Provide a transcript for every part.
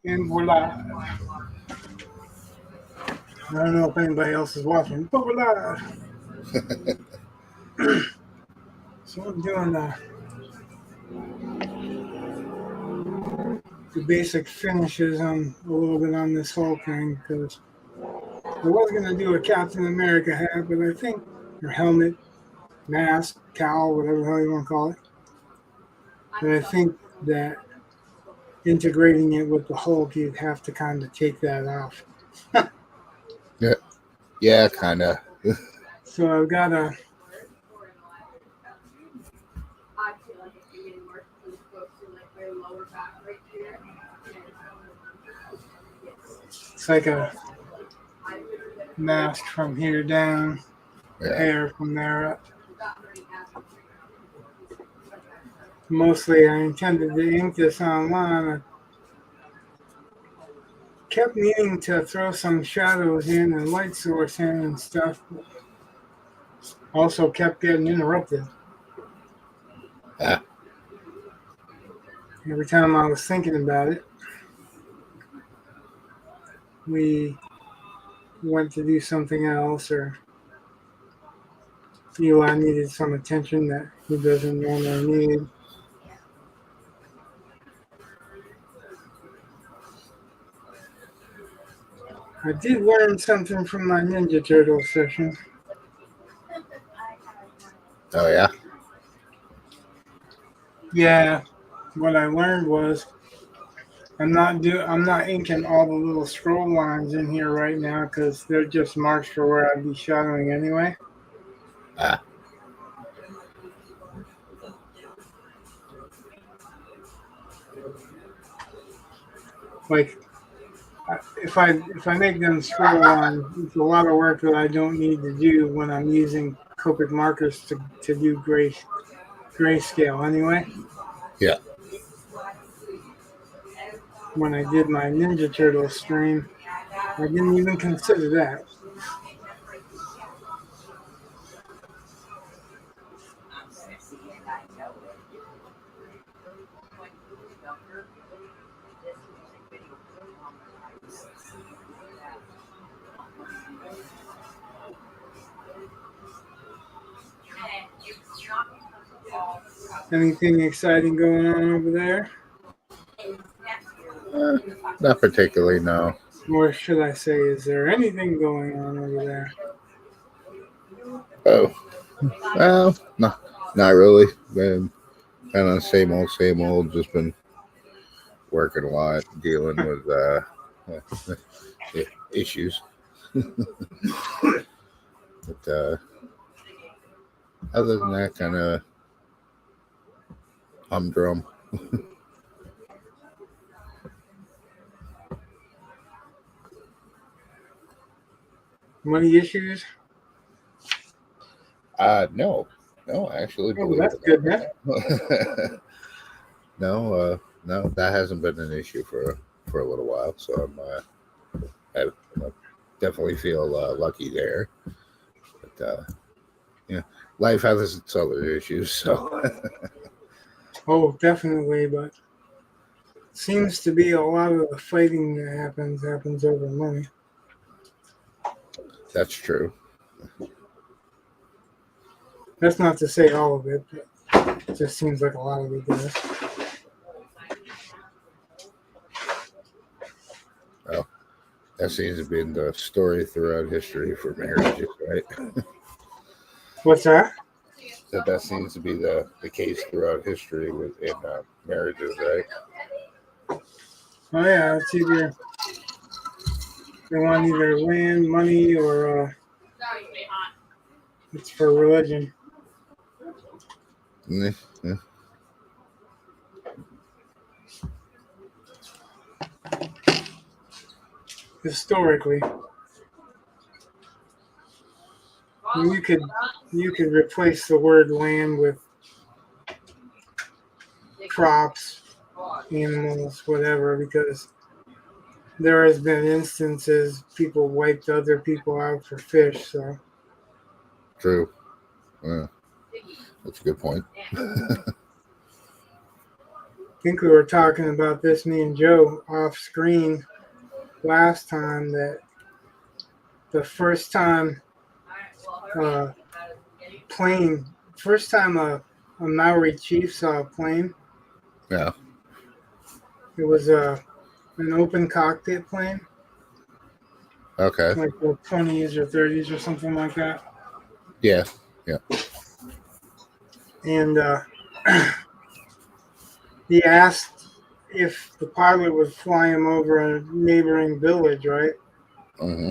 And voila. I don't know if anybody else is watching, but we're live. So I'm doing the basic finishes on a little bit on this whole thing because I was going to do a Captain America hat, but I think, or helmet, mask, cowl, whatever the hell you want to call it. But I think that integrating it with the Hulk, you'd have to kind of take that off. Yeah, kind of. So I've got a it's like a mask from here down, hair from there up. Mostly I intended to ink this online. I kept needing to throw some shadows in and light source in and stuff. Also kept getting interrupted. Every time I was thinking about it, we went to do something else, or Eli needed some attention that he doesn't normally need. I did learn something from my Ninja Turtle session. Oh yeah? Yeah, what I learned was I'm not inking all the little scroll lines in here right now because they're just marks for where I'd be shadowing anyway. Like if I make them scroll lines, it's a lot of work that I don't need to do when I'm using Copic markers to do grayscale anyway. Yeah. When I did my Ninja Turtle stream, I didn't even consider that. Anything exciting going on over there? Not particularly, no. Or should I say, is there anything going on over there? Oh. Well, no, not really. Been kind of same old. Just been working a lot, dealing with issues. But other than that, kind of humdrum. Money issues? No, actually. Oh, that's good, man. No, that hasn't been an issue for a little while. So I definitely feel lucky there. But yeah, life has its other issues. So. Oh, definitely, but seems to be a lot of the fighting that happens over money. That's true. That's not to say all of it, but it just seems like a lot of it does. Well, that seems to be the story throughout history for marriages, right? What's that? That seems to be the case throughout history in marriages, right? Oh yeah, it's either they want either land, money, or it's for religion. Yeah. Historically, you could replace the word land with crops, animals, whatever, because there has been instances people wiped other people out for fish. So True. Yeah. That's a good point. think we were talking about this, me and Joe, off screen last time, that the uh, plane, first time a Maori chief saw a plane, Yeah. it was an open cockpit plane, Okay. like the 20s or 30s or something like that. Yeah. Yeah. And he asked if the pilot would fly him over a neighboring village, right? Mm-hmm.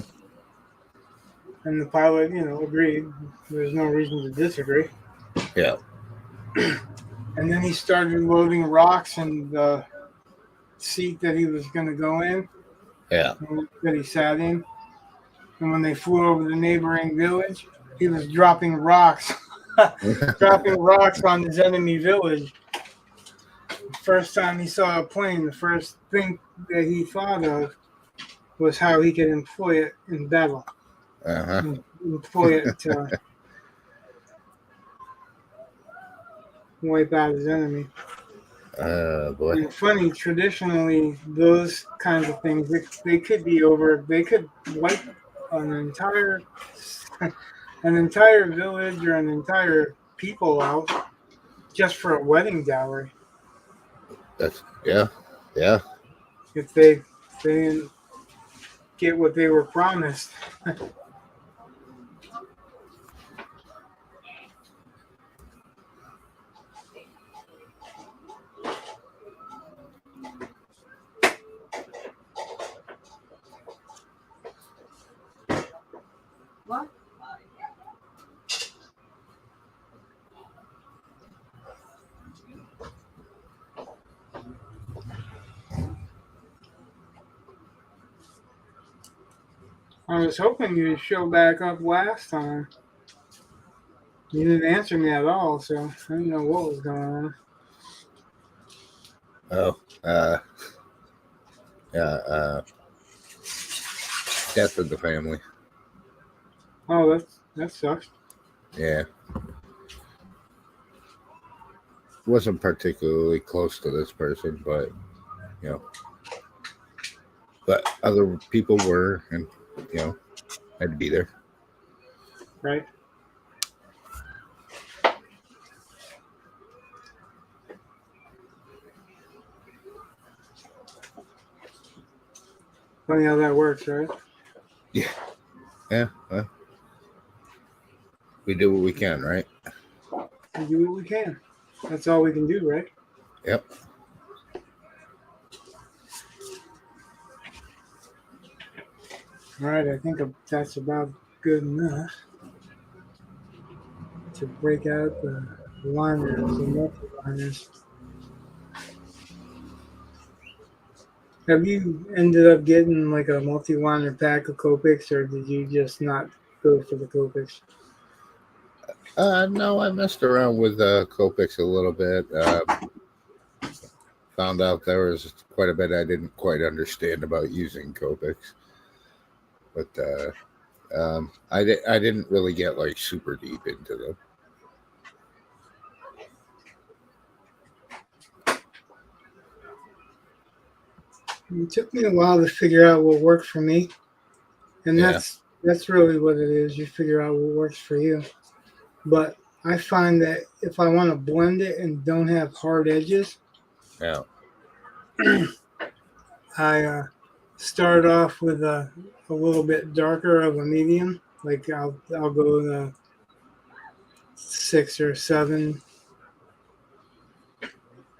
And the pilot, agreed. There's no reason to disagree. Yeah. And then he started loading rocks in the seat that he was going to go in, Yeah. that he sat in. And when they flew over the neighboring village, he was dropping rocks, dropping rocks on his enemy village. The first time he saw a plane, the first thing that he thought of was how he could employ it in battle, Uh-huh. employ it to wipe out his enemy. Boy. And funny, traditionally, those kinds of things, they could be over. They could wipe an entire an entire village or an entire people out just for a wedding dowry That's yeah. Yeah. if they didn't get what they were promised. I was hoping you'd show back up last time. You didn't answer me at all, so I didn't know what was going on. Oh. Yeah. Death of the family. Oh, that sucks. Yeah. Wasn't particularly close to this person, but but other people were, and had to be there. Right. Funny how that works, right? Yeah. Yeah. Well, we do what we can, right? We do what we can. That's all we can do, right? Yep. All right, I think that's about good enough to break out the liners, the multi-liners. Have you ended up getting like a multi-liner pack of Copics, or did you just not go for the Copics? No, I messed around with Copics a little bit. Found out there was quite a bit I didn't quite understand about using Copics, but I didn't really get like super deep into them. It took me a while to figure out what worked for me, and Yeah. that's really what it is. You figure out what works for you. But I find that if I want to blend it and don't have hard edges, Yeah. I start off with a little bit darker of a medium. Like I'll go to 6 or 7,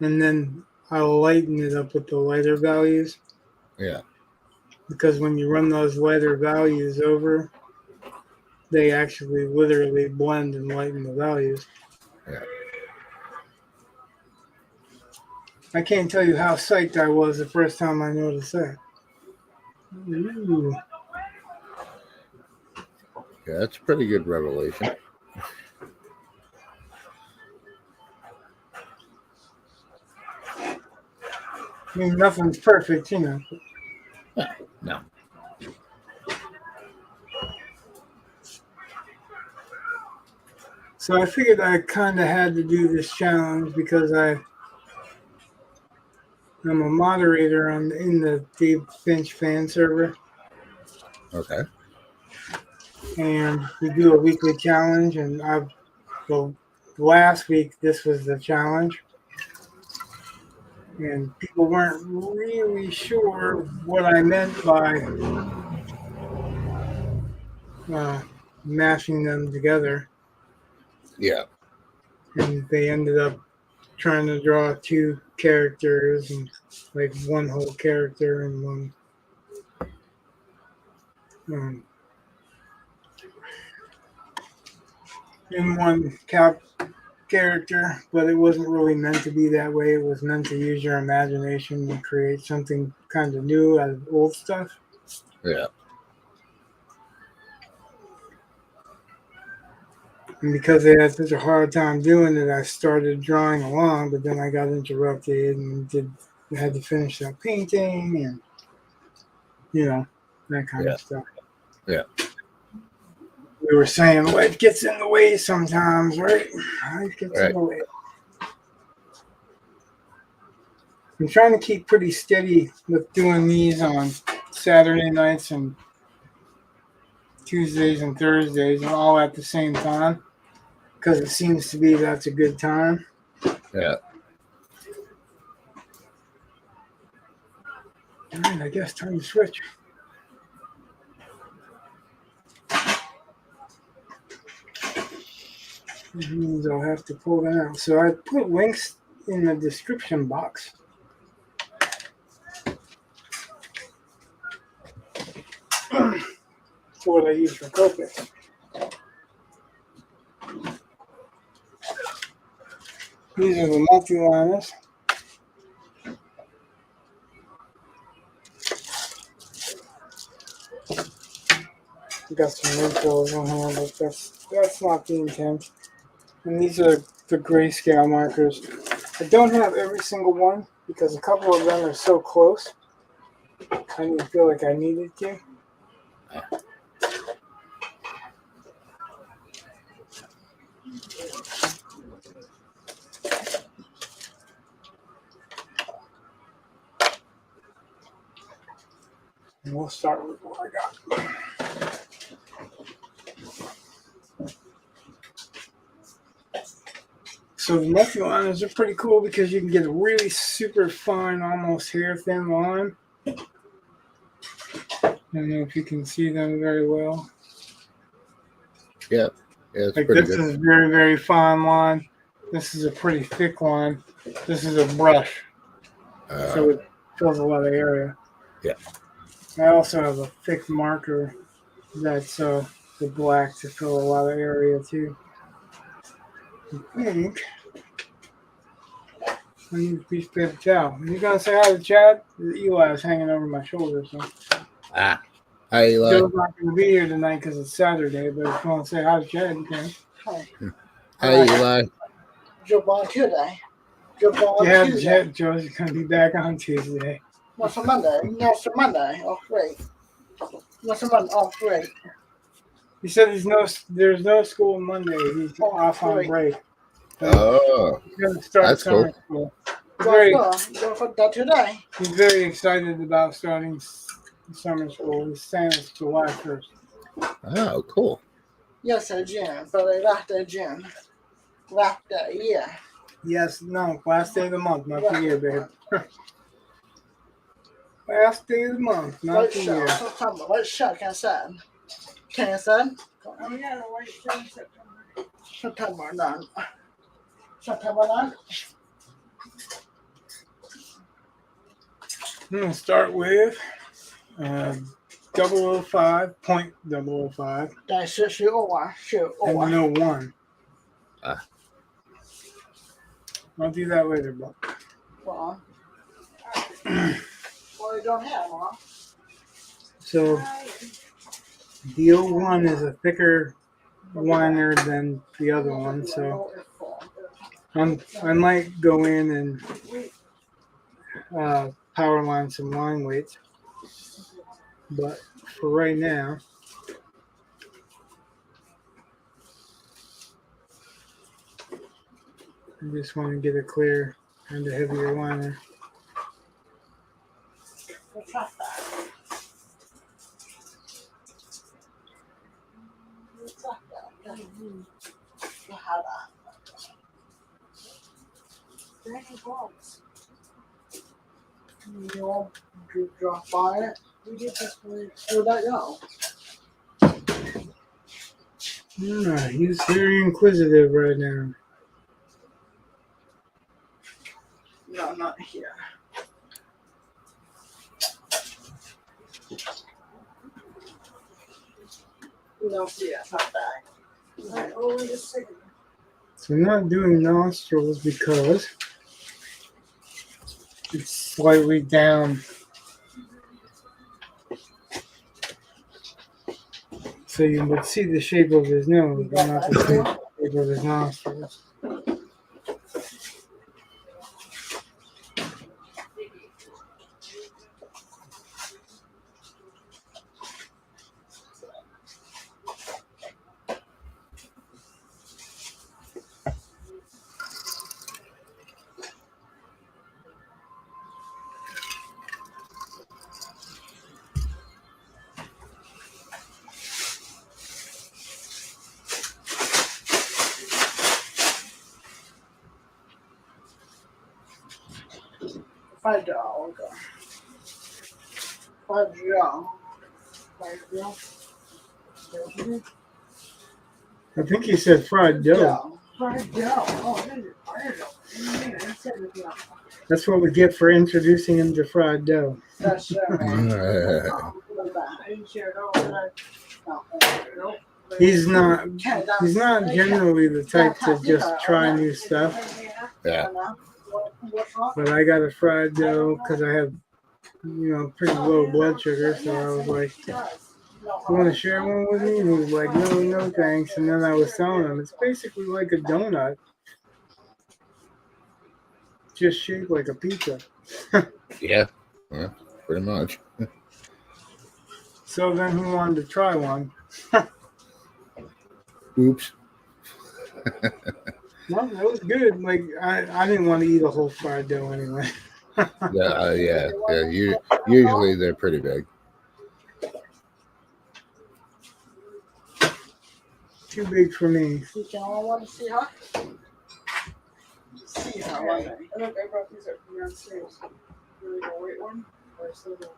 and then I'll lighten it up with the lighter values. Yeah. Because when you run those lighter values over, they actually literally blend and lighten the values. Yeah. I can't tell you how psyched I was the first time I noticed that. Ooh. Yeah, that's a pretty good revelation. I mean, nothing's perfect, you know. No. So I figured I kind of had to do this challenge because I'm a moderator in the Dave Finch fan server, Okay. and we do a weekly challenge. And well, last week this was the challenge, and people weren't really sure what I meant by uh, mashing them together, Yeah. and they ended up trying to draw two characters and like one whole character and one um, in one character, but it wasn't really meant to be that way. It was meant to use your imagination and create something kind of new out of old stuff. Yeah. And because they had such a hard time doing it, I started drawing along, but then I got interrupted and had to finish that painting and that kind Yeah. of stuff. Yeah. We were saying life gets in the way sometimes, right? Life gets in Right. the way. I'm trying to keep pretty steady with doing these on Saturday nights and Tuesdays and Thursdays, and all at the same time, because it seems to be that's a good time. Yeah. All right, I guess time to switch. Which means I'll have to pull that out. So I put links in the description box. That's what I use for Copic. These are the multi-liners. Got some wrinkles on here, but that's not the intent. And these are the grayscale markers. I don't have every single one because a couple of them are so close. I didn't feel like I needed to. And we'll start with what I got. So the multi-liners are pretty cool because you can get a really super fine, almost hair thin line. I don't know if you can see them very well. Yeah. Yeah. It's Like pretty this good. is a very, very fine line. This is a pretty thick line. This is a brush, so it fills a lot of area. Yeah. I also have a thick marker that's the black to fill a lot of area too. I think I need a piece of paper towel. Are you gonna say hi to Chad? Eli's hanging over my shoulder, so Ah. Hi, Eli. Joe's not gonna be here tonight because it's Saturday. But if you want to say hi to Chad, you can. Hi. Hi, Eli. Joe on Tuesday. Joe on Yeah, Tuesday. Joe's gonna be back on Tuesday. What's a Monday? No, it's a Monday. Oh, great. What's a Monday? Oh, great. He said there's no school Monday. He's off on great. break. Oh, He's gonna start that's summer cool. school. Go for that today. He's very excited about starting summer school. He's saying it's July 1st. Oh, cool. Yes, June. But I left the June. Left the year. Yes, no, last day of the month, not the year, babe. Last day of the month, not White the shirt. year. September. White shirt. Can I say? Can I say? Oh yeah, the white shirt in September. September none. September none. I'm gonna start with 005, point 005, 但是是01是 and 01。 no 1. Ah. I'll do that later, but Well, you don't have one. so the 01 is a thicker liner than the other one, so I might go in and power line some line weights, but for right now, I just want to get a clear and a heavier liner. Try that. Try that. How that? Dragon Balls. You all drop by it. We did this one. Where'd that go? He's very inquisitive right now. No, not here. No, yeah, not that. Alright, oh, wait a second. So I'm not doing nostrils because it's slightly down. So you would see the shape of his nose, but not the shape of his nostrils. $5. Okay. $5. $5. I think he said fried dough. $5. Fried dough. Oh, this is fried dough. I said it again. That's what we get for introducing him to fried dough. That's right. I didn't share it all. No. He's not generally the type to just try new stuff. Yeah. What's wrong? But I got a fried dough because I have, pretty low blood sugar. So I was like, you want to share one with me? And he was like, no, thanks. And then I was telling him, it's basically like a donut, just shaped like a pizza. Yeah, pretty much. So then he wanted to try one. Oops. Well, that was good. Like, I didn't want to eat a whole fried dough anyway. Yeah. Usually they're pretty big. Too big for me. You all want to see her? See her, one day. I look, I brought these up from downstairs. Really the white one? Or still the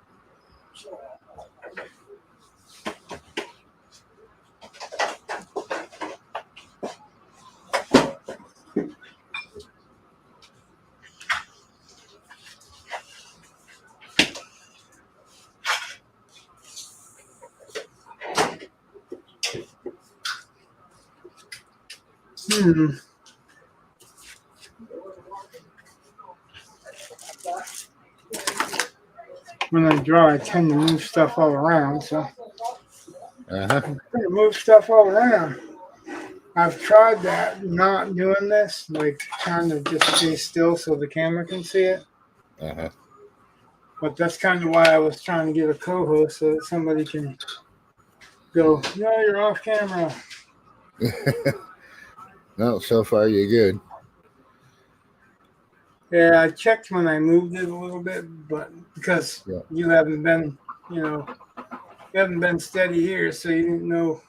When I draw, I tend to move stuff all around. So Uh-huh. I'm trying to move stuff all around. I've tried that, not doing this, like trying to just stay still so the camera can see it. Uh-huh. But that's kind of why I was trying to get a co-host so that somebody can go, no, you're off camera. No, so far you're good. Yeah, I checked when I moved it a little bit, but because you haven't been, you haven't been steady here, so you didn't know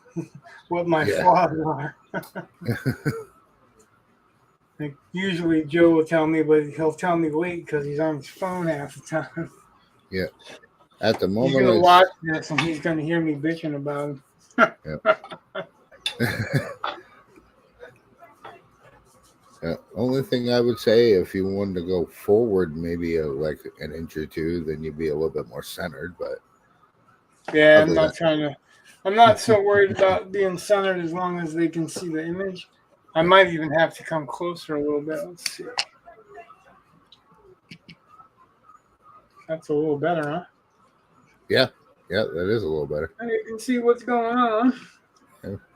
what my flaws are. Like usually Joe will tell me, but he'll tell me late because he's on his phone half the time. Yeah. At the He's moment, gonna watch this and he's gonna hear me bitching about him. Only thing I would say, if you wanted to go forward maybe like an inch or two, then you'd be a little bit more centered. But yeah, I'm not so worried about being centered as long as they can see the image. I might even have to come closer a little bit. Let's see. That's a little better, huh? Yeah, that is a little better. And you can see what's going on.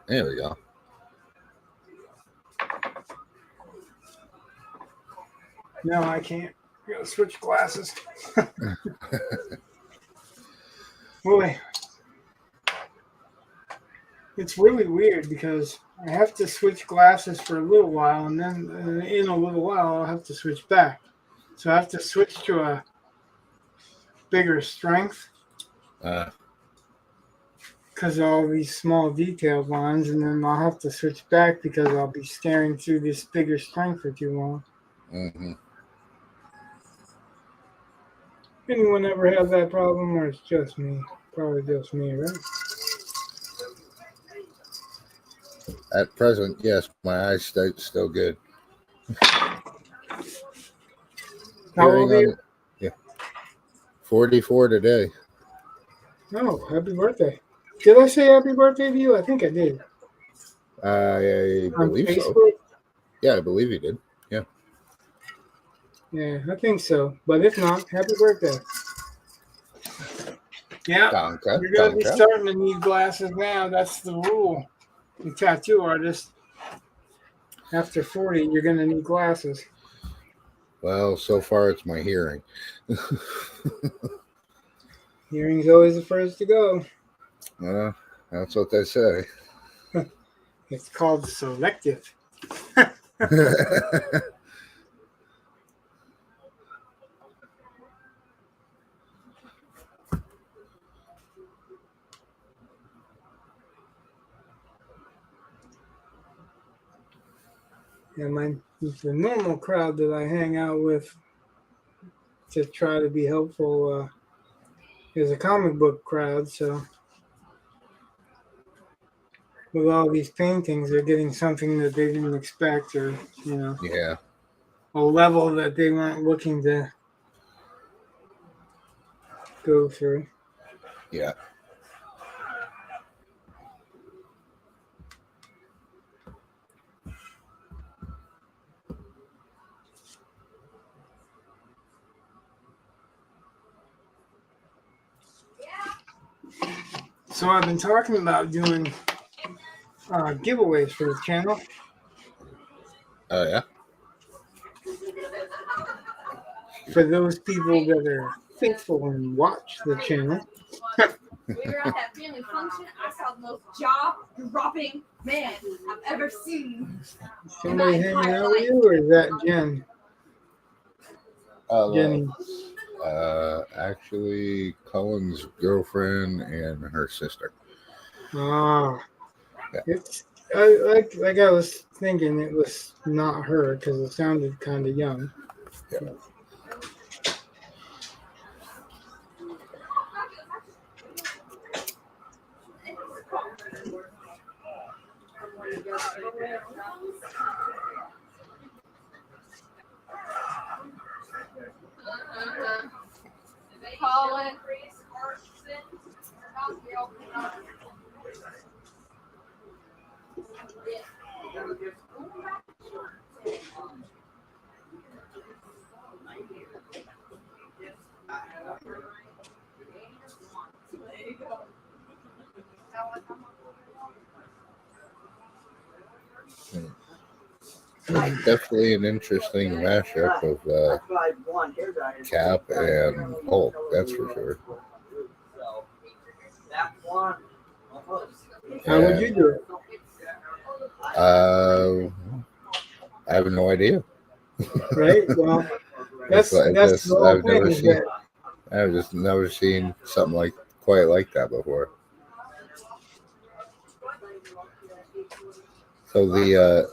There we go. No, I can't. I gotta switch glasses. Boy, it's really weird because I have to switch glasses for a little while, and then in a little while I'll have to switch back. So I have to switch to bigger strength Uh, because of all these small detailed lines, and then I'll have to switch back because I'll be staring through this bigger strength for too long. hmm Anyone ever have that problem, or it's just me? Probably just me, right? At present, yes, my eyes still good. How old are you? Yeah, 44 today. Oh, happy birthday. Did I say happy birthday to you? I think I did. I On believe so. Facebook? Yeah, I believe you did. Yeah. Yeah, I think so. But if not, happy birthday. Yeah, Danke. you're going to be Danke. starting to need glasses now. That's the rule. The tattoo artist, after 40, you're going to need glasses. Well, so far it's my hearing. Hearing's always the first to go. That's what they say. It's called selective. And the normal crowd that I hang out with to try to be helpful is a comic book crowd. So with all these paintings, they're getting something that they didn't expect, or Yeah. a level that they weren't looking to go through. Yeah. So I've been talking about doing giveaways for the channel. Oh, yeah. For those people that are faithful and watch the channel. We were at that family function. I saw the most jaw-dropping man I've ever seen. Somebody hanging out with you, or is that Jen? Jenny. Actually, Cullen's girlfriend and her sister. Ah, Yeah. it's like I was thinking it was not her because it sounded kind of young. Yeah. Colin. Definitely an interesting mashup of Cap and Hulk, that's for sure. How would you do it? I have no idea. Right? Well, that's the whole thing. Is that I've just never seen something quite like that before. So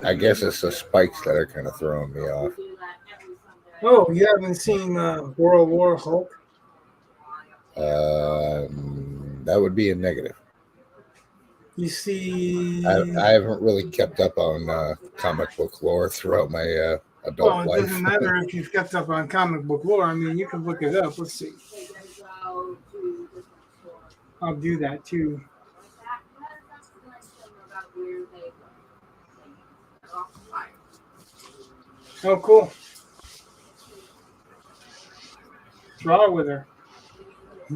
I guess it's the spikes that are kind of throwing me off. oh, you haven't seen World War Hulk? That would be a negative. You see, I haven't really kept up on comic book lore throughout my adult well, it life. doesn't matter if you've kept up on comic book lore. I mean, you can look it up. Let's see. I'll do that too. Oh, cool. Draw with her.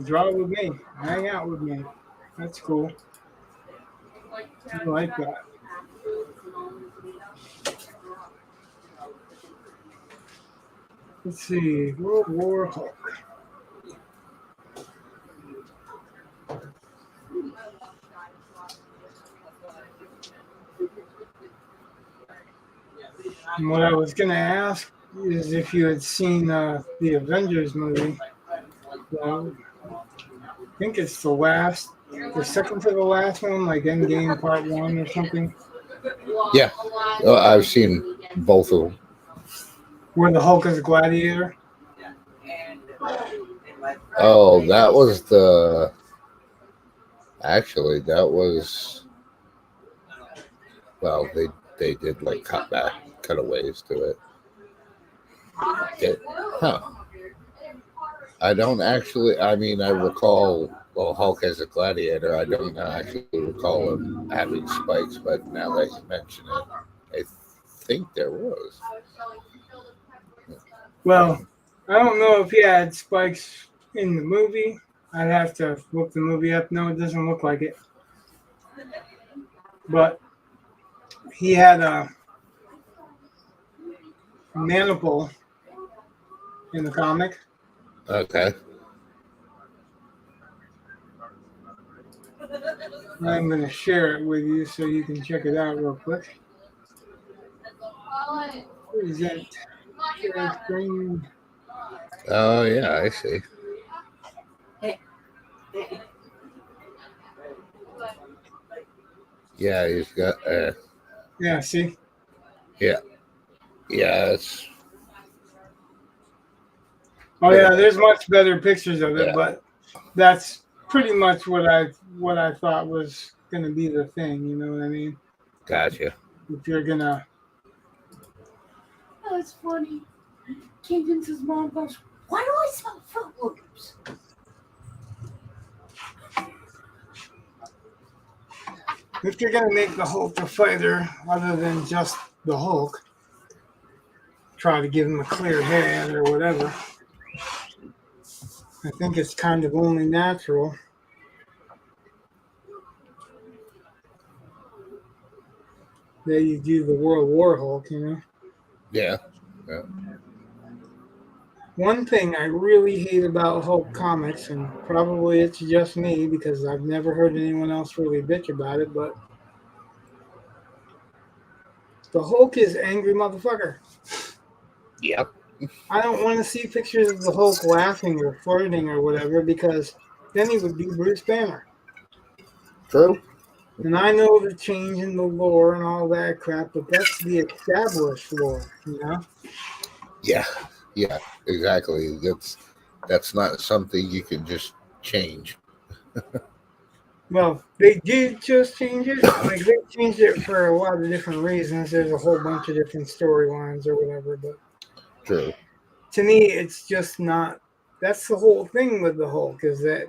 Draw with me. Hang out with me. That's cool. I like that. Let's see. World War Hulk. And what I was going to ask is if you had seen the Avengers movie. I think it's the second to the last one, like Endgame Part 1 or something, Yeah, I've seen both of them. where the Hulk is a gladiator. Oh, that was the. Actually, that was. Well, they did like cutaways to it. Huh. I don't actually. I mean, I recall. Well, Hulk as a gladiator. I don't actually recall him having spikes, but now that you mention it, I think there was. Well, I don't know if he had spikes in the movie. I'd have to look the movie up. No, it doesn't look like it. But he had a maniple in the comic. Okay. I'm going to share it with you so you can check it out real quick. Is that share screen? Oh yeah, I see. Yeah, he's got. Yeah, see? Yeah. It's. Oh yeah, there's much better pictures of it, Yeah. but that's pretty much what I thought was going to be the thing. You know what I mean? Gotcha. If you're gonna, Oh, it's funny. King Vince's mom goes, "Why do I smell Fruit Loops?" if you're gonna make the Hulk a fighter other than just the Hulk, try to give him a clear head or whatever. I think it's kind of only natural that you do the World War Hulk. You know. Yeah. One thing I really hate about Hulk comics, and probably it's just me because I've never heard anyone else really bitch about it, but the Hulk is angry motherfucker. Yep. I don't want to see pictures of the Hulk laughing or flirting or whatever because then he would be Bruce Banner. True. And I know the change in the lore and all that crap, but that's the established lore, you know? Yeah. Yeah. Exactly. That's not something you can just change. Well, they did just change it. Like, they changed it for a lot of different reasons. There's a whole bunch of different storylines or whatever, but True. to me, it's just not. That's the whole thing with the Hulk, is that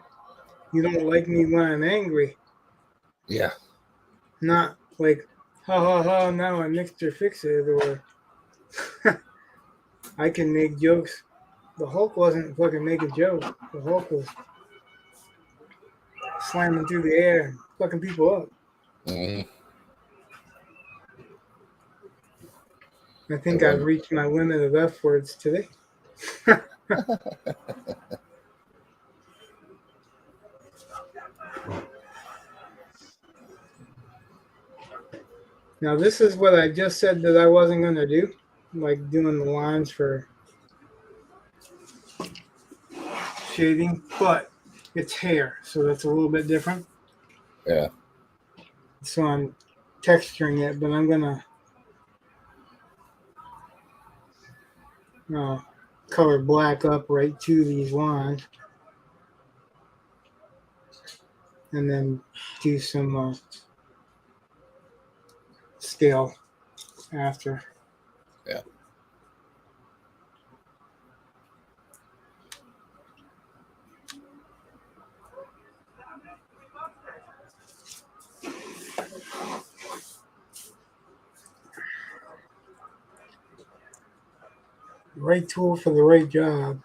you don't like me when I'm angry. Yeah. Not like, ha ha ha, now I'm Mr. Fix It, or I can make jokes. The Hulk wasn't fucking making jokes. The Hulk was slamming through the air and fucking people up. Mm-hmm. I think I've reached my limit of F words today. Now, this is what I just said that I wasn't going to do, like doing the lines for shading, but it's hair, so that's a little bit different. Yeah. So I'm texturing it, but I'm going to color black up right to these lines. And then do some scale after. Yeah. Right tool for the right job.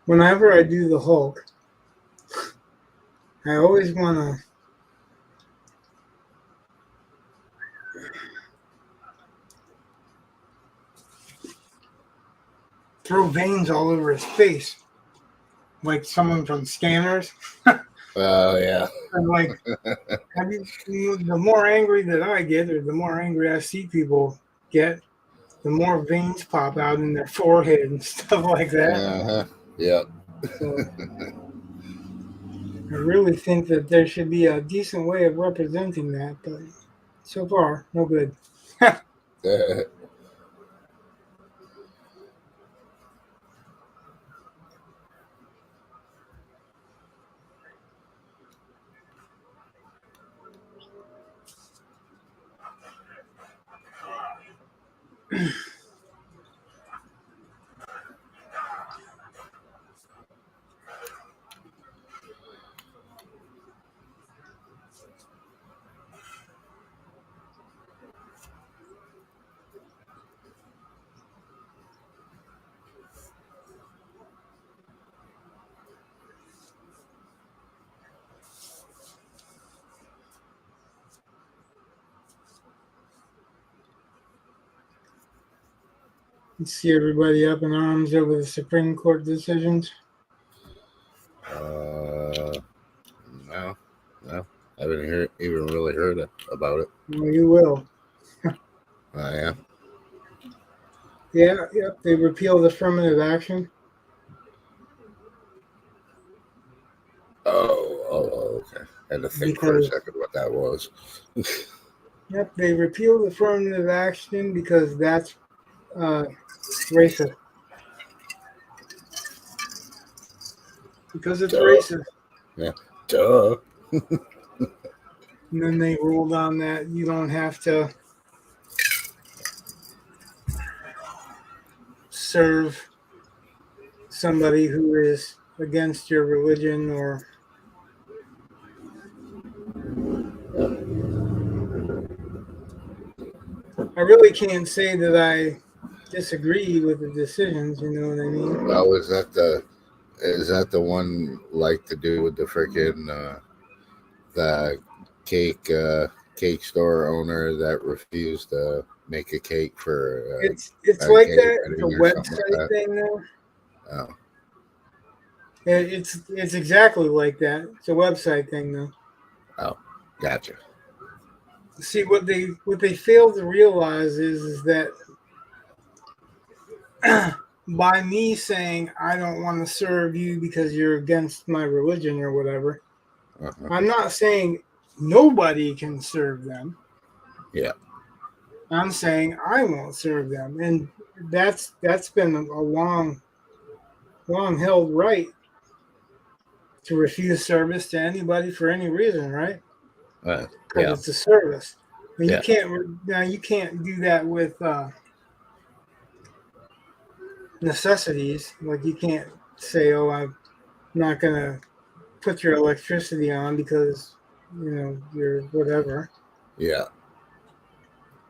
whenever I do the Hulk, I always want to throw veins all over his face, like someone from Scanners. Oh yeah. And like, the more angry that I get, or the more angry I see people get, the more veins pop out in their forehead and stuff like that. Uh-huh. Yeah. So I really think that there should be a decent way of representing that, but so far, no good. You see everybody up in arms over the Supreme Court decisions. No. I haven't even really heard about it. Well, you will. Yeah. Yeah, yep. They repealed affirmative action. Oh, okay. I had to think for a second what that was. Yep, they repealed affirmative action because that's racist. Because it's racist. Yeah. Duh. And then they ruled on that you don't have to serve somebody who is against your religion or I really can't say that I disagree with the decisions, you know what I mean? Oh, is that the one like to do with the freaking the cake store owner that refused to make a cake for it's like that. It's a website like thing though. Oh. It's exactly like that. It's a website thing though. Oh, gotcha. See what they fail to realize is that by me saying I don't want to serve you because you're against my religion or whatever, I'm not saying nobody can serve them. Yeah. I'm saying I won't serve them, and that's been a long held right to refuse service to anybody for any reason, right? Because it's a service. And you can't do that with necessities. Like you can't say, "Oh, I'm not gonna put your electricity on because you're whatever." Yeah.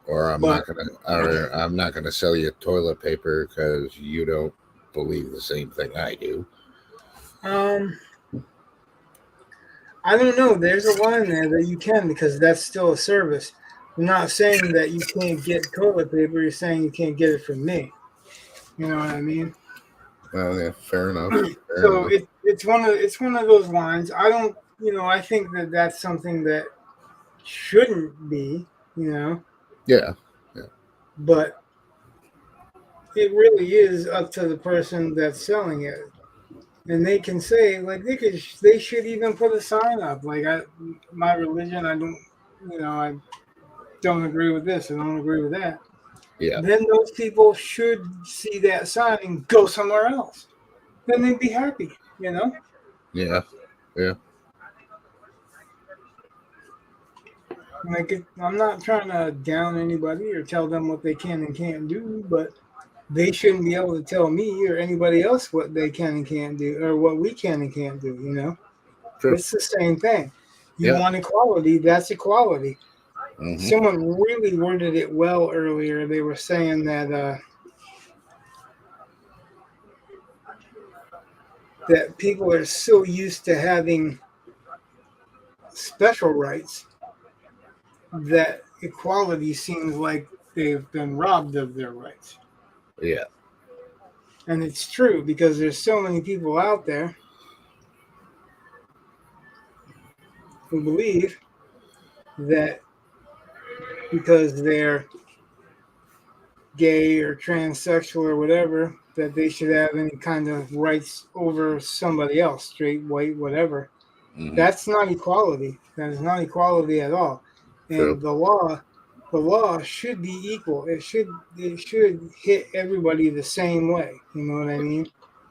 Or I'm not gonna sell you toilet paper because you don't believe the same thing I do. I don't know. There's a line there that you can because that's still a service. I'm not saying that you can't get toilet paper. You're saying you can't get it from me. You know what I mean? Well, yeah, fair enough. It's one of those lines. I don't. I think that that's something that shouldn't be. Yeah. But it really is up to the person that's selling it. And they can say, like, they should even put a sign up, like, my religion, I don't agree with this, I don't agree with that. Yeah. Then those people should see that sign and go somewhere else. Then they'd be happy, Yeah. Like, I'm not trying to down anybody or tell them what they can and can't do, but they shouldn't be able to tell me or anybody else what they can and can't do or what we can and can't do, True. It's the same thing. You want equality, that's equality. Mm-hmm. Someone really worded it well earlier. They were saying that that people are so used to having special rights that equality seems like they've been robbed of their rights. Yeah. And it's true because there's so many people out there who believe that because they're gay or transsexual or whatever, that they should have any kind of rights over somebody else, straight, white, whatever. Mhm. That's not equality. That is not equality at all. And True. the law should be equal. It should hit everybody the same way. You know what I mean?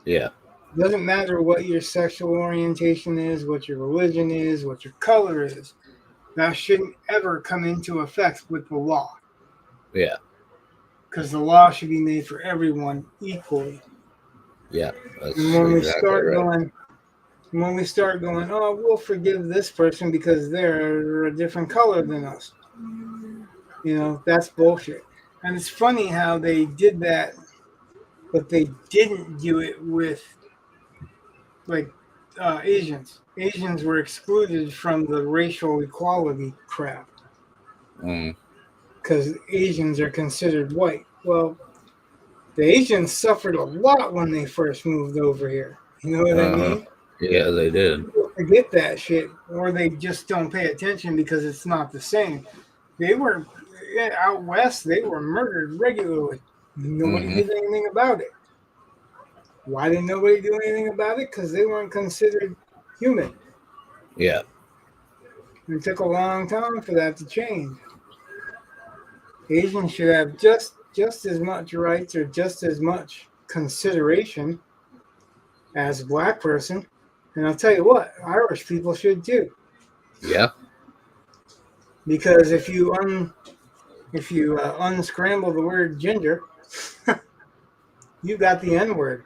Yeah. It doesn't matter what your sexual orientation is, what your religion is, what your color is. That shouldn't ever come into effect with the law. Yeah. Because the law should be made for everyone equally. Yeah. That's And when exactly right. we start going, oh, we'll forgive this person because they're a different color than us. You know, that's bullshit. And it's funny how they did that, but they didn't do it with like Asians. Asians were excluded from the racial equality crap Mm. because Asians are considered white. Well, the Asians suffered a lot when they first moved over here. You know what I mean? Yeah, they did. People forget that shit, or they just don't pay attention because it's not the same. They were out west. They were murdered regularly. Nobody Mhm. did anything about it. Why didn't nobody do anything about it? Because they weren't considered human. Yeah. It took a long time for that to change. Asians should have just as much rights or just as much consideration as a black person. And I'll tell you what, Irish people should too. Yeah. Because if you unscramble the word ginger, you got the N word,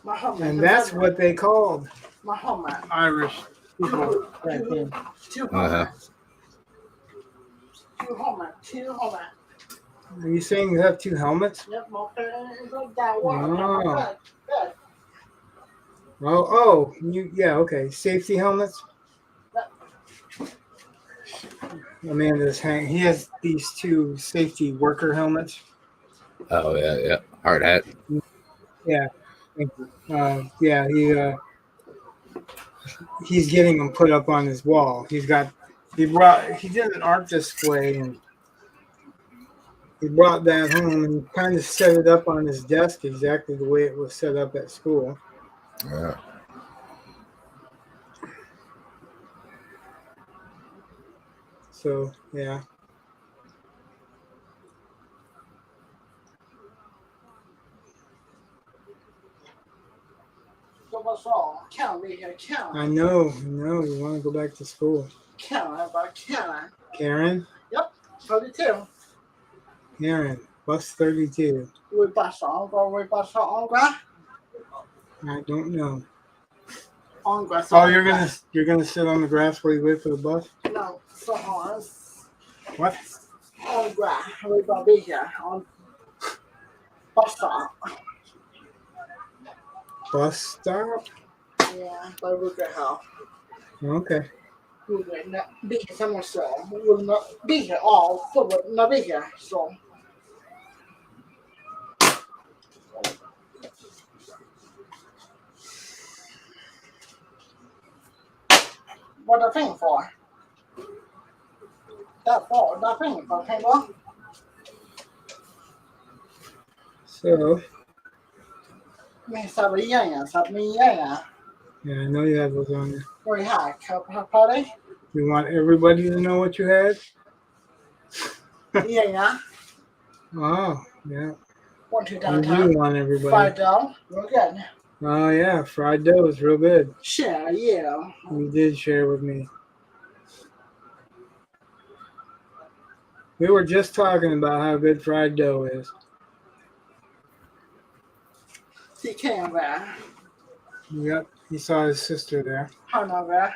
My homeland. and that's what they called My homeland. Irish people back then. Two Uh-huh. homelands. Two homeland. Two homeland. Are you saying you have two helmets? Yep, my parents like that one. Oh. Good. Okay. Safety helmets. Amanda's hang. He has these two safety worker helmets. Oh yeah, yeah. Hard hat. Yeah, thank you. He's getting them put up on his wall. He did an art display and he brought that home and he kind of set it up on his desk exactly the way it was set up at school. Yeah. So yeah. So what's wrong? Count me here. Count. I know. You want to go back to school. Count about count. Karen? 32. Karen, bus 32. We pass on. I don't know. On grass. Oh, you're gonna sit on the grass while you wait for the bus? No, so on. What? On grass. We gonna be here on bus stop. Bus stop? Yeah, but we'll get help. Okay. We will not be here somewhere, so we will not be here all, so we'll not be here, so. What the thing for? That thing for paintball? So, Sabi niya. yeah, I know you have those on there. We have party. You want everybody to know what you had? Yeah. Oh, yeah. 1, 2 You downtown. do want everybody. $5. We're good. Oh, yeah. Fried dough is real good. Share, yeah. You did share with me. We were just talking about how good fried dough is. He came there. Yep. He saw his sister there. Hana there.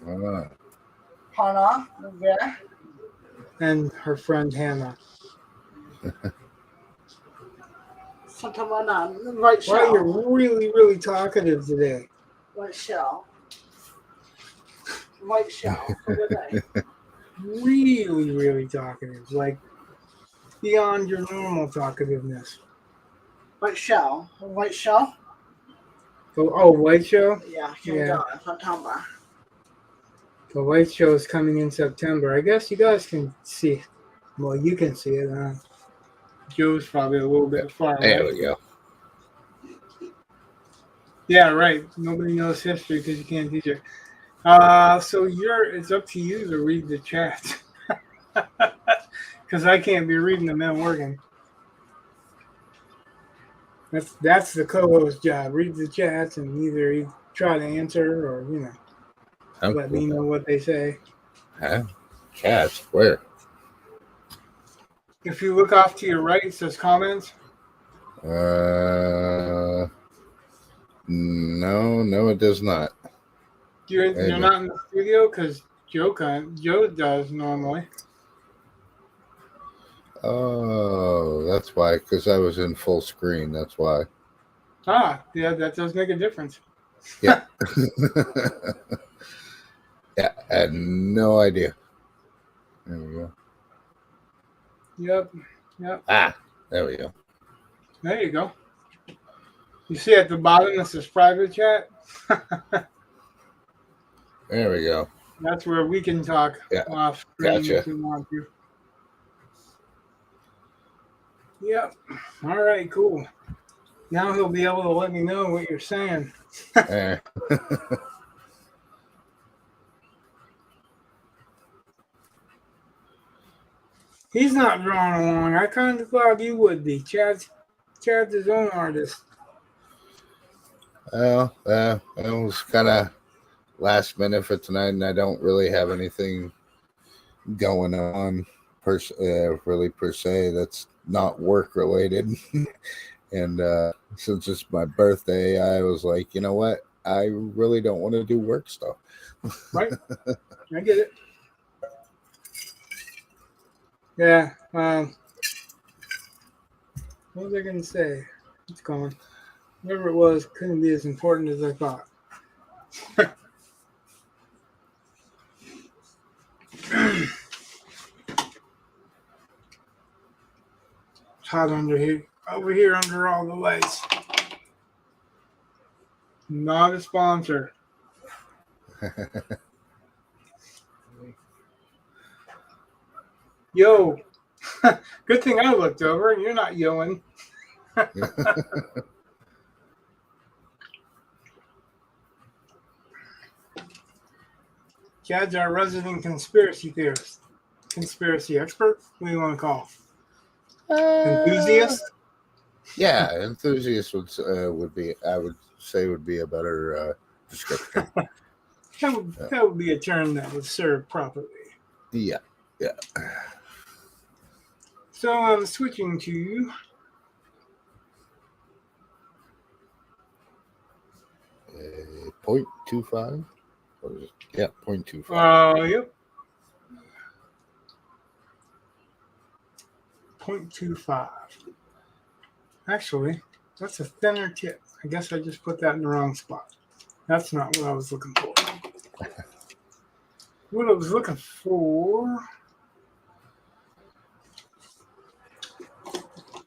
Uh, Hana there. And her friend Hannah. Sometime on white Wow, shell. you're really, really talkative today. White shell. White shell. What were they? Really, really talkative. Like beyond your normal talkativeness. White shell. White shell? Oh, White Show? Yeah, Yeah. September. The White Show is coming in September. I guess you guys can see. Well, you can see it. Joe's probably a little bit far There away. we go. Yeah, right. Nobody knows history because you can't teach it. So it's up to you to read the chat. Because I can't be reading them and working. That's the co-host job. Read the chats and either you try to answer or Oh, let me know what they say. Huh? Cats? Where? If you look off to your right, it says comments. No, it does not. You're not in the studio because Joe does normally. Oh, that's why. Because I was in full screen. That's why. Yeah, that does make a difference. Yeah. Yeah, I had no idea. There we go. Yep. There we go. There you go. You see at the bottom, this is private chat. There we go. That's where we can talk off screen Gotcha. if we want to. Yep. All right, cool. Now he'll be able to let me know what you're saying. There. He's not drawing along. I kind of thought you would be. Chad's his own artist. Well, it was kind of last minute for tonight, and I don't really have anything going on per se that's not work related. And since it's my birthday, I was like, you know what? I really don't want to do work stuff. Right? I get it. Yeah. What was I going to say? It's gone. Whatever it was couldn't be as important as I thought. It's hot over here under all the lights. Not a sponsor. Yo. Good thing I looked over and you're not yoing. Chad's our resident conspiracy theorist. Conspiracy expert? What do you want to call him? Enthusiast? Yeah, enthusiast would be, I would say, would be a better description. That would be a term that would serve properly. Yeah. So I'm switching to 0.25. Yeah, 0.25. Yep. 0.25. Actually, that's a thinner tip. I guess I just put that in the wrong spot. That's not what I was looking for. What I was looking for.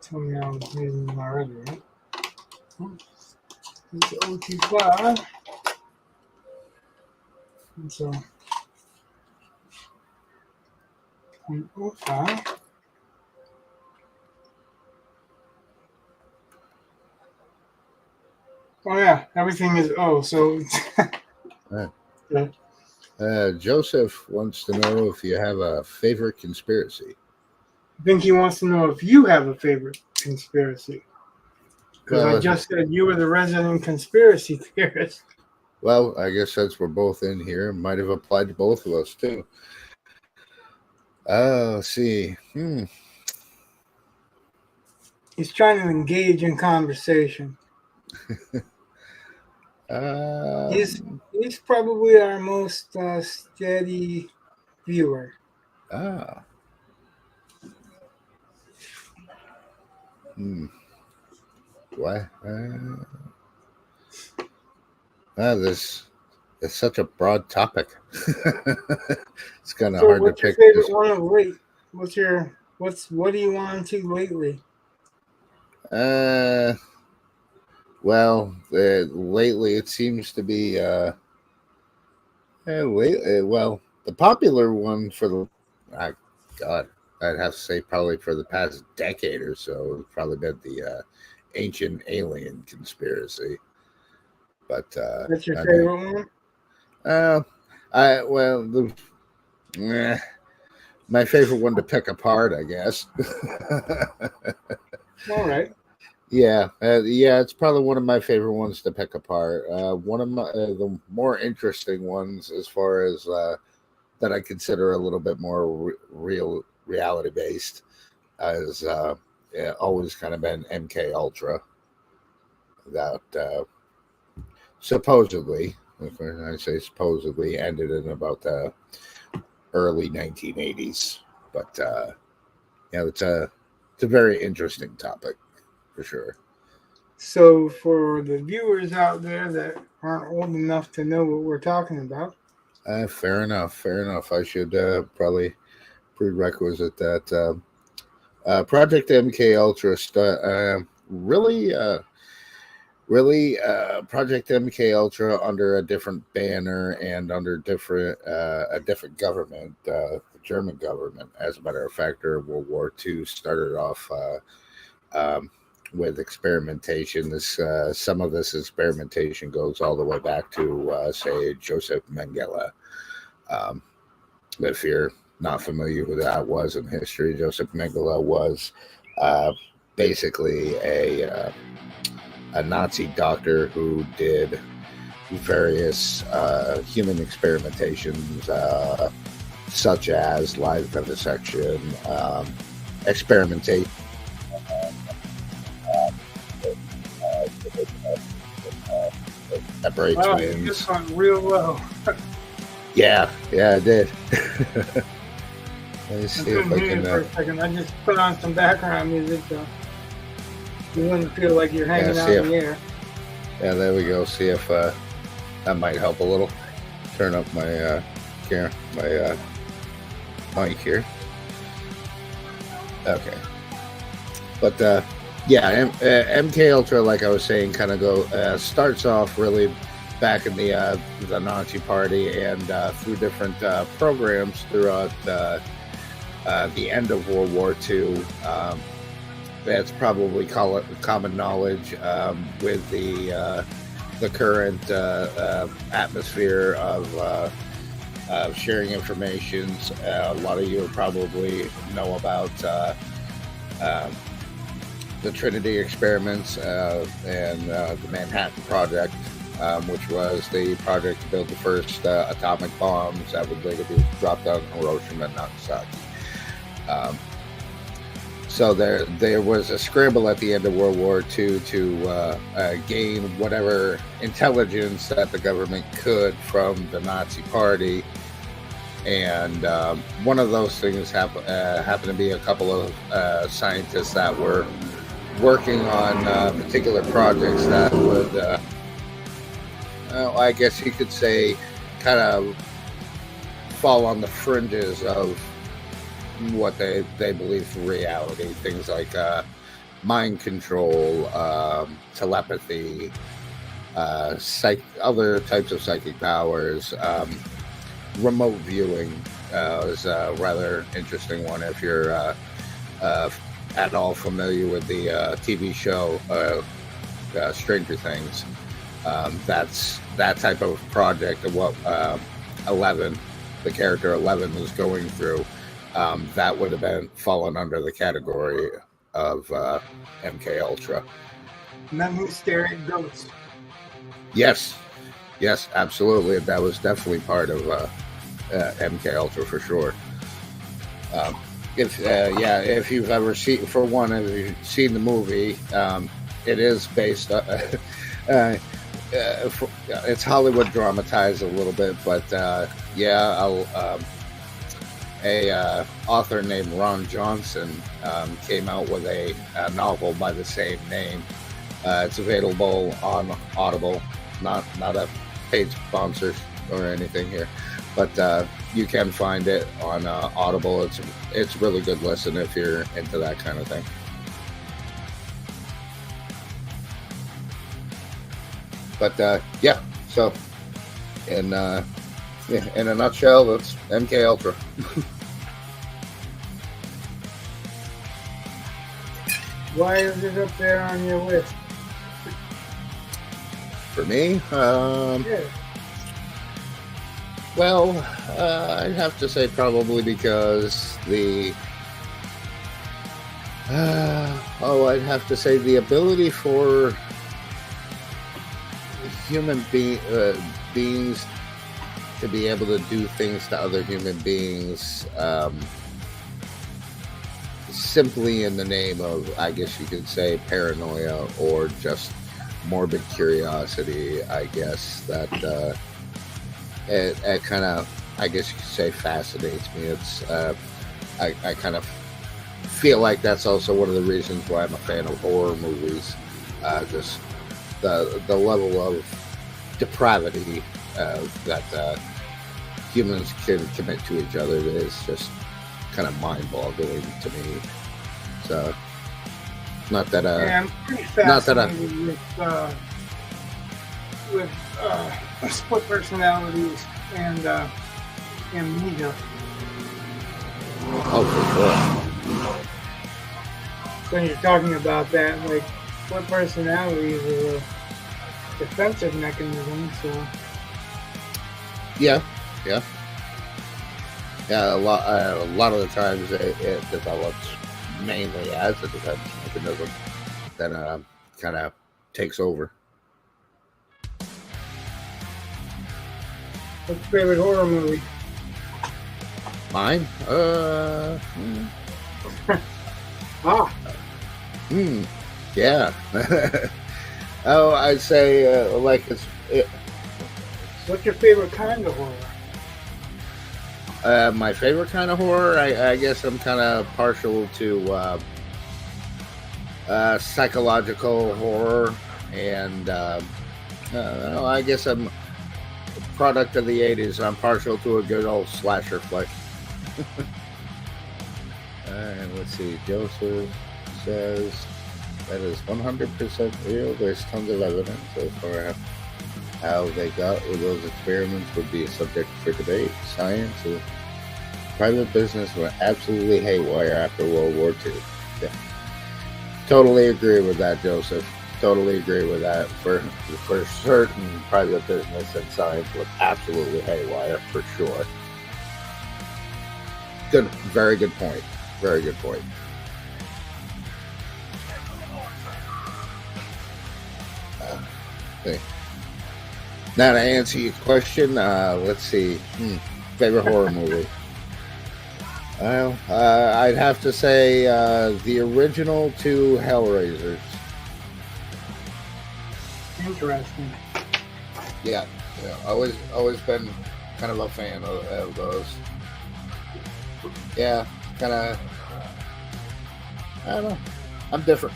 Tell me I was using them already, right? It's 0.25. And so 0.05. Oh yeah, everything is so. Yeah. Joseph wants to know if you have a favorite conspiracy. I think he wants to know if you have a favorite conspiracy. Because I just said you were the resident conspiracy theorist. Well, I guess since we're both in here, might have applied to both of us too. Let's see. He's trying to engage in conversation. He's probably our most steady viewer. What? This it's such a broad topic. It's kind of So, hard to what's your pick. favorite one of late? What do you want to lately? Uh, well, lately it seems to be well, the popular one for the God, I'd have to say probably for the past decade or so, it's probably been the ancient alien conspiracy. But That's your I mean, favorite one? uh, I well, my favorite one to pick apart, I guess. All right. Yeah, it's probably one of my favorite ones to pick apart. One of the more interesting ones, as far as that I consider a little bit more real reality based, has always kind of been MK Ultra. That supposedly, when I say supposedly, ended in about the early 1980s. But it's a very interesting topic for sure. So, for the viewers out there that aren't old enough to know what we're talking about, Fair enough. Fair enough. I should probably prerequisite that Project MK Ultra really Project MK Ultra under a different banner and under a different government, the German government. As a matter of fact, during World War II, started off with experimentation. Some of this experimentation goes all the way back to say Joseph Mengele. Um, if you're not familiar with who that was in history, Joseph Mengele was basically a Nazi doctor who did various human experimentations, such as live vivisection, experimentation. Separate wow, you twins. just went real low. Yeah, I did. Let me I see couldn't if I hear you can. for a second. I just put on some background music so you wouldn't feel like you're hanging out see in the air. Yeah, there we go. See if that might help a little. Turn up my mic here. Okay, but MK Ultra, like I was saying, kind of starts off really back in the Nazi Party and through different programs throughout the end of World War II. That's probably common knowledge with the current atmosphere of sharing information. A lot of you probably know about the Trinity experiments and the Manhattan Project, which was the project to build the first atomic bombs that would later be dropped on Hiroshima and Nagasaki. So there was a scramble at the end of World War II to gain whatever intelligence that the government could from the Nazi Party. And one of those things happened to be a couple of scientists that were working on particular projects that would, I guess you could say, kind of fall on the fringes of what they believe for reality. Things like mind control, telepathy, other types of psychic powers, remote viewing is a rather interesting one if you're at all familiar with the TV show Stranger Things. That's that type of project of what 11, the character 11, was going through. That would have been fallen under the category of MK Ultra. Men who stare at goats. Yes, absolutely. That was definitely part of MK Ultra for sure. If you've ever seen, for one, if you've seen the movie, it is based. It's Hollywood dramatized a little bit, but a author named Ron Johnson came out with a novel by the same name, It's available on Audible, not a paid sponsor or anything here, but you can find it on Audible. It's really good listen if you're into that kind of thing. But yeah, so in a nutshell, that's MK Ultra. Why is it up there on your list? For me, Yeah. well, I'd have to say probably because I'd have to say the ability for human beings to be able to do things to other human beings simply in the name of, I guess you could say, paranoia or just morbid curiosity. I guess that it kind of, I guess you could say, fascinates me. It's I kind of feel like that's also one of the reasons why I'm a fan of horror movies. Just the level of depravity that humans can commit to each other is just kind of mind-boggling to me. So, not that Yeah, I'm pretty not that fascinated with split personalities and amnesia. oh, for sure. When you're talking about that, like split personalities is a defensive mechanism, so Yeah. A lot of the times it develops mainly as a defense mechanism that kind of takes over. what's your favorite horror movie? Mine, yeah. Oh, I'd say like What's your favorite kind of horror? my favorite kind of horror. I guess I'm kind of partial to psychological horror, and I guess I'm a product of the '80s. I'm partial to a good old slasher flick. And let's see, Joseph says that is 100% real. There's tons of evidence so far. How they got with those experiments would be a subject for debate. Science and private business went absolutely haywire after World War II. Yeah. Totally agree with that, Joseph. Totally agree with that. For certain, private business and science went absolutely haywire, for sure. Good, very good point. Very good point. Okay. Now to answer your question, let's see. Favorite horror movie? Well, I'd have to say the original two Hellraisers. Interesting. Yeah. Always been kind of a fan of those. Yeah, kind of. I don't know. I'm different.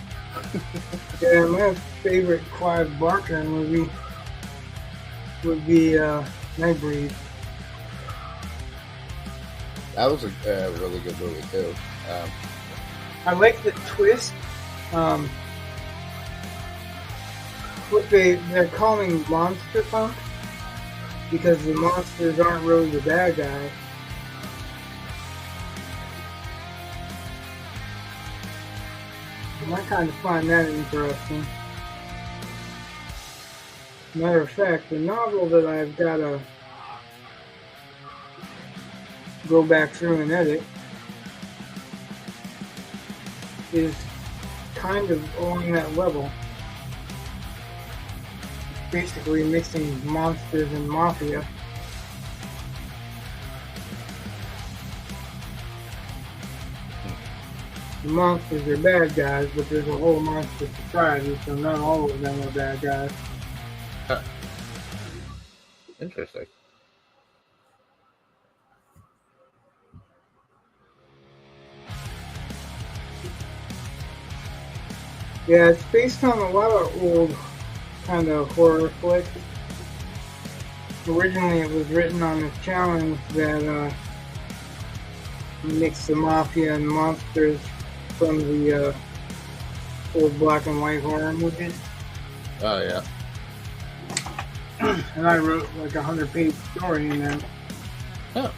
Yeah, my favorite Clive Barker movie would be Nightbreed. That was a really good movie too. I like the twist. What they're calling monster punk because the monsters aren't really the bad guy. And I kind of find that interesting. Matter of fact, the novel that I've got to go back through and edit is kind of along that level. Basically mixing monsters and mafia. The monsters are bad guys, but there's a whole monster society, so not all of them are bad guys. Interesting. Yeah, it's based on a lot of old kind of horror flicks. Originally, it was written on a challenge that mixed the mafia and monsters from the old black and white horror movies. Oh yeah. And I wrote like a 100-page story in there. Oh.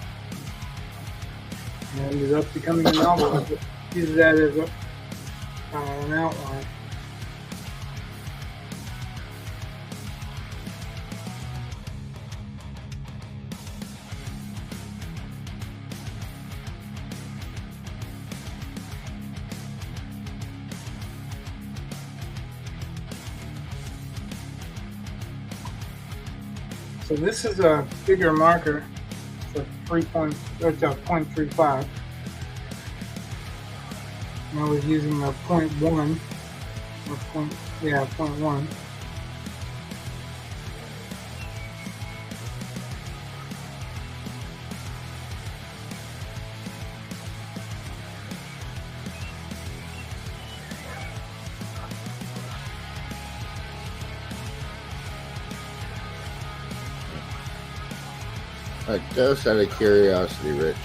And it ended up becoming a novel. I just used that as an outline. So this is a bigger marker. It's a 0.35. And I was using a 0.1 or 0.1. Just out of curiosity, Rich,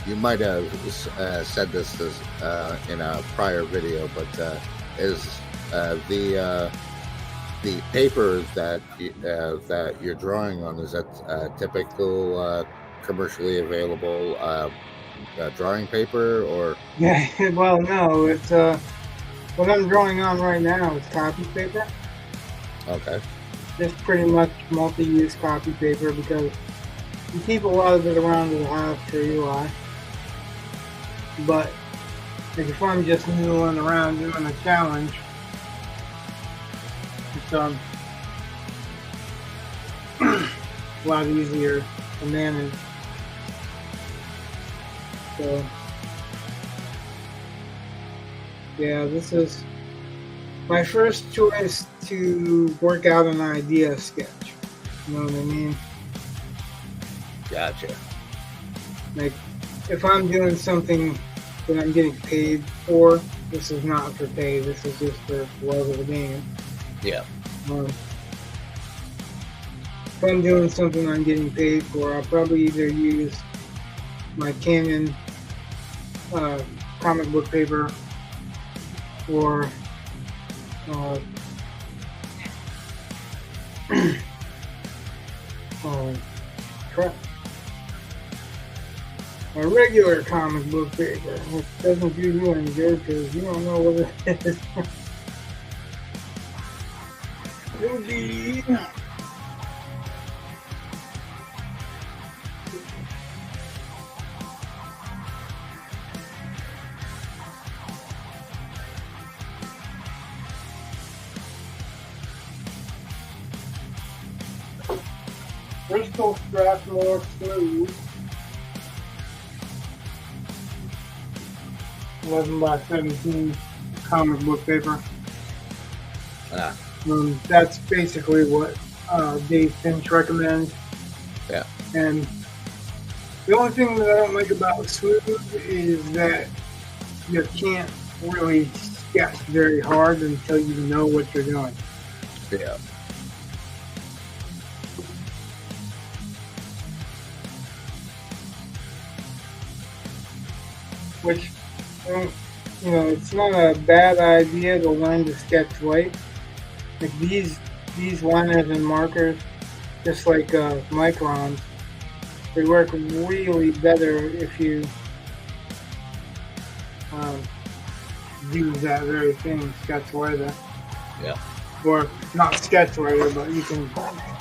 you might have said this in a prior video, but is the paper that that you're drawing on, is that typical commercially available drawing paper, or? Yeah, well, no, it's what I'm drawing on right now is copy paper. Okay. Just pretty much multi-use copy paper because you keep a lot of it around the house for UI. But like if I'm just noodling around doing a challenge, it's a lot easier to manage. So yeah, this is my first choice to work out an idea sketch. You know what I mean? Gotcha. Like, if I'm doing something that I'm getting paid for, this is not for pay. This is just for love of the game. Yeah. If I'm doing something I'm getting paid for, I'll probably either use my Canon comic book paper or crap. A regular comic book paper, which doesn't do you any good because you don't know what it is. Indeed. Bristol Strathmore Smooth. 11 by 17 comic book paper. That's basically what Dave Finch recommends. Yeah. And the only thing that I don't like about Smooth is that you can't really sketch very hard until you know what you're doing. Yeah. Which, you know, it's not a bad idea to learn to sketch light. Like these liners and markers, just like microns, they work really better if you use that very thing, sketch lighter. Yeah. Or not sketch lighter, but you can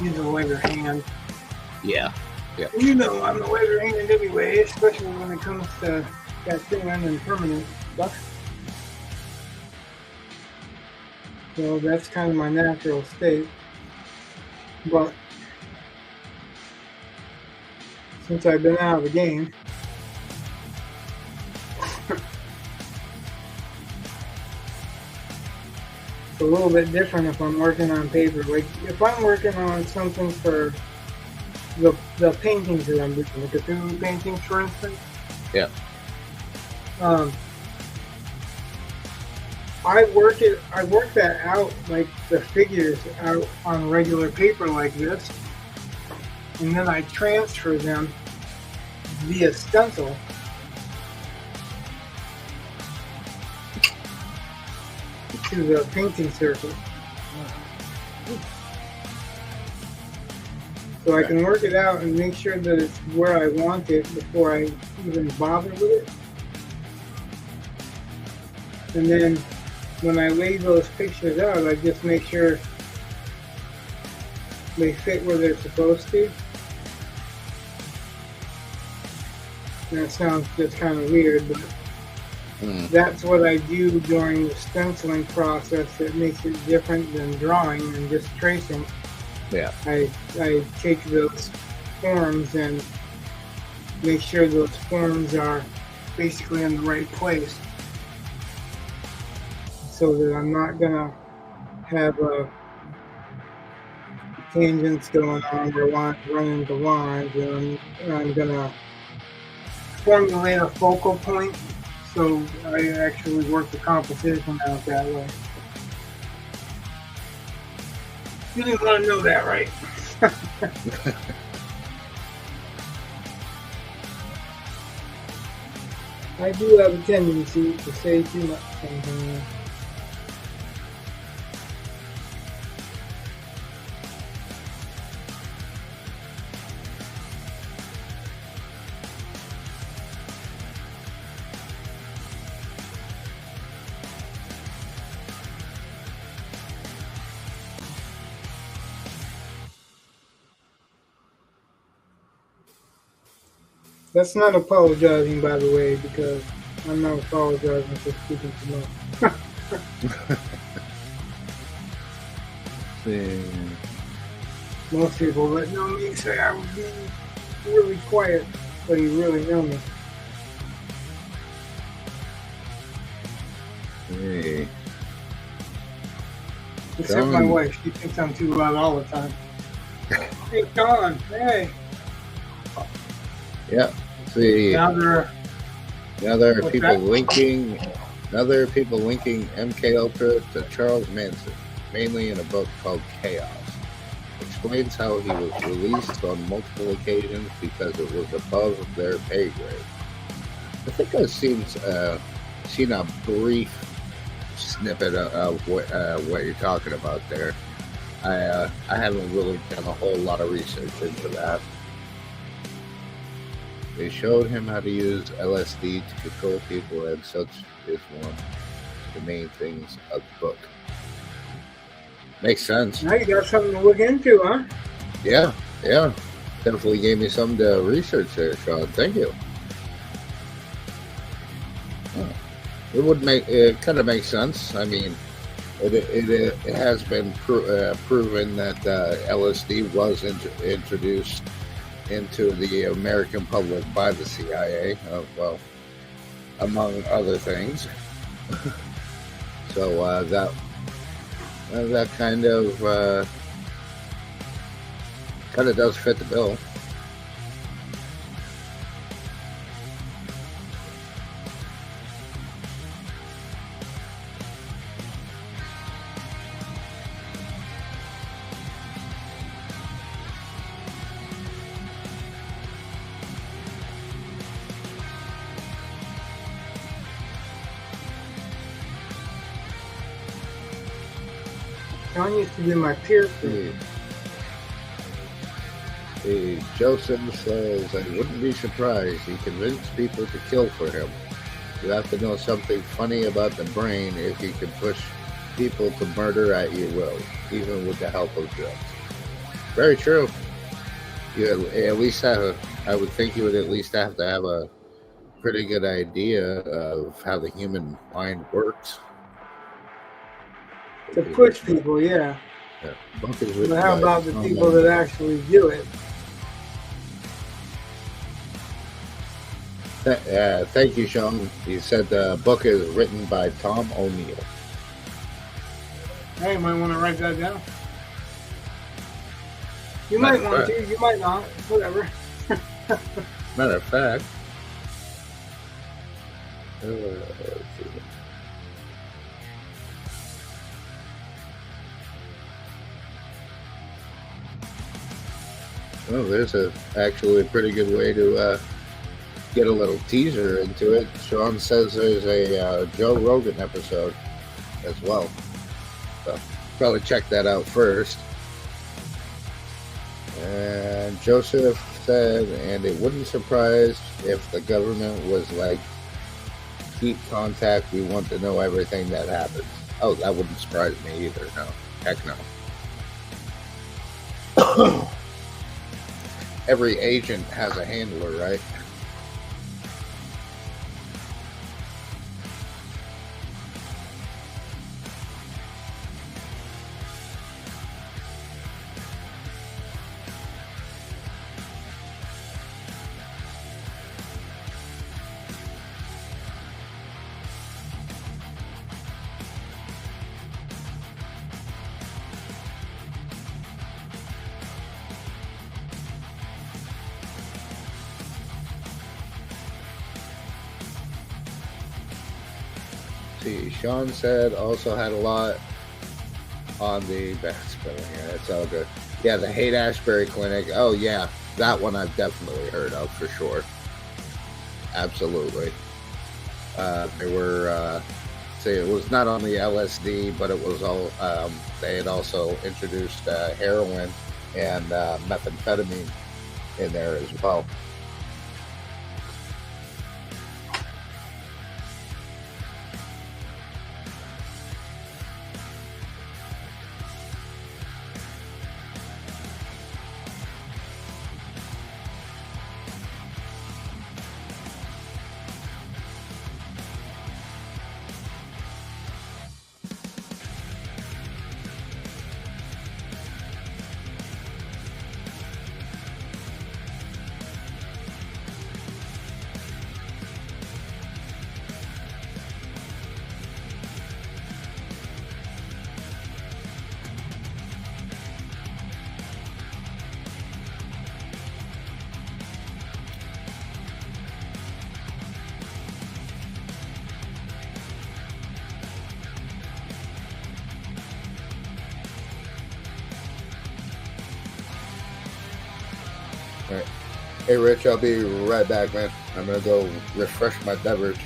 use a lighter hand. Yeah. Yeah. You know, I'm a lighter hand anyway, especially when it comes to tattooing and permanent stuff. So that's kind of my natural state. But since I've been out of the game, it's a little bit different if I'm working on paper. Like if I'm working on something for the paintings that I'm doing, the Cthulhu paintings, for instance. Yeah. I work that out, like the figures out on regular paper like this, and then I transfer them via stencil to the painting surface. So I can work it out and make sure that it's where I want it before I even bother with it. And then when I lay those pictures out, I just make sure they fit where they're supposed to. That sounds just kind of weird, but that's what I do during the stenciling process that makes it different than drawing and just tracing. Yeah. I take those forms and make sure those forms are basically in the right place, so that I'm not gonna have tangents going on or lines running into lines, and I'm gonna formulate a focal point, so I actually work the composition out that way. You didn't want to know that, right? I do have a tendency to say too much sometimes. That's not apologizing, by the way, because I'm not apologizing for speaking too much. Most people that know me say I would be really quiet, but you really know me. Hey. Except my wife, she thinks I'm too loud all the time. Hey, Don, hey. Yeah. See. Now there are people linking. Now there are people linking MK Ultra to Charles Manson, mainly in a book called Chaos. Explains how he was released on multiple occasions because it was above their pay grade. I think I've seen a brief snippet of what you're talking about there. I haven't really done a whole lot of research into that. They showed him how to use LSD to control people, and such is one of the main things of the book. Makes sense. Now you got something to look into, huh? Yeah. Definitely gave me something to research there, Sean. Thank you. It kind of makes sense. I mean, it has been proven that LSD was introduced into the American public by the CIA, well, among other things. So that kind of does fit the bill. John used to be my peer group. Joseph says, I wouldn't be surprised he convinced people to kill for him. You have to know something funny about the brain if you can push people to murder at your will, even with the help of drugs. Very true. You at least I would think you would at least have to have a pretty good idea of how the human mind works. To push people, yeah. But how about the people that actually do it? Thank you, Sean. He said the book is written by Tom O'Neill. Hey, you might want to write that down. You might want to, you might not. Whatever. Matter of fact, Well, there's actually a pretty good way to get a little teaser into it. Sean says there's a Joe Rogan episode as well. So probably check that out first. And Joseph said, and it wouldn't surprise if the government was like, keep contact, we want to know everything that happens. Oh, that wouldn't surprise me either. No, heck no. Every agent has a handler, right? See, Sean said also had a lot on the best spelling. Yeah, it's all good. Yeah, the Haight Ashbury Clinic. Oh yeah, that one I've definitely heard of for sure. Absolutely. They were see, it was not only LSD, but it was all. They had also introduced heroin and methamphetamine in there as well. Right. Hey, Rich, I'll be right back, man. I'm going to go refresh my beverage.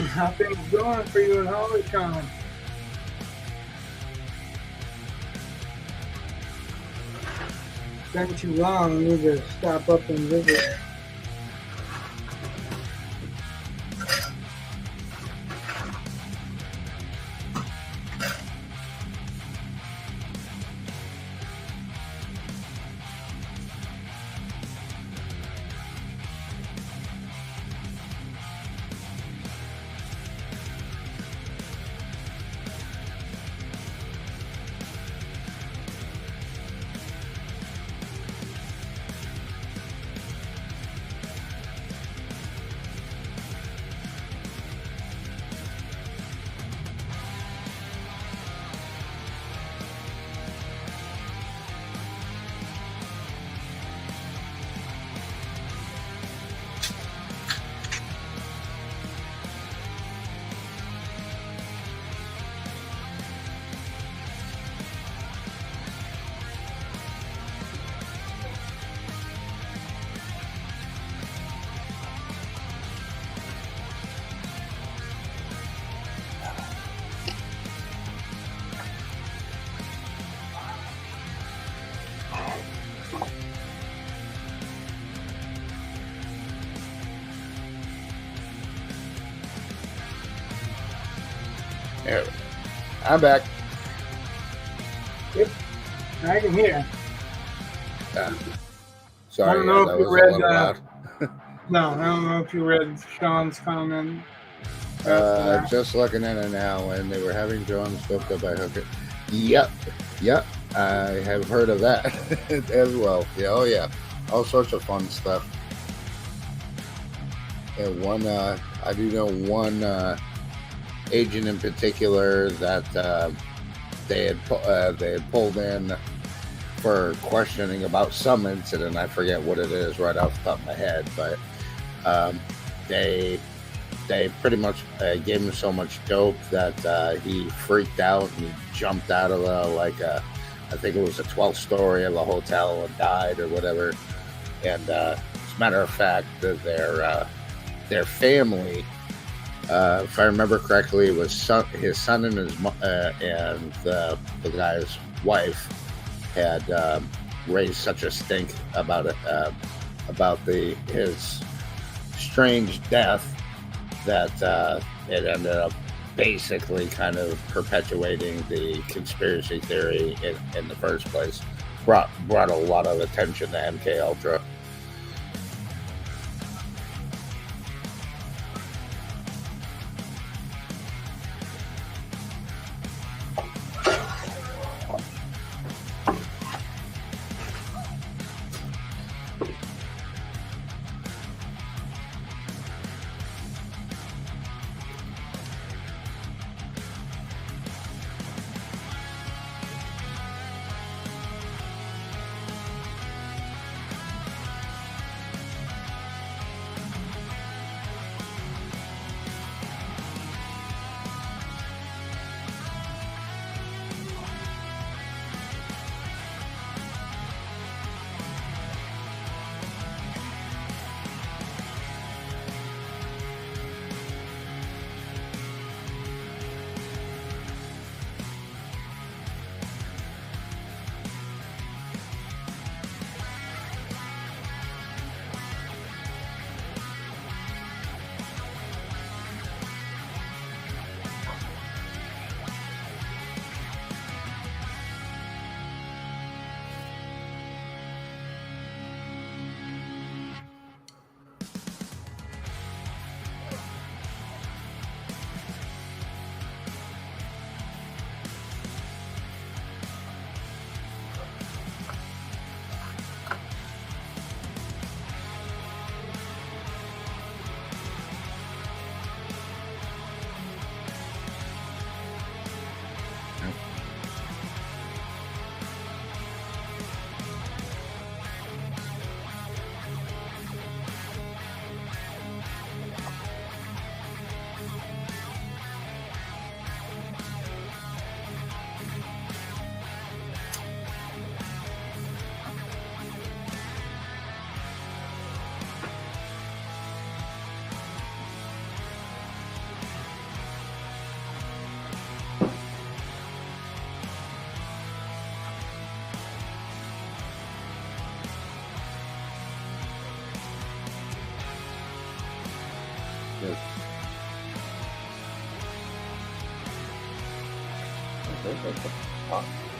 How things going for you at HollyCon? It's been too long. I need to stop up and visit. There. I'm back. Yep, I can hear. Sorry, I don't know that if you was a read. little loud. No, I don't know if you read Sean's comment. Just looking at it now, and they were having drones hooked up by hooker. Yep, I have heard of that as well. Yeah, oh yeah, all sorts of fun stuff. And one, I do know one agent in particular that they had pulled in for questioning about some incident. I forget what it is right off the top of my head, but they pretty much gave him so much dope that he freaked out and he jumped out of I think it was the 12th story of a hotel and died or whatever. And as a matter of fact, their family, if I remember correctly, it was his son and and the guy's wife had raised such a stink about it, about his strange death, that it ended up basically kind of perpetuating the conspiracy theory in the first place. Brought a lot of attention to MK Ultra.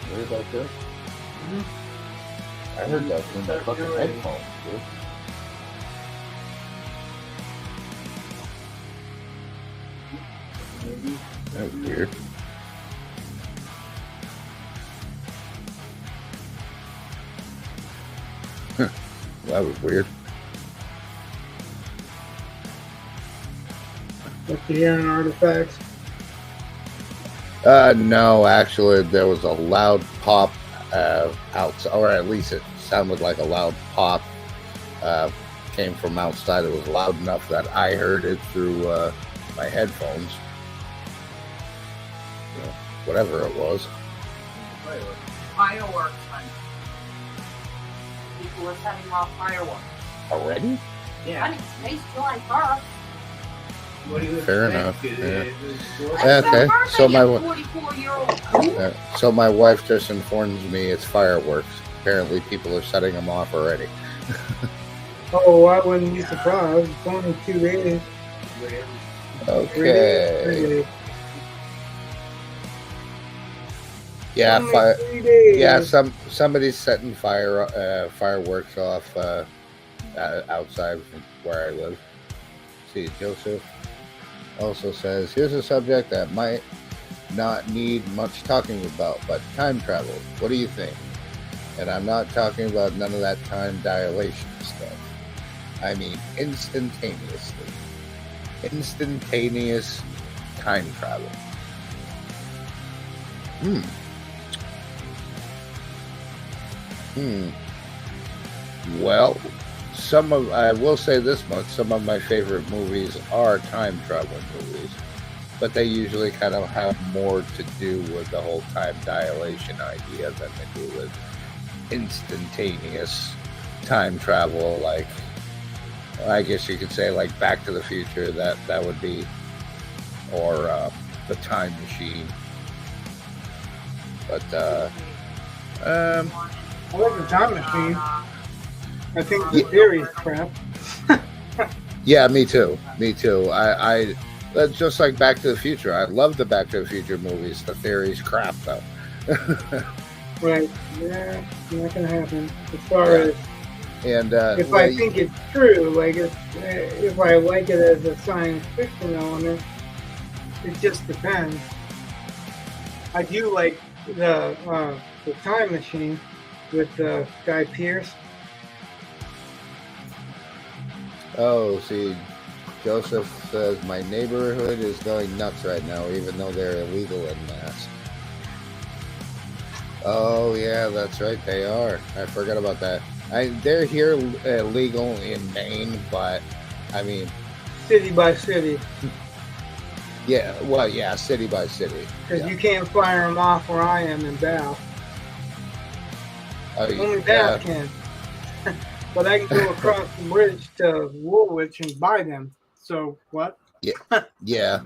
Heard that too? I heard that from my fucking headphones, dude. That was weird. That was weird. What's the hearing artifacts? No, actually, there was a loud pop outside, or at least it sounded like a loud pop came from outside. It was loud enough that I heard it through my headphones. Whatever it was. Fireworks, honey. People are setting off fireworks. Already? Yeah. I think today's July 1st. What do you Fair expect? enough. It Yeah. Okay, so my 44-year-old. so my wife just informs me it's fireworks. Apparently, people are setting them off already. Oh, I wouldn't be surprised. It's only 2 days. Okay. 3 days. Yeah, Only 3 days. yeah. Somebody's setting fireworks off outside from where I live. See, Joseph also says, here's a subject that might not need much talking about, but time travel. What do you think? And I'm not talking about none of that time dilation stuff. I mean instantaneously. Instantaneous time travel. Well, I will say this much: some of my favorite movies are time travel movies, but they usually kind of have more to do with the whole time dilation idea than they do with instantaneous time travel. Like, I guess you could say, like Back to the Future. That would be, or The Time Machine. But I like the time machine. I think the theory's crap. yeah, me too. I that's just like Back to the Future. I love the Back to the Future movies. The theory's crap, though. Right. Yeah, not gonna happen. As far as and if I think it's true, like if I like it as a science fiction element, it just depends. I do like the Time Machine with Guy Pearce. Oh, see, Joseph says my neighborhood is going nuts right now, even though they're illegal in Mass. Oh yeah, that's right, they are. I forgot about that. They're here legal in Maine, but I mean, City by city. Yeah, well, yeah, city by city. Because Yeah. you can't fire them off where I am in Bath. Oh, Only Bath can. But I can go across the bridge to Woolwich and buy them. So what? Yeah.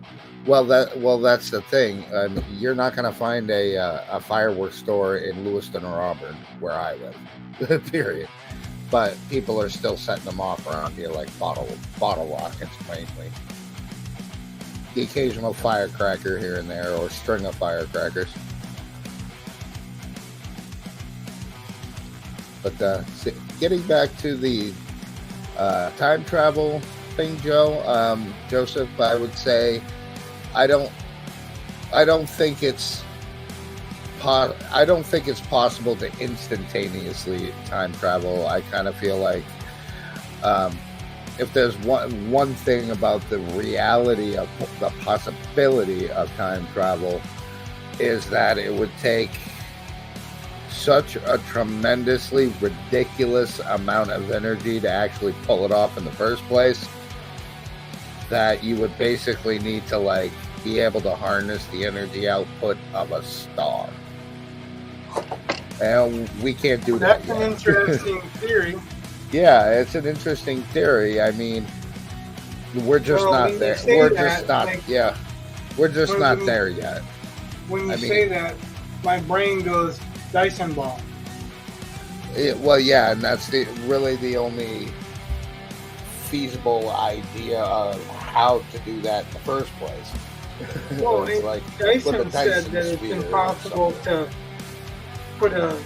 Well, that's the thing. You're not going to find a fireworks store in Lewiston or Auburn, where I live. Period. But people are still setting them off around here, like bottle rockets mainly. The occasional firecracker here and there, or string of firecrackers. But getting back to the time travel thing, Joseph, I would say I don't think it's possible to instantaneously time travel. I kind of feel like if there's one thing about the reality of the possibility of time travel, is that it would take such a tremendously ridiculous amount of energy to actually pull it off in the first place, that you would basically need to like be able to harness the energy output of a star. And we can't do that. That's an interesting theory. Yeah, it's an interesting theory. I mean, we're just not there. We're just not. Like, yeah, we're just not there yet. When you say that, my brain goes Dyson ball. Well, yeah, and that's really the only feasible idea of how to do that in the first place. Well, It's like Dyson with a said Dyson that it's sphere or impossible to put a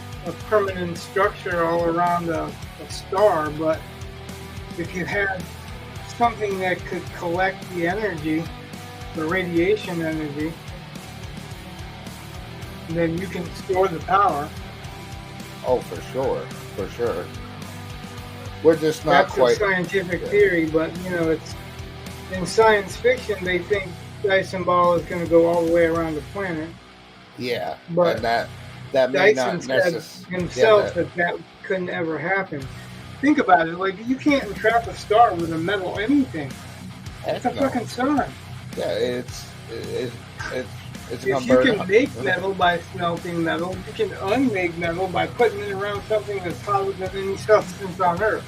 permanent structure all around a star, but if you had something that could collect the energy, the radiation energy, then you can store the power. Oh, for sure. We're just not That's quite. a scientific theory, but it's in science fiction. They think Dyson ball is going to go all the way around the planet. Yeah, But and that may Dyson not said necessarily. himself that couldn't ever happen. Think about it. Like, you can't entrap a star with a metal anything. It's a fucking sun. Yeah, it's If you can make metal by smelting metal, you can unmake metal by putting it around something that's hotter than any substance on Earth.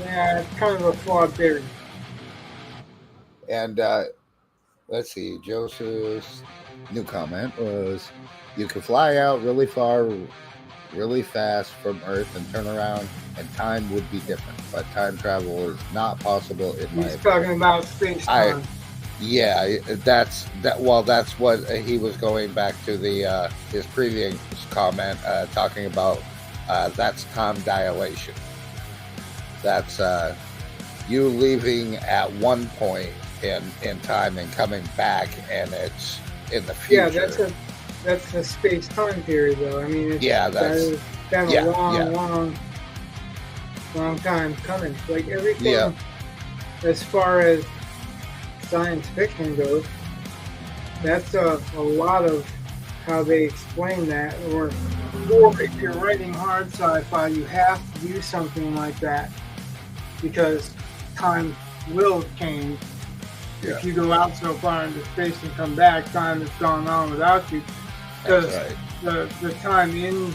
Yeah, it's kind of a flawed theory. And let's see, Joseph's new comment was, you could fly out really far, really fast from Earth and turn around, and time would be different. But time travel is not possible in my He's talking about space time. Yeah, that's what he was going back to the his previous comment, talking about that's time dilation. That's you leaving at one point in time and coming back, and it's in the future. Yeah, that's a space time theory, though. I mean, that's been a long time coming. Like everything, as far as science fiction goes, that's a lot of how they explain that, or or if you're writing hard sci-fi, you have to do something like that because time will change. Yeah. If you go out so far into space and come back, time has gone on without you. Because That's right. the time in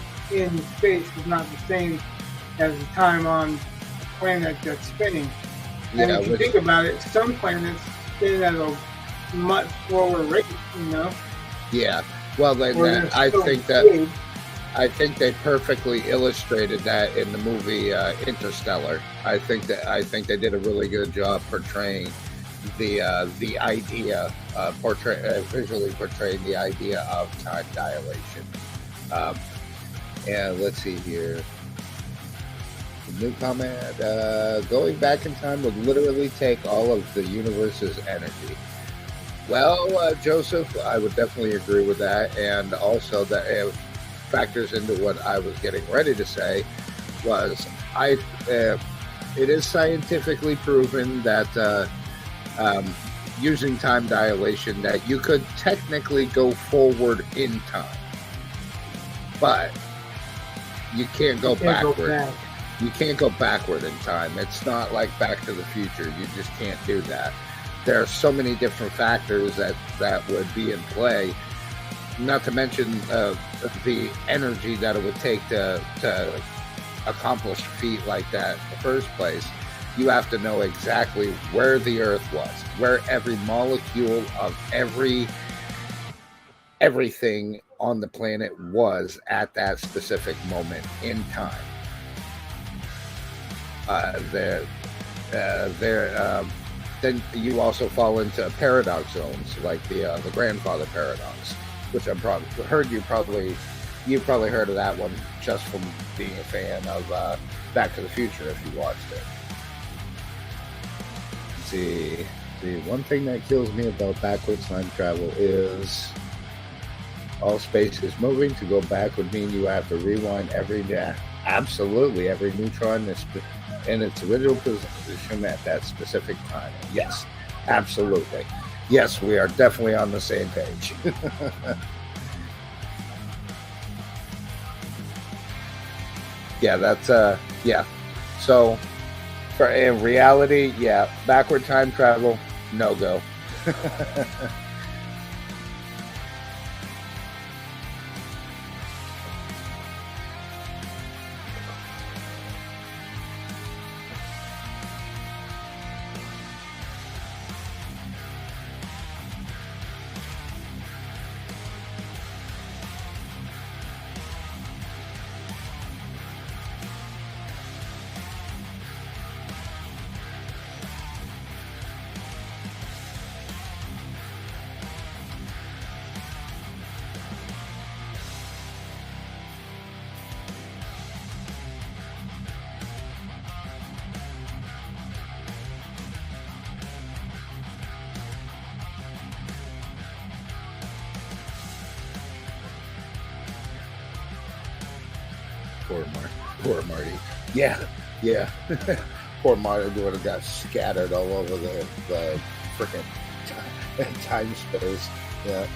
space is not the same as the time on a planet that's spinning. And Yeah, if you which, think about it, some planets spin at a much slower rate, you know. yeah. Well, Or they're I still think that big. I think they perfectly illustrated that in the movie Interstellar. I think they did a really good job portraying the idea, visually portraying the idea of time dilation. And let's see here. New comment. Going back in time would literally take all of the universe's energy. Well, Joseph, I would definitely agree with that, and also that it factors into what I was getting ready to say was it is scientifically proven that using time dilation that you could technically go forward in time, but you can't go Can't go backward. back. You can't go backward in time. It's not like Back to the Future. You just can't do that. There are so many different factors that would be in play, not to mention the energy that it would take to accomplish a feat like that in the first place. You have to know exactly where the Earth was, where every molecule of everything on the planet was at that specific moment in time. Then you also fall into paradox zones like the grandfather paradox, which you've probably heard of that one just from being a fan of Back to the Future if you watched it. Let's see, the one thing that kills me about backwards time travel is all space is moving. To go back would mean you have to rewind absolutely every neutron in its original position at that specific time. Yes, absolutely. Yes, we are definitely on the same page. Yeah, that's yeah. So in reality, yeah, backward time travel, no go. Poor Marty. Yeah. Poor Marty would have got scattered all over the freaking time space. Yeah.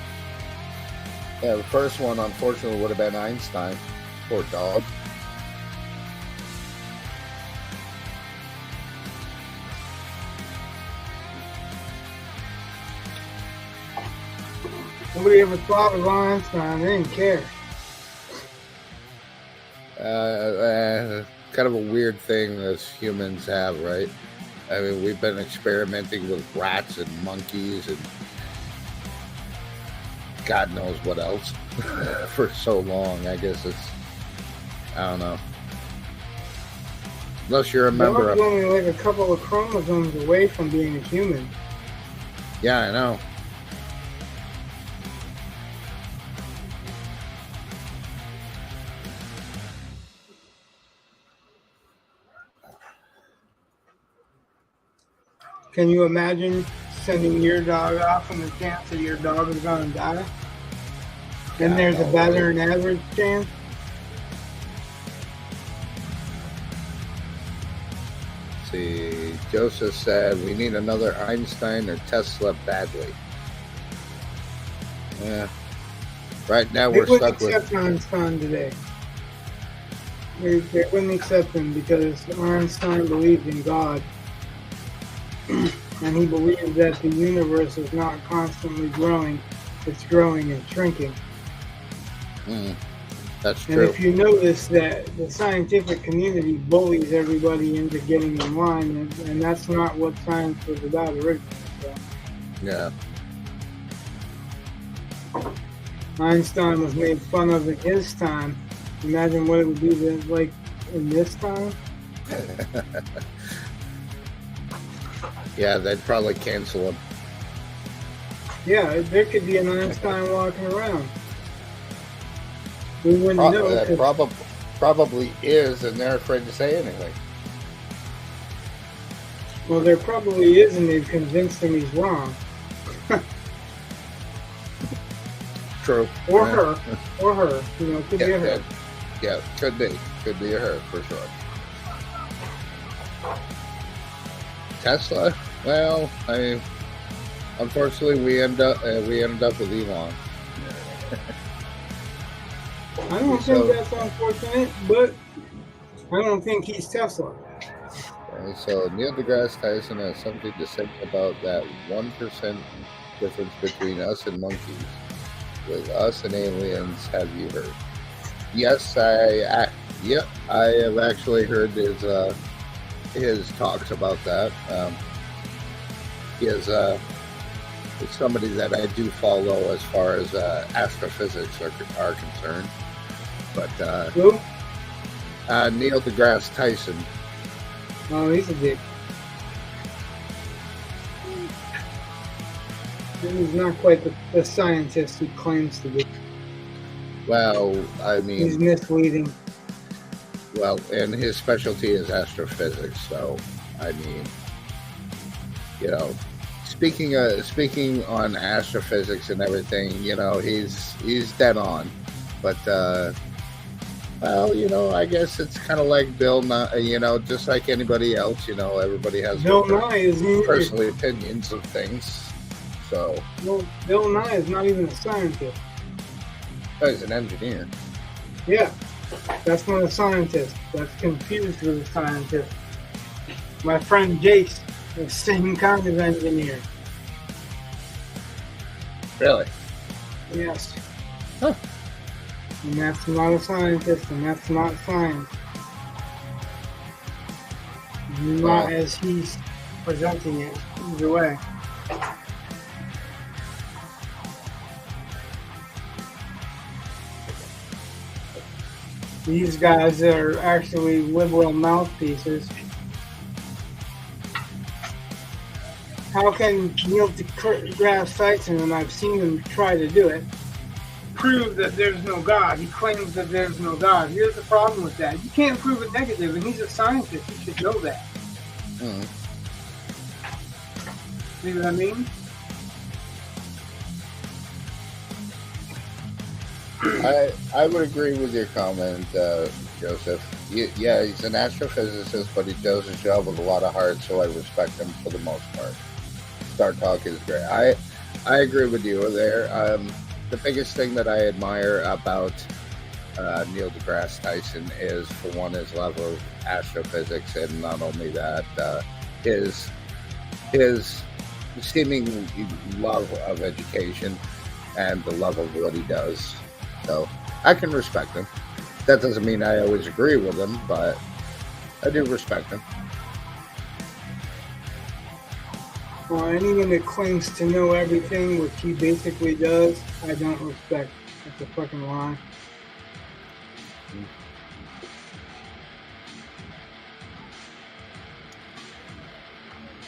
Yeah, the first one unfortunately would have been Einstein. Poor dog. Nobody ever thought of Einstein. They didn't care. Kind of a weird thing as humans have, right? I mean, we've been experimenting with rats and monkeys and God knows what else for so long. I guess I don't know. Unless you're a member Dog's of... only like a couple of chromosomes away from being a human. Yeah, I know. Can you imagine sending your dog off and the chance that your dog is going to die? Then there's a better than average chance. Let's see, Joseph said we need another Einstein or Tesla badly. Yeah. Right now They we're wouldn't stuck with... accept Einstein today. They wouldn't accept him because Einstein believed in God. And he believed that the universe is not constantly growing, it's growing and shrinking. That's And true. if you notice that the scientific community bullies everybody into getting in line, and that's not what science was about originally. So Yeah. Einstein was made fun of in his time. Imagine what it would be like in this time. Yeah, they'd probably cancel him. Yeah, there could be an Einstein walking around. We wouldn't know. 'Cause- Probably is, and they're afraid to say anything. Well, there probably is, and they've convinced him he's wrong. True. Or Yeah. her. Or her. You know, it could be a her. Yeah, could be. Could be a her, for sure. Tesla? Well, unfortunately, we ended up with Elon. I don't So- think that's unfortunate, but I don't think he's Tesla. So Neil deGrasse Tyson has something to say about that 1% difference between us and monkeys. With us and aliens, have you heard? Yes, I have actually heard his talks about that. He is somebody that I do follow as far as astrophysics are concerned. But Who? Neil deGrasse Tyson. Oh, he's a dick. He's not quite the scientist he claims to be. Well, I He's mean, misleading. and his specialty is astrophysics. So, I mean, you know, speaking on astrophysics and everything, you know, he's dead on. But well, you know, I guess it's kind of like Bill Nye, you know, just like anybody else, you know, everybody has Bill their Nye is personal opinions of things. So, well, Bill Nye is not even a scientist. he's an engineer. Yeah, that's not a scientist. That's confused with a scientist. My friend Jace, the same kind of engineer. Really? Yes. Huh. And that's not a scientist, and that's not science. Not Wow. as he's presenting it, either way. These guys are actually liberal mouthpieces. How can Neil deGrasse Tyson, and I've seen him try to do it, prove that there's no God? He claims that there's no God. Here's the problem with that. You can't prove it negative, and he's a scientist. He should know that. Mm. See what I mean? I would agree with your comment, Joseph. Yeah, he's an astrophysicist, but he does his job with a lot of heart, so I respect him for the most part. Star Talk is great. I agree with you there. The biggest thing that I admire about Neil deGrasse Tyson is, for one, his level of astrophysics, and not only that, his seeming love of education and the love of what he does. So I can respect him. That doesn't mean I always agree with him, but I do respect him. Well, anyone that claims to know everything, which he basically does, I don't respect. That's a fucking lie.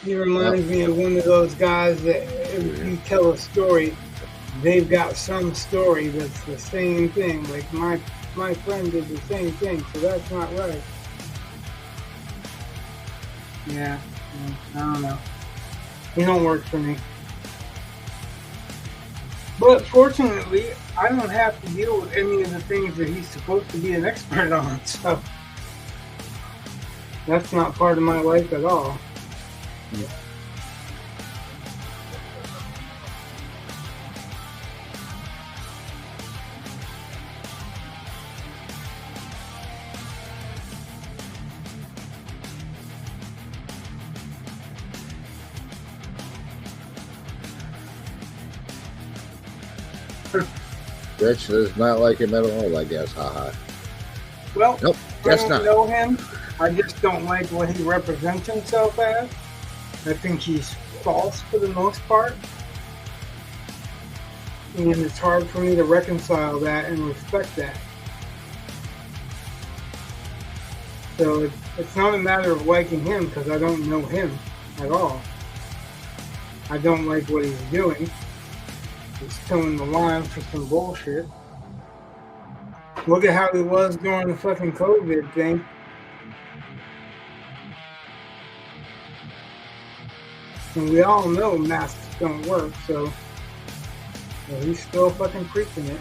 He reminds me of one of those guys that if you tell a story, they've got some story that's the same thing. Like my friend did the same thing, so that's not right. Yeah, I don't know. He don't work for me. But fortunately, I don't have to deal with any of the things that he's supposed to be an expert on, so that's not part of my life at all. Yeah. Rich does not like him at all, I guess. Haha. Well, Nope, I guess don't not. know him. I just don't like what he represents himself as. I think he's false for the most part. And it's hard for me to reconcile that and respect that. So it's not a matter of liking him because I don't know him at all. I don't like what he's doing. He's towing the line for some bullshit. Look at how he was during the fucking COVID thing. And we all know masks don't work, so well, he's still fucking preaching it.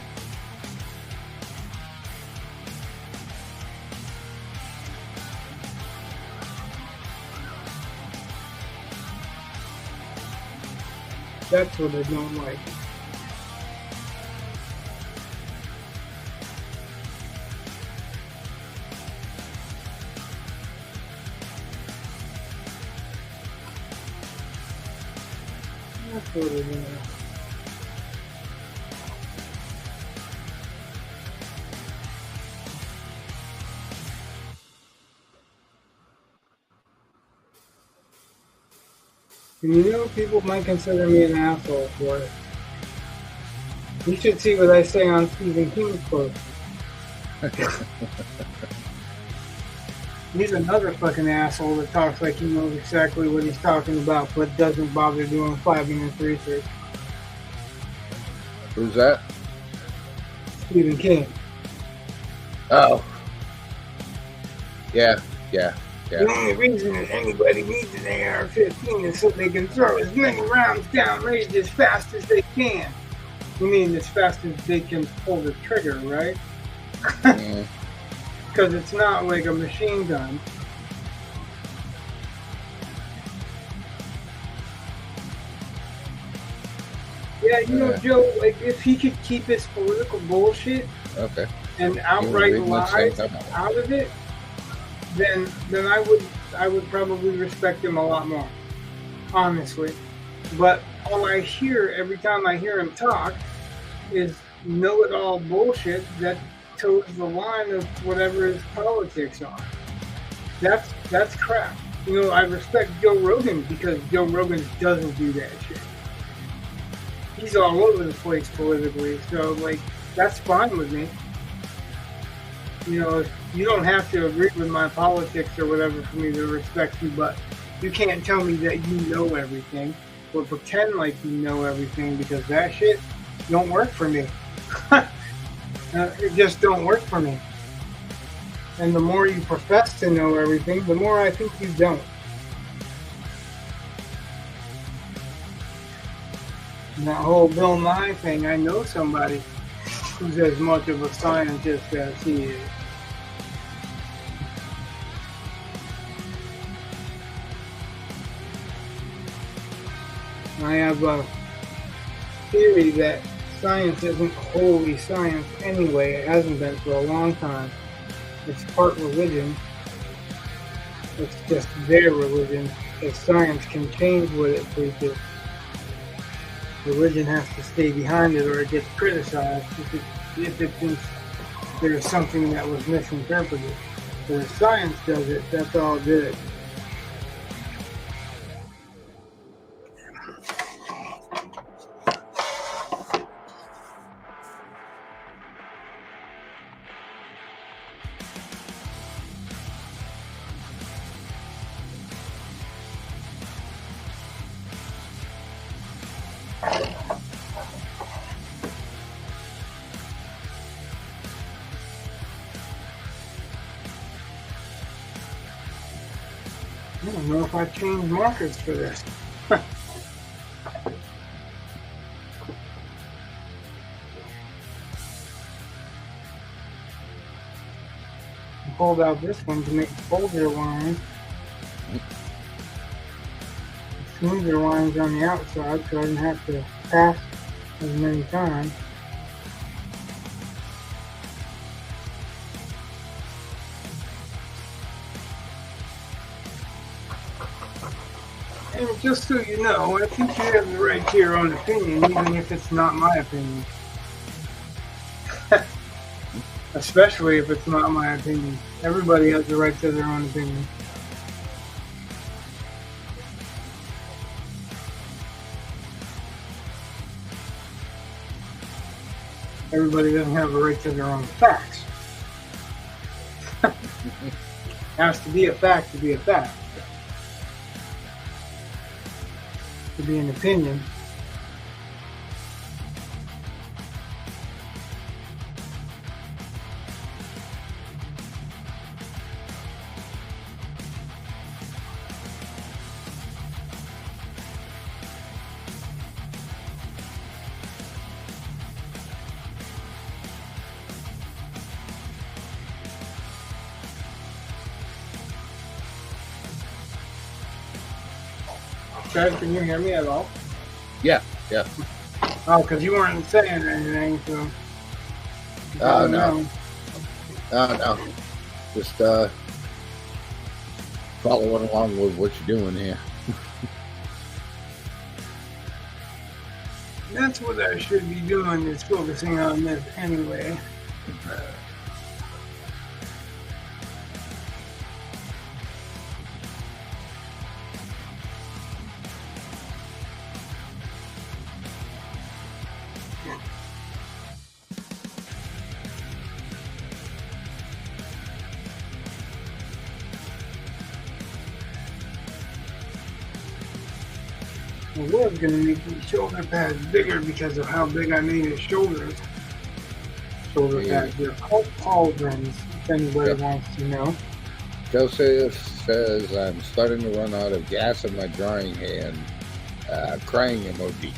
That's what I don't like. That's what I don't like. And you know, people might consider me an asshole for it. You should see what I say on Stephen King's post. He's another fucking asshole that talks like he knows exactly what he's talking about, but doesn't bother doing 5 minutes research. Who's that? Stephen King. Oh. Yeah. The only reason that anybody needs an AR-15 is so they can throw as many rounds downrange as fast as they can. You mean as fast as they can pull the trigger, right? Because it's not like a machine gun. Yeah, you know, Joe, like if he could keep his political bullshit and outright lies out of it, then I would probably respect him a lot more, honestly. But all I hear every time I hear him talk is know-it-all bullshit that toes the line of whatever his politics are. That's crap. You know, I respect Joe Rogan because Joe Rogan doesn't do that shit. He's all over the place politically, so like that's fine with me. You know, you don't have to agree with my politics or whatever for me to respect you, but you can't tell me that you know everything or pretend like you know everything because that shit don't work for me. It just don't work for me. And the more you profess to know everything, the more I think you don't. And that whole Bill Nye thing, I know somebody who's as much of a scientist as he is. I have a theory that science isn't wholly science anyway. It hasn't been for a long time. It's part religion. It's just their religion. If science can change what it preaches, religion has to stay behind it or it gets criticized if it thinks there's something that was misinterpreted. But if science does it, that's all good. I don't know if I changed markers for this. I pulled out this one to make folder lines. Smoother lines on the outside so I didn't have to pass as many times. And just so you know, I think you have the right to your own opinion, even if it's not my opinion. Especially if it's not my opinion. Everybody has the right to their own opinion. Everybody doesn't have a right to their own facts. It has to be a fact to be a fact. To be an opinion. Guys, can you hear me at all? Yeah. Oh, because you weren't saying anything, so. Oh, no. No. Just following along with what you're doing here. That's what I should be doing, is focusing on this anyway. I was going to make these shoulder pads bigger because of how big I made his shoulders. Shoulder pads. They're called pauldrons, if anybody wants to know. Joseph says, I'm starting to run out of gas in my drying hand. Crying emoji.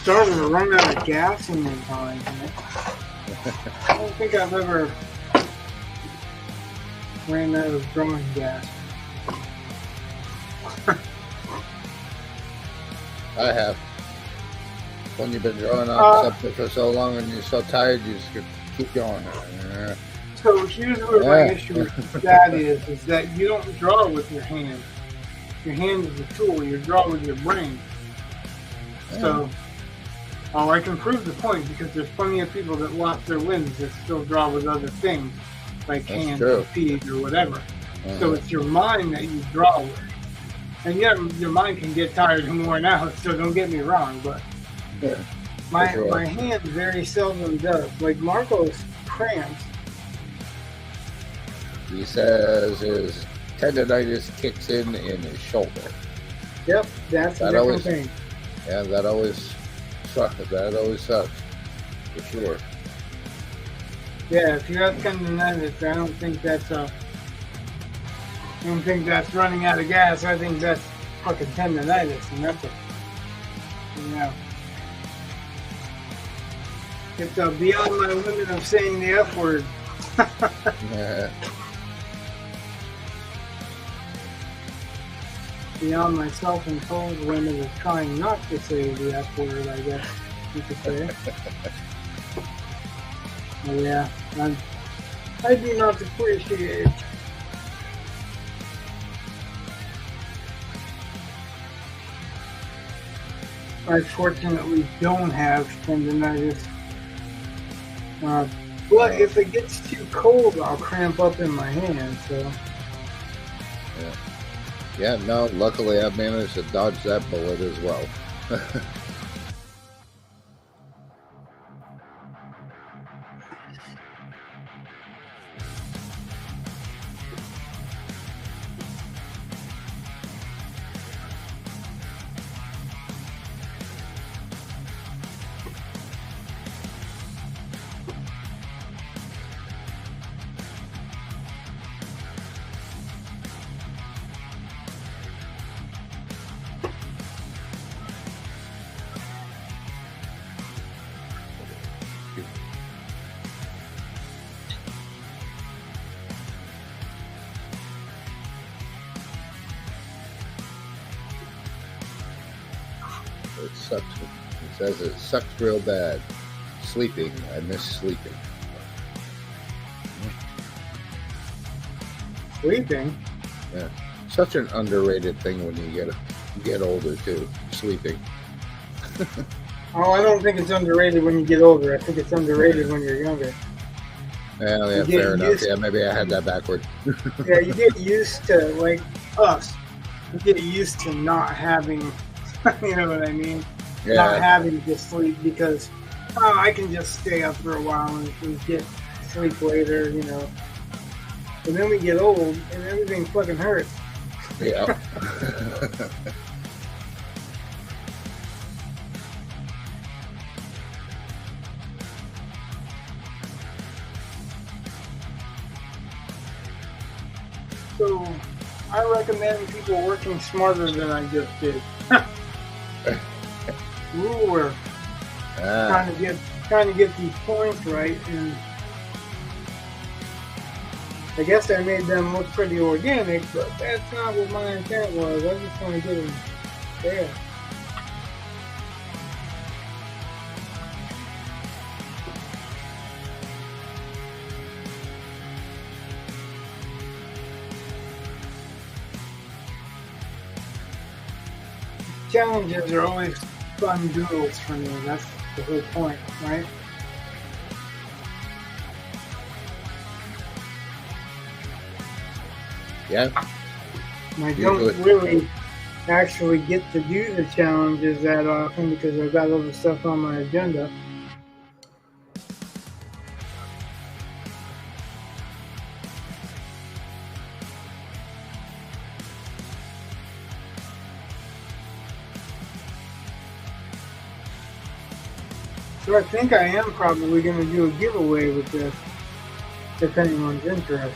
Started to run out of gas in my drawing hand. I don't think I've ever ran out of drawing gas. I have. When you've been drawing on something for so long and you're so tired, you just keep going. So here's where my issue with that is that you don't draw with your hand. Your hand is a tool. You draw with your brain. So, I can prove the point because there's plenty of people that lost their limbs that still draw with other things, like hands or feet or whatever. So it's your mind that you draw with. And yeah, your mind can get tired and worn out, so don't get me wrong, but my hand very seldom does. Like Marco's cramps. He says his tendonitis kicks in his shoulder. Yep, that's a different thing. Yeah, that always sucks. That always sucks, for sure. Yeah, if you have tendonitis, I don't think that's running out of gas. I think that's fucking tendonitis, and that's it's beyond my limit of saying the F word. Yeah. Beyond my self-imposed limit of trying not to say the F word, I guess you could say. Yeah, I do not appreciate it. I fortunately don't have tendonitis. But if it gets too cold, I'll cramp up in my hand, so. Yeah, no, luckily I managed to dodge that bullet as well. It sucks. It says it sucks real bad. Sleeping. I miss sleeping. Sleeping? Yeah. Such an underrated thing when you get older too. Sleeping. Oh, I don't think it's underrated when you get older. I think it's underrated when you're younger. Yeah, You get fair enough. used- Yeah, maybe I had that backward. Yeah, you get used to, like us, you get used to not having, you know what I mean? Not Yeah, having to sleep because, I can just stay up for a while and get sleep later, you know. And then we get old and everything fucking hurts. yeah. So I recommend people working smarter than I just did. We were Ah, trying to get these points right, and I guess I made them look pretty organic, but that's not what my intent was. I just want to get them there. Challenges are always fun doodles for me. That's the whole point, right? yeah. And I You don't do it. really actually get to do the challenges that often because I've got other stuff on my agenda. So I think I am probably going to do a giveaway with this, if anyone's interested.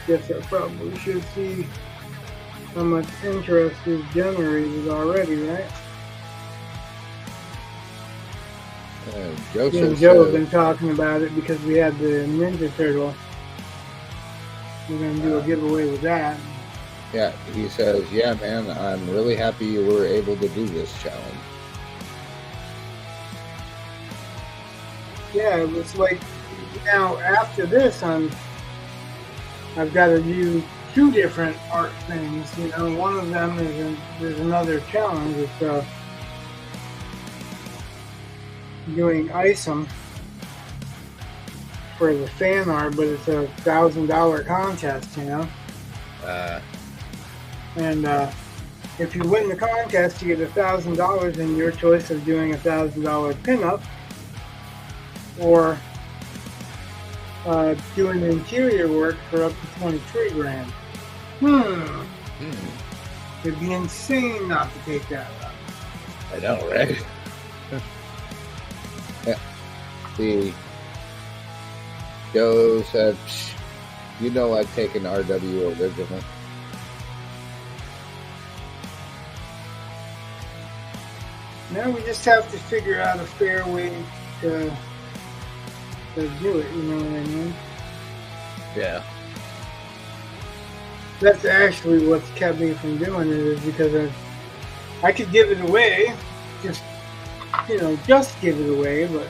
Guess I probably should see how much interest is generated already, right? Me and Joseph Joe have says, been talking about it because we had the Ninja Turtle. We're going to do a giveaway with that. yeah, he says, yeah, man, I'm really happy you were able to do this challenge. Yeah, it was like, now after this, I've got to do 2 different art things. You know, one of them is another challenge. It's doing ISOM for the fan art, but it's a $1,000 contest, you know. And if you win the contest, you get $1,000 and your choice of doing $1,000 pinup or doing interior work for up to 23 grand. It'd be insane not to take that up. I know, right? Yeah. See, Joe said, "Psh, you know I'd take an RW original." Now we just have to figure out a fair way to do it, you know what I mean? Yeah. That's actually what's kept me from doing it, is because I could give it away, just give it away, but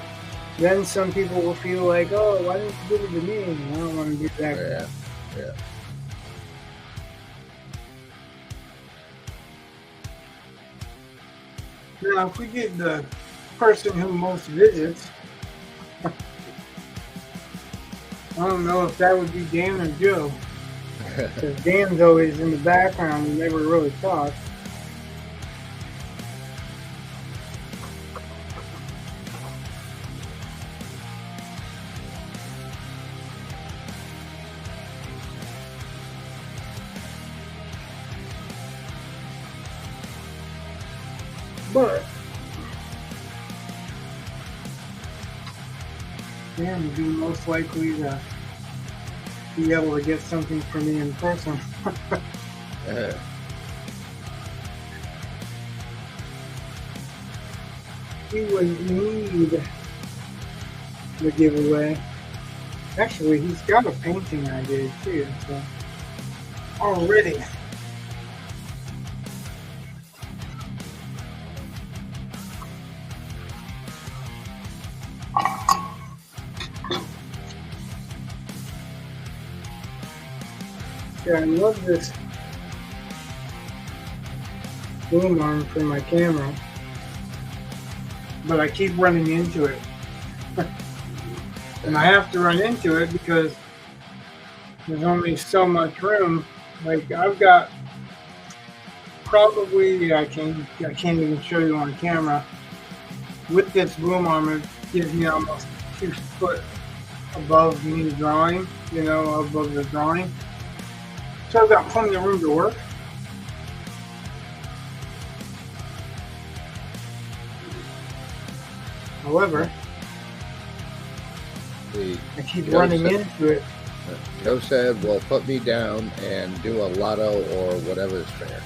then some people will feel like, oh, why didn't you give it to me? And I don't want to do that. Yeah. Yeah. Now, if we get the person who most visits, I don't know if that would be Dan or Joe. Because Dan's always in the background and never really talks. But Dan would be most likely to be able to get something from me in person. He would need the giveaway. Actually, he's got a painting I did too, so already. Yeah, I love this boom arm for my camera, but I keep running into it. And I have to run into it because there's only so much room. Like I've got probably I can't even show you on camera. With this boom arm, it gives me almost 2 foot above me drawing, above the drawing. So I've got plenty of room to work. However, I keep running into it. Joe said, well, put me down and do a lotto or whatever's fair.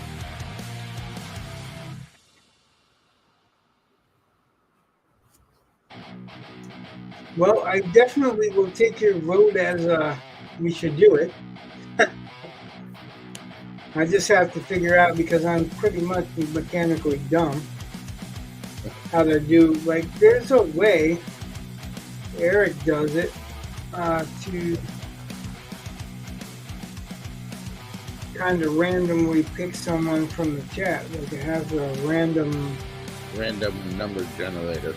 Well, I definitely will take your vote as we should do it. I just have to figure out, because I'm pretty much mechanically dumb, how to do, like, there's a way, Eric does it, to kind of randomly pick someone from the chat. Like it has a random number generator.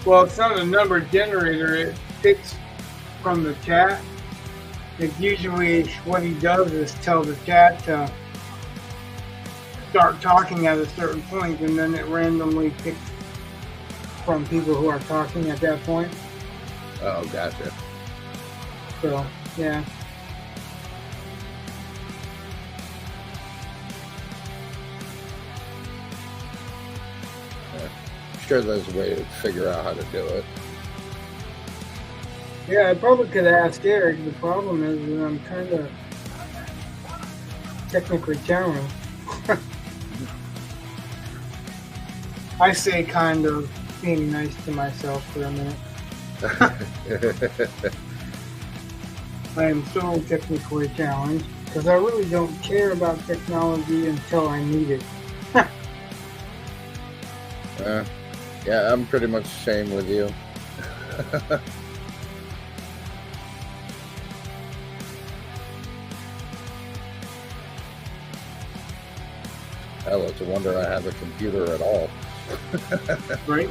Well, it's not a number generator. It picks from the chat. It's usually what he does is tell the chat to start talking at a certain point, and then it randomly picks from people who are talking at that point. Oh, gotcha. So, yeah. Sure, there's a way to figure out how to do it. Yeah, I probably could ask Eric. The problem is that I'm kind of technically challenged. I say kind of, being nice to myself for a minute. I am so technically challenged because I really don't care about technology until I need it. Yeah, I'm pretty much the same with you. Hell, it's a wonder I have a computer at all. Right?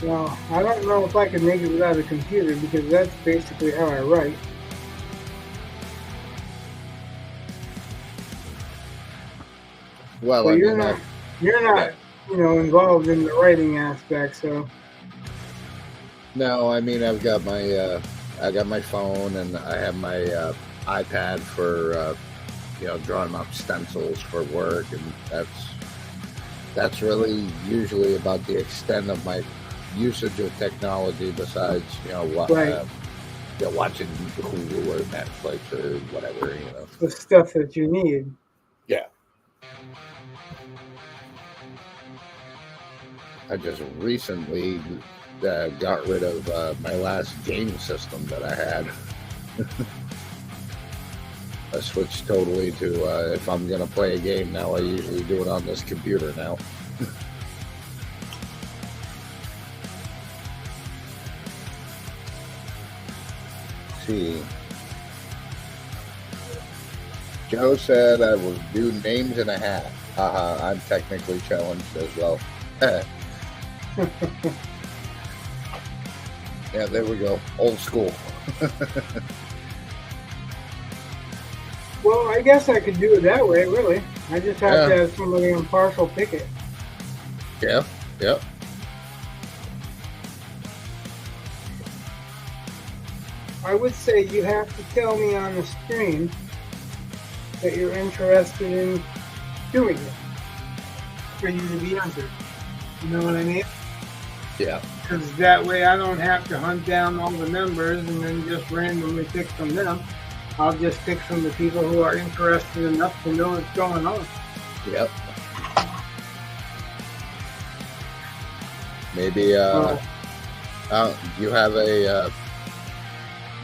Well, I don't know if I could make it without a computer because that's basically how I write. Well, So I you're mean, not, involved in the writing aspect, so. no, I mean, I got my phone and I have my iPad for, drawing up stencils for work, and that's really usually about the extent of my usage of technology. Besides, Right. Watching Hulu or Netflix or whatever, The stuff that you need. Yeah. I just recently got rid of my last game system that I had. I switched totally to if I'm going to play a game now, I usually do it on this computer now. See. Joe said I will do names in a hat. Haha, I'm technically challenged as well. Yeah, there we go. Old school. Well, I guess I could do it that way, really. I just have to have somebody impartial pick it. Yeah, yeah. I would say you have to tell me on the stream that you're interested in doing it for you to be entered. You know what I mean? Yeah. Because that way I don't have to hunt down all the members and then just randomly pick from them. I'll just pick from the people who are interested enough to know what's going on. Yep. Maybe you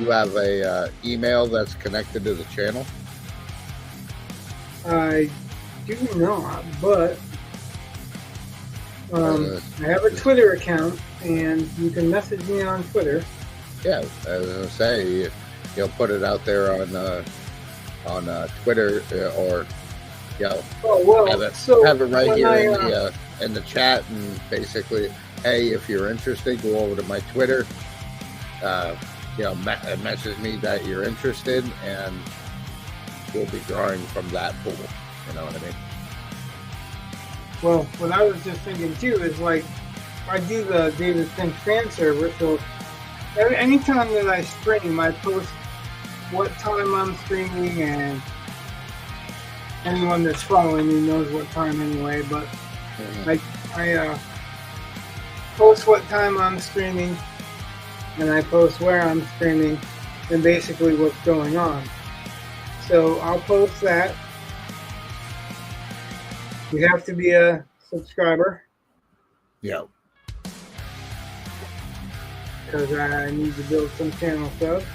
have a email that's connected to the channel. I do not, but I have a Twitter account, and you can message me on Twitter. Yeah, I was gonna say you'll put it out there on Twitter or Oh well, have it so right when here in the chat, and basically, hey, if you're interested, go over to my Twitter. Message me that you're interested, and we'll be drawing from that pool. You know what I mean? Well, what I was just thinking too is like I do the David Finch fan server, so anytime that I stream, I post what time I'm streaming, and anyone that's following me knows what time anyway. But I post what time I'm streaming, and I post where I'm streaming, and basically what's going on. So I'll post that. You have to be a subscriber. Yeah. Because I need to build some channel subs.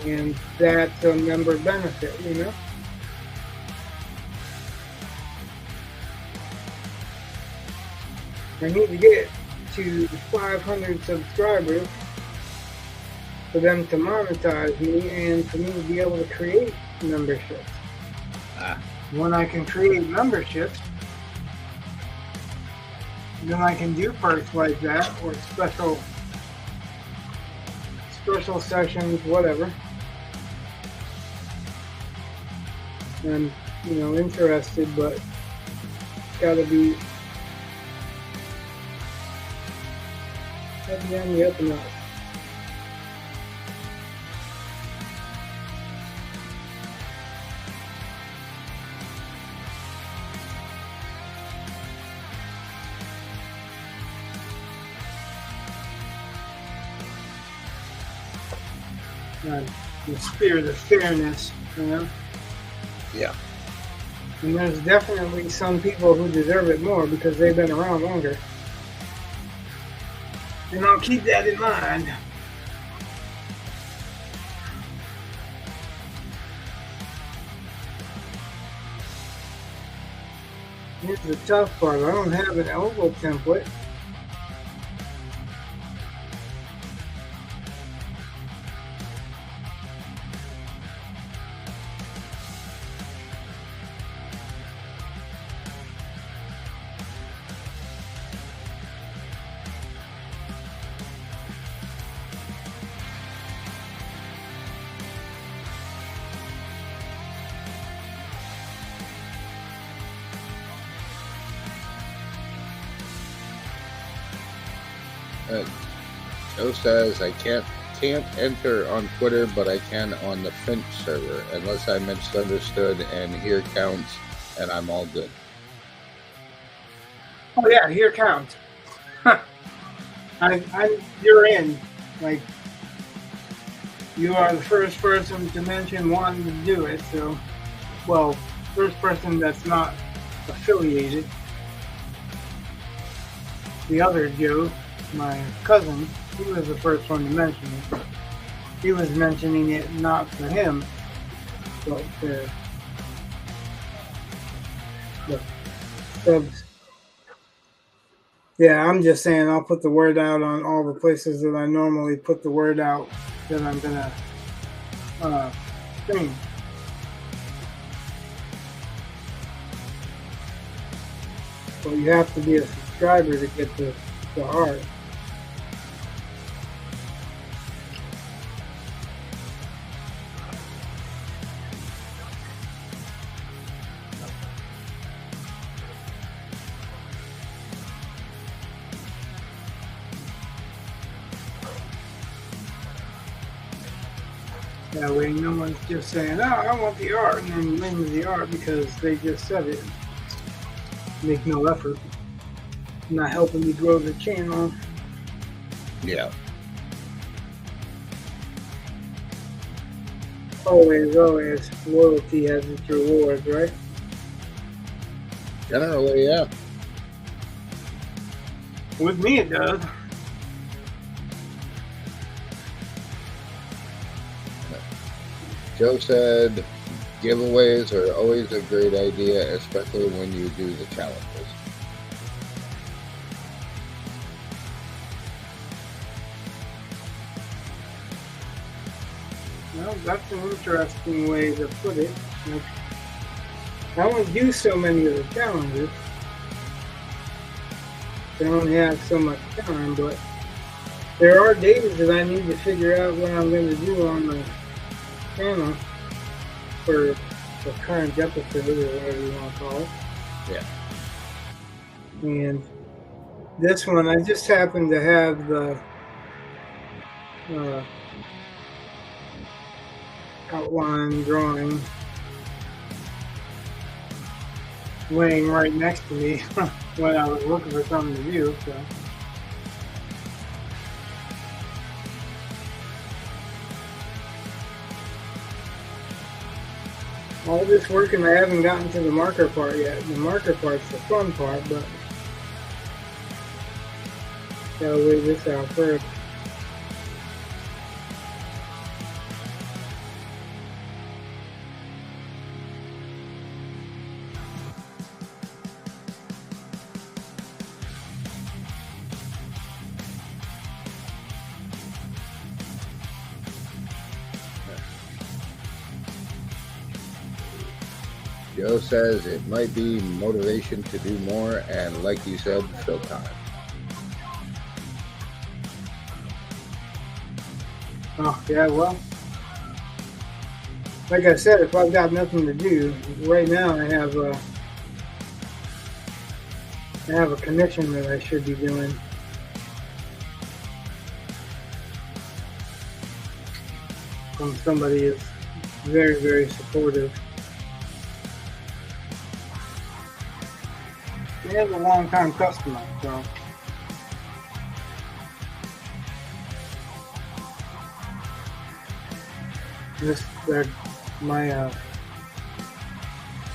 And that's a member benefit, you know? I need to get to 500 subscribers for them to monetize me and for me to be able to create memberships. When I can create memberships, then I can do perks like that, or special sessions, whatever. I'm, interested, but it's gotta be on the up and up. The spirit of fairness, Yeah. And there's definitely some people who deserve it more because they've been around longer. And I'll keep that in mind. Here's the tough part. I don't have an elbow template. Joe says I can't enter on Twitter, but I can on the Finch server, unless I misunderstood, and here counts, and I'm all good. Oh yeah, here counts. You're in. Like, you are the first person to mention wanting to do it. So, well, first person that's not affiliated. The other Joe, my cousin, he was the first one to mention it. He was mentioning it not for him, but for the subs. Yeah, I'm just saying I'll put the word out on all the places that I normally put the word out that I'm gonna stream. So you have to be a subscriber to get the art. That way no one's just saying, oh, I want the art, and then win the art because they just said it. Make no effort. Not helping me grow the channel. Yeah. Always, loyalty has its rewards, right? Generally, yeah. With me, it does. Joe said giveaways are always a great idea, especially when you do the challenges. Well, that's an interesting way to put it. Like, I only do so many of the challenges. I only have so much time, but there are days that I need to figure out what I'm going to do on the channel for the current episode, or whatever you want to call it. Yeah. And this one, I just happen to have the outline drawing laying right next to me when I was looking for something to do. So. All this work and I haven't gotten to the marker part yet. The marker part's the fun part, but gotta lay this out first. Joe says it might be motivation to do more, and like you said, fill time. Oh, yeah, well, like I said, if I've got nothing to do, right now I have a commission that I should be doing. From somebody that's very, very supportive. He is a long-time customer, so. This, my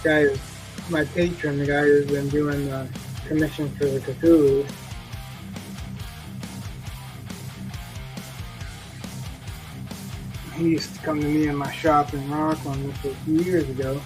guy, my patron, the guy who's been doing the commission for the Cthulhu. He used to come to me in my shop in Rockland a few years ago.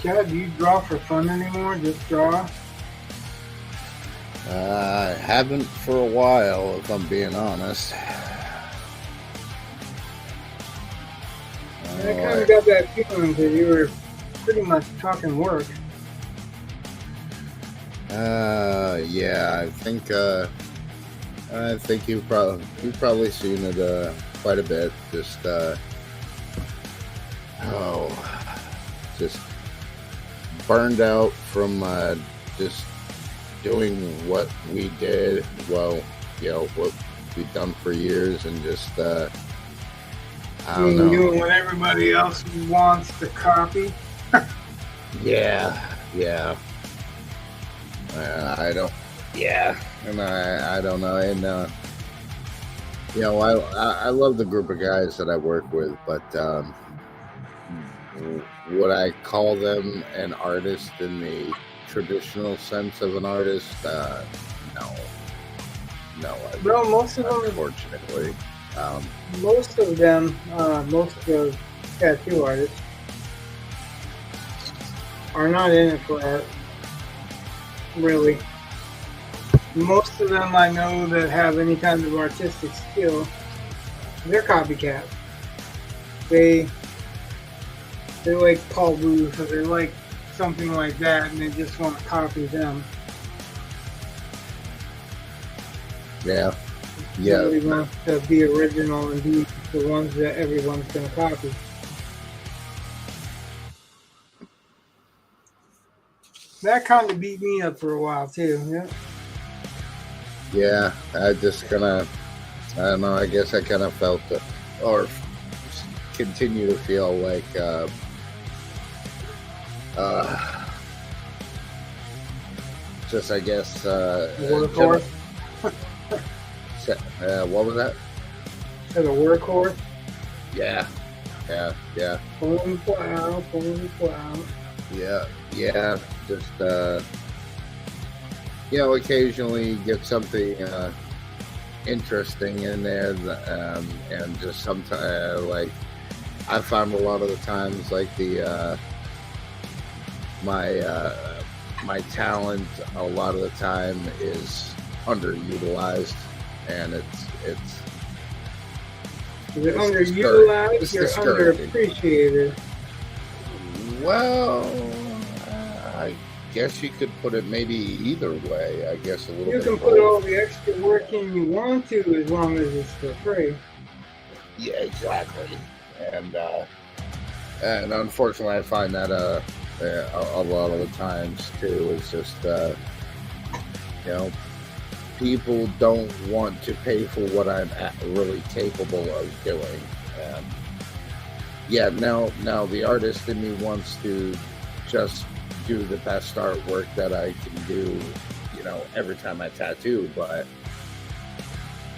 Chad, do you draw for fun anymore? Just draw? I haven't for a while, if I'm being honest. I kind of got that feeling that you were pretty much talking work. Yeah, I think you've probably seen it quite a bit. Just burned out from just doing what we did. Well, what we've done for years, and just I don't know. Doing what everybody else wants to copy. Yeah. I don't. Yeah, and I don't know, and I love the group of guys that I work with, but would I call them an artist in the traditional sense of an artist? No. Well, most of them, unfortunately. most of the tattoo artists are not in it for art, really. Most of them I know that have any kind of artistic skill, they're copycats. They like Paul Booth, or they like something like that, and they just want to copy them. Yeah. Nobody wants to be original and be the ones that everyone's going to copy. That kind of beat me up for a while too. Yeah. Yeah, I just kind of, I don't know, I guess I kind of felt, or continue to feel like, just, I guess, Workhorse. what was that? As a workhorse. Yeah. Pulling plow. Yeah, just, occasionally get something interesting in there, and just sometimes, like, I found a lot of the times, like, my talent a lot of the time is underutilized, and it's Is it underutilized or underappreciated? Well, I guess you could put it maybe either way. I guess a little You bit. can put all the extra work in you want to, as long as it's for free. Yeah, exactly. And unfortunately, I find that a lot of the times too. It's just people don't want to pay for what I'm really capable of doing. Now the artist in me wants to just do the best artwork that I can do, every time I tattoo, but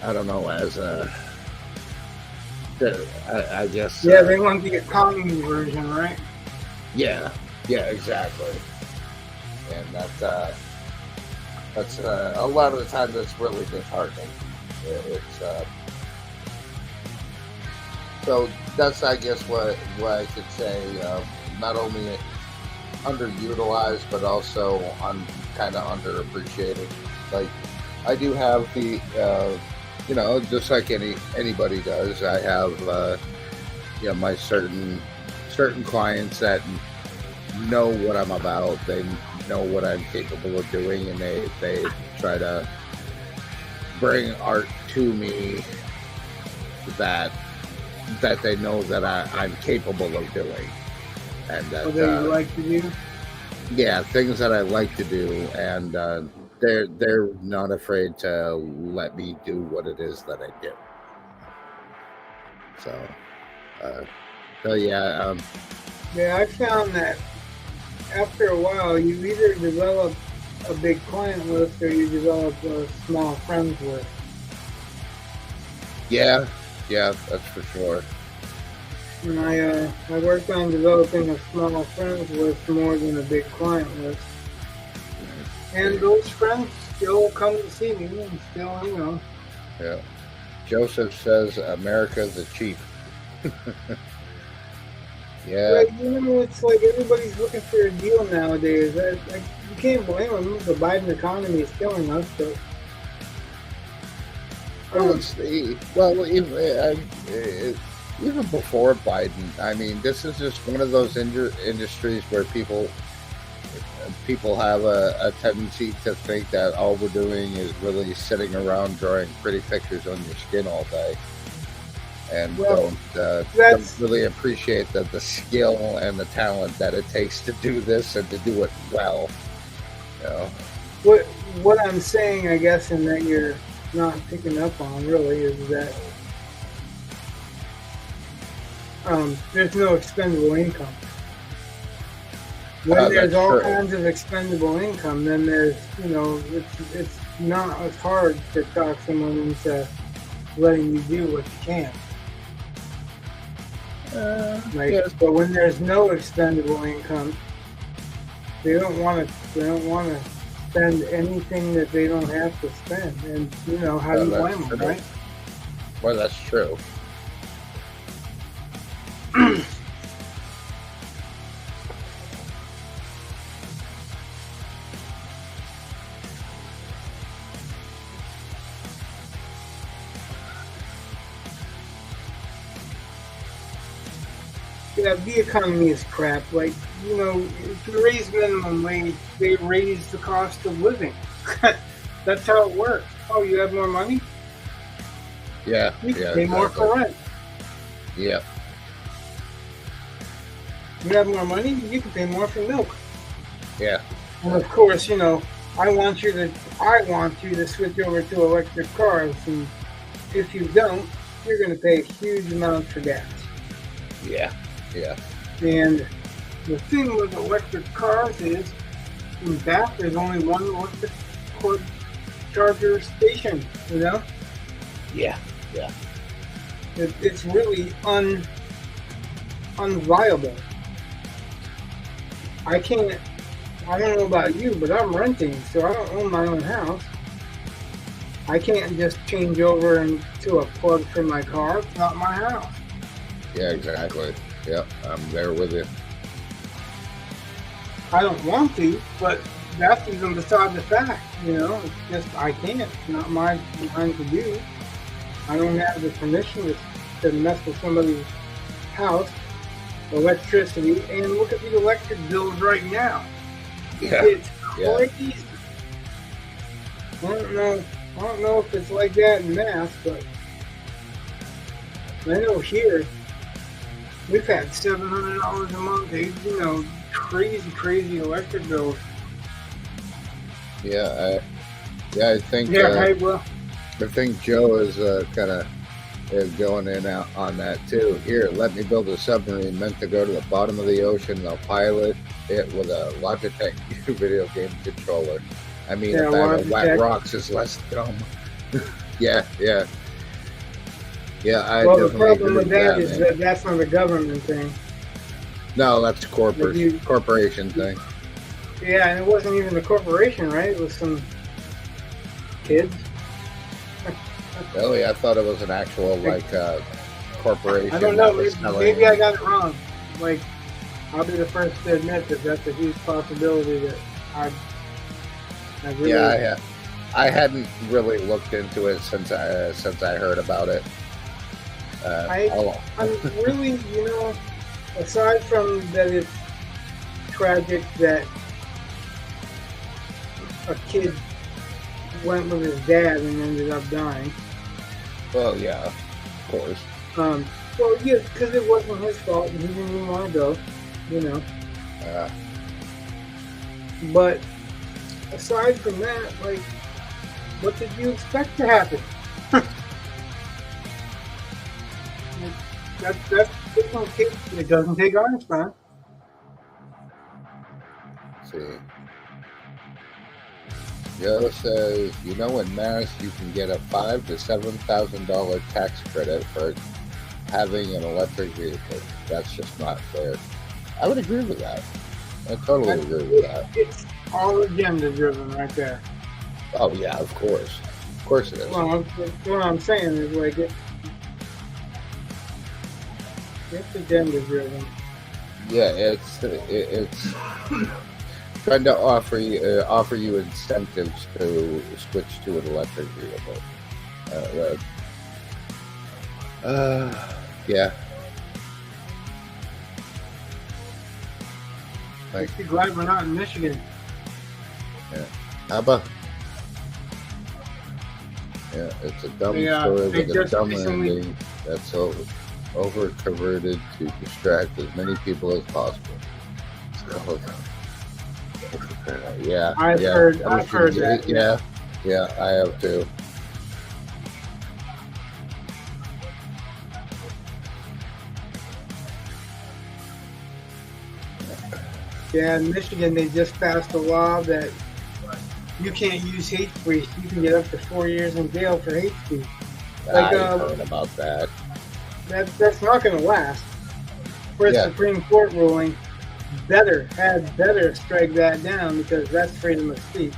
I don't know, I guess. Yeah, they want the economy version, right? Yeah, exactly. And that's a lot of the time that's really disheartening. It's so that's, I guess, what I could say. Not only underutilized, but also kind of underappreciated. Like, I do have the just like anybody does, I have my certain clients that know what I'm about. They know what I'm capable of doing, and they try to bring art to me that they know that I'm capable of doing, and that What they like to do. Yeah, things that I like to do, and they're not afraid to let me do what it is that I do. So yeah. Yeah, I found that after a while, you either develop a big client list or you develop a small friends list. Yeah, that's for sure. And I worked on developing a small friends list more than a big client list. And those friends still come to see me, and still, Yeah. Joseph says America's the cheap. Yeah. But, it's like everybody's looking for a deal nowadays. You can't blame them. The Biden economy is killing us, but... Even before Biden, I mean, this is just one of those industries where people have a tendency to think that all we're doing is really sitting around drawing pretty pictures on your skin all day, and don't really appreciate the skill and the talent that it takes to do this and to do it well. What I'm saying, I guess, and that you're not picking up on really, is that there's no expendable income. When Oh, there's that's all true. kinds of expendable income, then there's, it's not as hard to talk someone into letting you do what you can. Like, yes. but when there's no expendable income, they don't want to spend anything that they don't have to spend. And how do you That's blame them, true. right? Well, that's true. Yeah, the economy is crap. Like, if you raise minimum wage, they raise the cost of living. That's how it works. Oh, you have more money? Yeah. You can Yeah. pay more exactly. for rent. Yeah. You have more money? You can pay more for milk. Yeah. And of course, I want you to switch over to electric cars, and if you don't, you're going to pay a huge amount for gas. Yeah. Yeah. And the thing with electric cars is, in Bath, there's only one electric cord charger station. Yeah. It's really unviable. I don't know about you, but I'm renting, so I don't own my own house. I can't just change over into a plug for my car. It's not my house. Yeah. Exactly. Yep. I'm there with you. I don't want to, but that's even beside the fact. It's just I can't. It's not my time to do. I don't have the permission to mess with somebody's house, electricity, and look at the electric bills right now. Yeah. It's Yeah. crazy. I don't know if it's like that in Mass, but I know here we've had $700 a month. Crazy electric bills. Yeah. I think. Yeah, right. Well, I think Joe is kind of going in out on that too. Here, let me build a submarine meant to go to the bottom of the ocean. I'll pilot it with a Logitech video game controller. I mean, Yeah, a bag of wet Logitech. rocks is less dumb. Yeah. I well, the definitely problem agree with that man. is that that's not a government thing. No, that's a If you- corporation thing. Yeah, and it wasn't even a corporation, right? It was some kids. Really, I thought it was an actual corporation. I don't know. that was selling- Maybe I got it wrong. Like, I'll be the first to admit that that's a huge possibility that I really. Yeah, I hadn't really looked into it since I heard about it. I'm really, aside from that it's tragic that a kid went with his dad and ended up dying. Well, yeah, of course. Well, yeah, because it wasn't his fault and he didn't even want to go, But aside from that, like, what did you expect to happen? It doesn't take Einstein. Let's see. Joe says, in Mass you can get a $5,000 to $7,000 tax credit for having an electric vehicle. That's just not fair. I would agree with that. I totally agree with that. It's all agenda driven right there. Oh yeah, of course it is. Well, what I'm saying is like it's agenda driven. Yeah, it's trying to offer you incentives to switch to an electric vehicle. Yeah. Like, Makes me glad we're not in Michigan. how about? Yeah, it's a dumb They, story they with a just dumb recently- ending that's over converted to distract as many people as possible. So, yeah, I've yeah, heard that. Yeah, I have too. Yeah, in Michigan, they just passed a law that you can't use hate speech. You can get up to 4 years in jail for hate speech. Like, I heard about that. That's not going to last. For a Yeah. Supreme Court ruling, better strike that down because that's freedom of speech.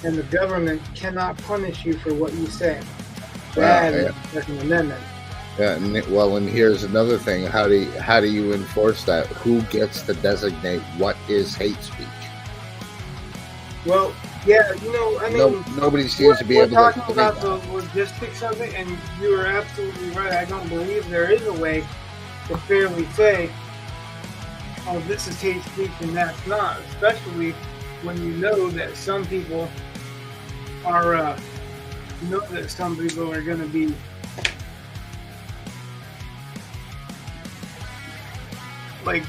And the government cannot punish you for what you say. That is the Second Amendment. Yeah, and here's another thing: how do you enforce that? Who gets to designate what is hate speech? Well, yeah, I mean, nobody seems to be able to. We're talking about the logistics of it, and you are absolutely right. I don't believe there is a way to fairly say, "Oh, this is hate speech," and that's not. Especially when you know that some people are, going to be. Like,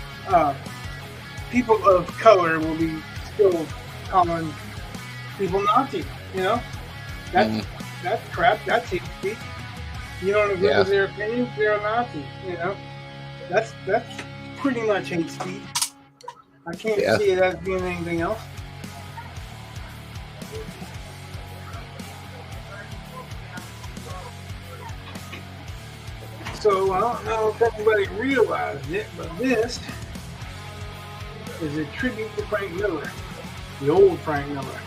people of color will be still calling people Nazi, That's crap, that's hate speech. You don't agree with their opinions, they're a Nazi, That's pretty much hate speech. I can't see it as being anything else. So I don't know if everybody realized it, but this is a tribute to Frank Miller, the old Frank Miller.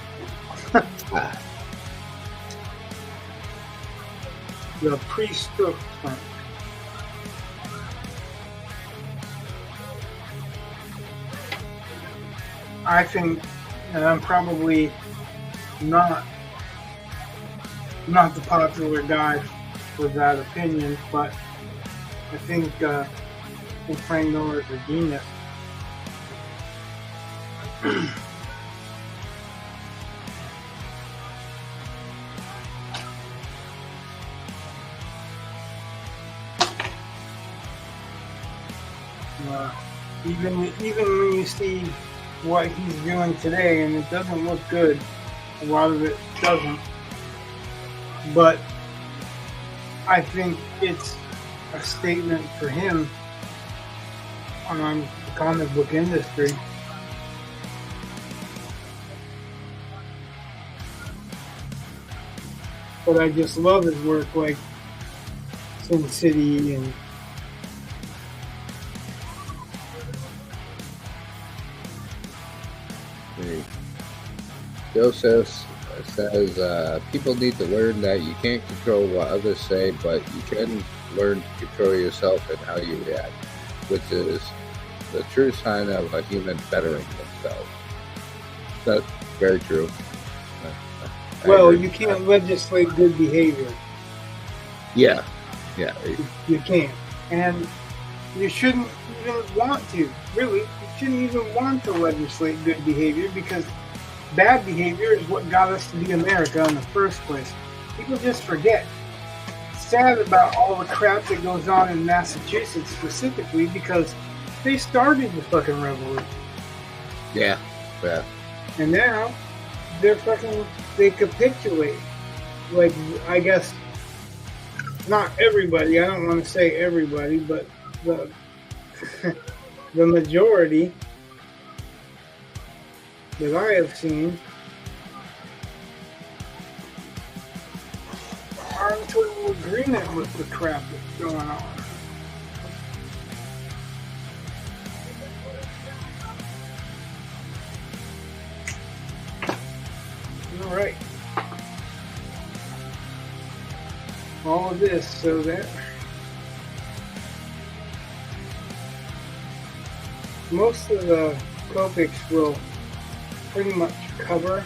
The pre-stroke Frank. I think, and I'm probably not the popular guy for that opinion, but I think Frank Miller is a genius. Even when you see what he's doing today, and it doesn't look good, a lot of it doesn't. But I think it's a statement for him on the comic book industry. But I just love his work, like Sin City and Joseph says people need to learn that you can't control what others say, but you can learn to control yourself and how you react, which is the true sign of a human bettering themselves. That's very true. Well, you can't legislate good behavior. Yeah. You can't. And you shouldn't even want to. Really, you shouldn't even want to legislate good behavior because bad behavior is what got us to be America in the first place. People just forget. It's sad about all the crap that goes on in Massachusetts specifically because they started the fucking revolution. Yeah. And now they capitulate. Like, I guess not everybody, I don't want to say everybody, but the the majority that I have seen are in total agreement with the crap that's going on. All right. All of this so that most of the Copics will pretty much cover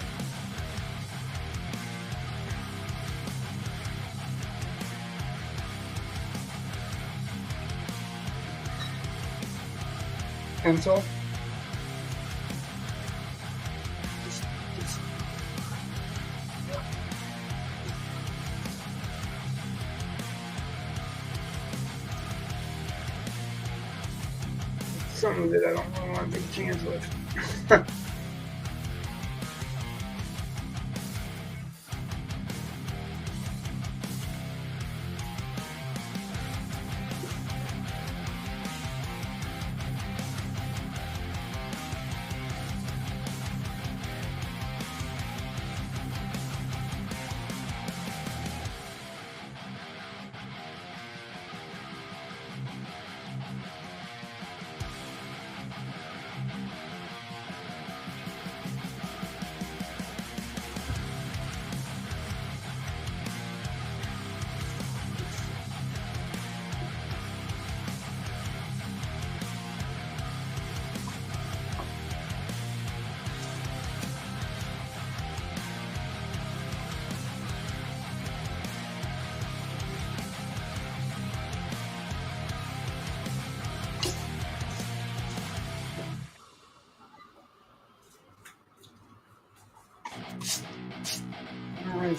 pencil. Something that I don't really want to take a chance with.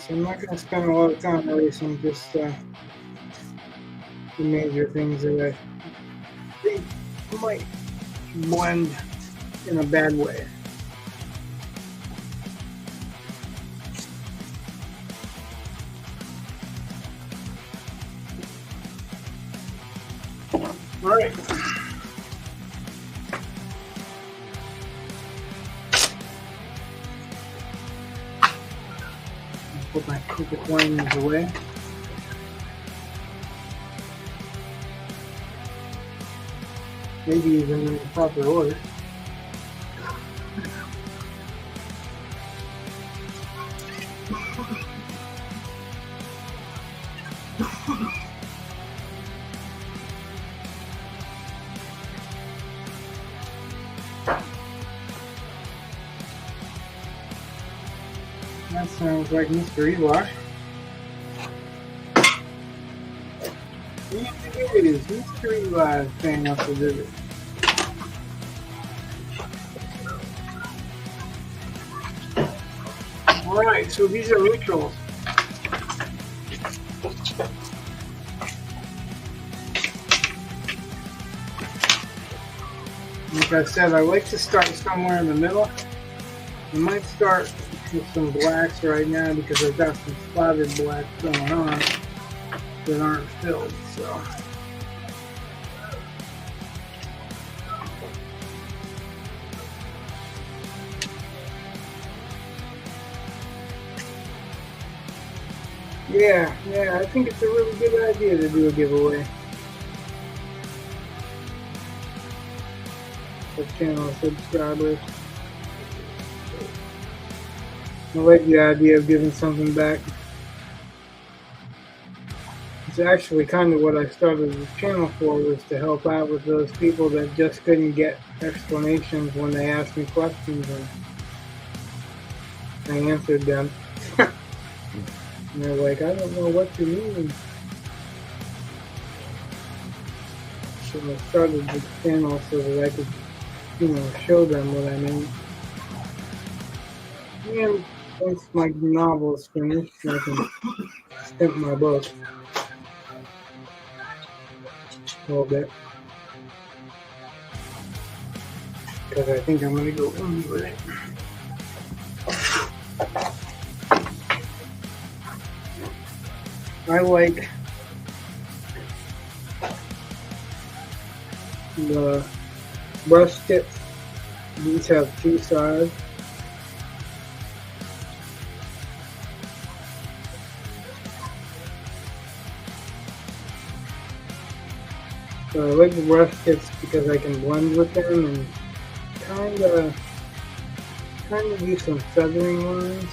this. I'm not going to spend a lot of time erasing just the major things that I think might blend in a bad way. All right. Put my Copic lines away. Maybe even in the proper order. That sounds like Mr. Eli. It is Mr. Eli paying us a visit. Alright, so these are rituals. Like I said, I like to start somewhere in the middle. I might start with some blacks right now because I've got some spotted blacks going on that aren't filled, so. Yeah, I think it's a really good idea to do a giveaway. For channel subscribers. I like the idea of giving something back. It's actually kind of what I started the channel for, was to help out with those people that just couldn't get explanations when they asked me questions, and I answered them. And they're like, I don't know what you mean. So I started the channel so that I could, show them what I mean. And once my novel is finished, I can stamp my book a little bit. Because I think I'm going to go indie with it. I like the brush tips. These have two sides. So I like the brush tips because I can blend with them and kind of do some feathering lines.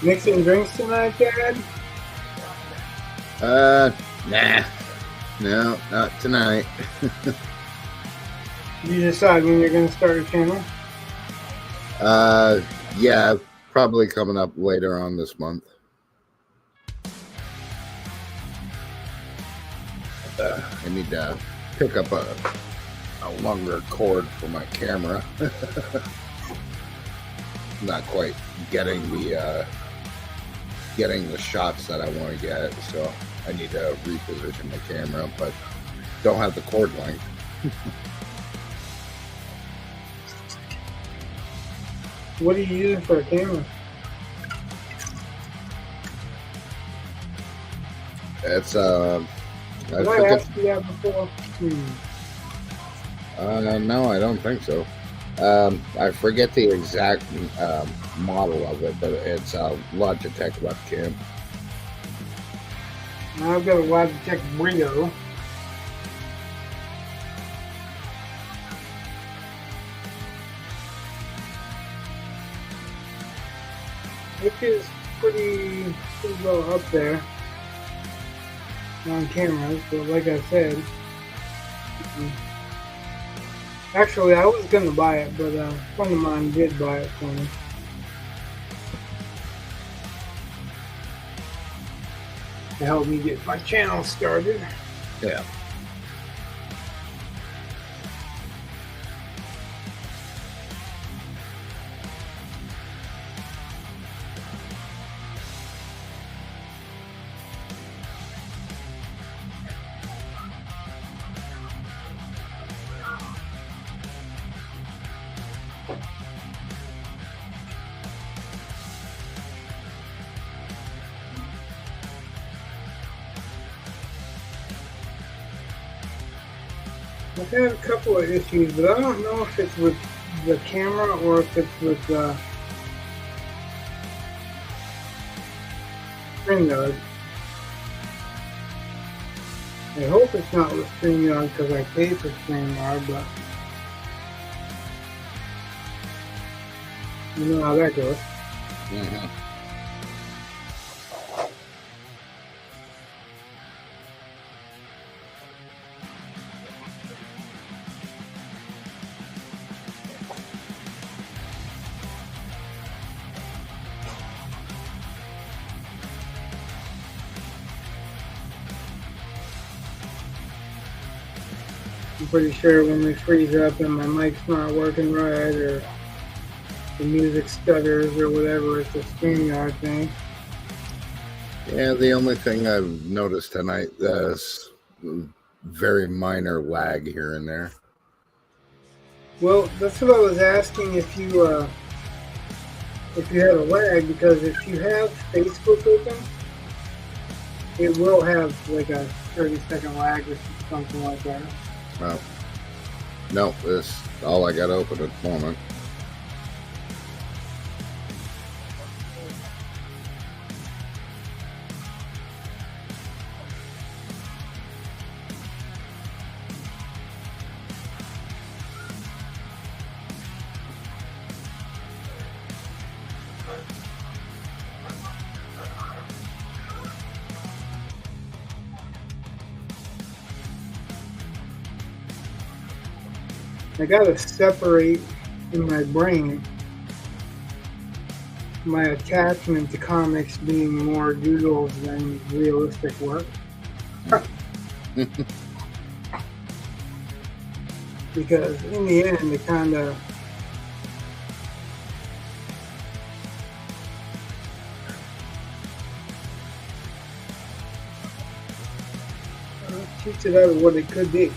Mixing drinks tonight, Dad? Nah. No, not tonight. You decide when you're going to start your channel? Yeah, probably coming up later on this month. I need to pick up a longer cord for my camera. Not quite getting the shots that I want to get, so I need to reposition the camera, but don't have the cord length. What are you using for a camera? It's Did I ask you that before? No, I don't think so. I forget the exact model of it, but it's a Logitech webcam. I've got a Logitech Brio. Which is pretty well up there on cameras, but like I said, actually I was gonna buy it, but a friend of mine did buy it for me. To help me get my channel started. Yeah. I've had a couple of issues, but I don't know if it's with the camera or if it's with StreamYard. I hope it's not with StreamYard because I paid for StreamYard, but you know how that goes. Mm-hmm. I'm pretty sure when they freeze up and my mic's not working right or the music stutters or whatever, it's a StreamYard thing. Yeah, the only thing I've noticed tonight is very minor lag here and there. Well, that's what I was asking if you had a lag, because if you have Facebook open, it will have like a 30-second lag or something like that. Well, no, this all I got open at the moment. I gotta separate in my brain my attachment to comics being more doodles than realistic work. Because in the end, it kind of shoots it out of what it could be.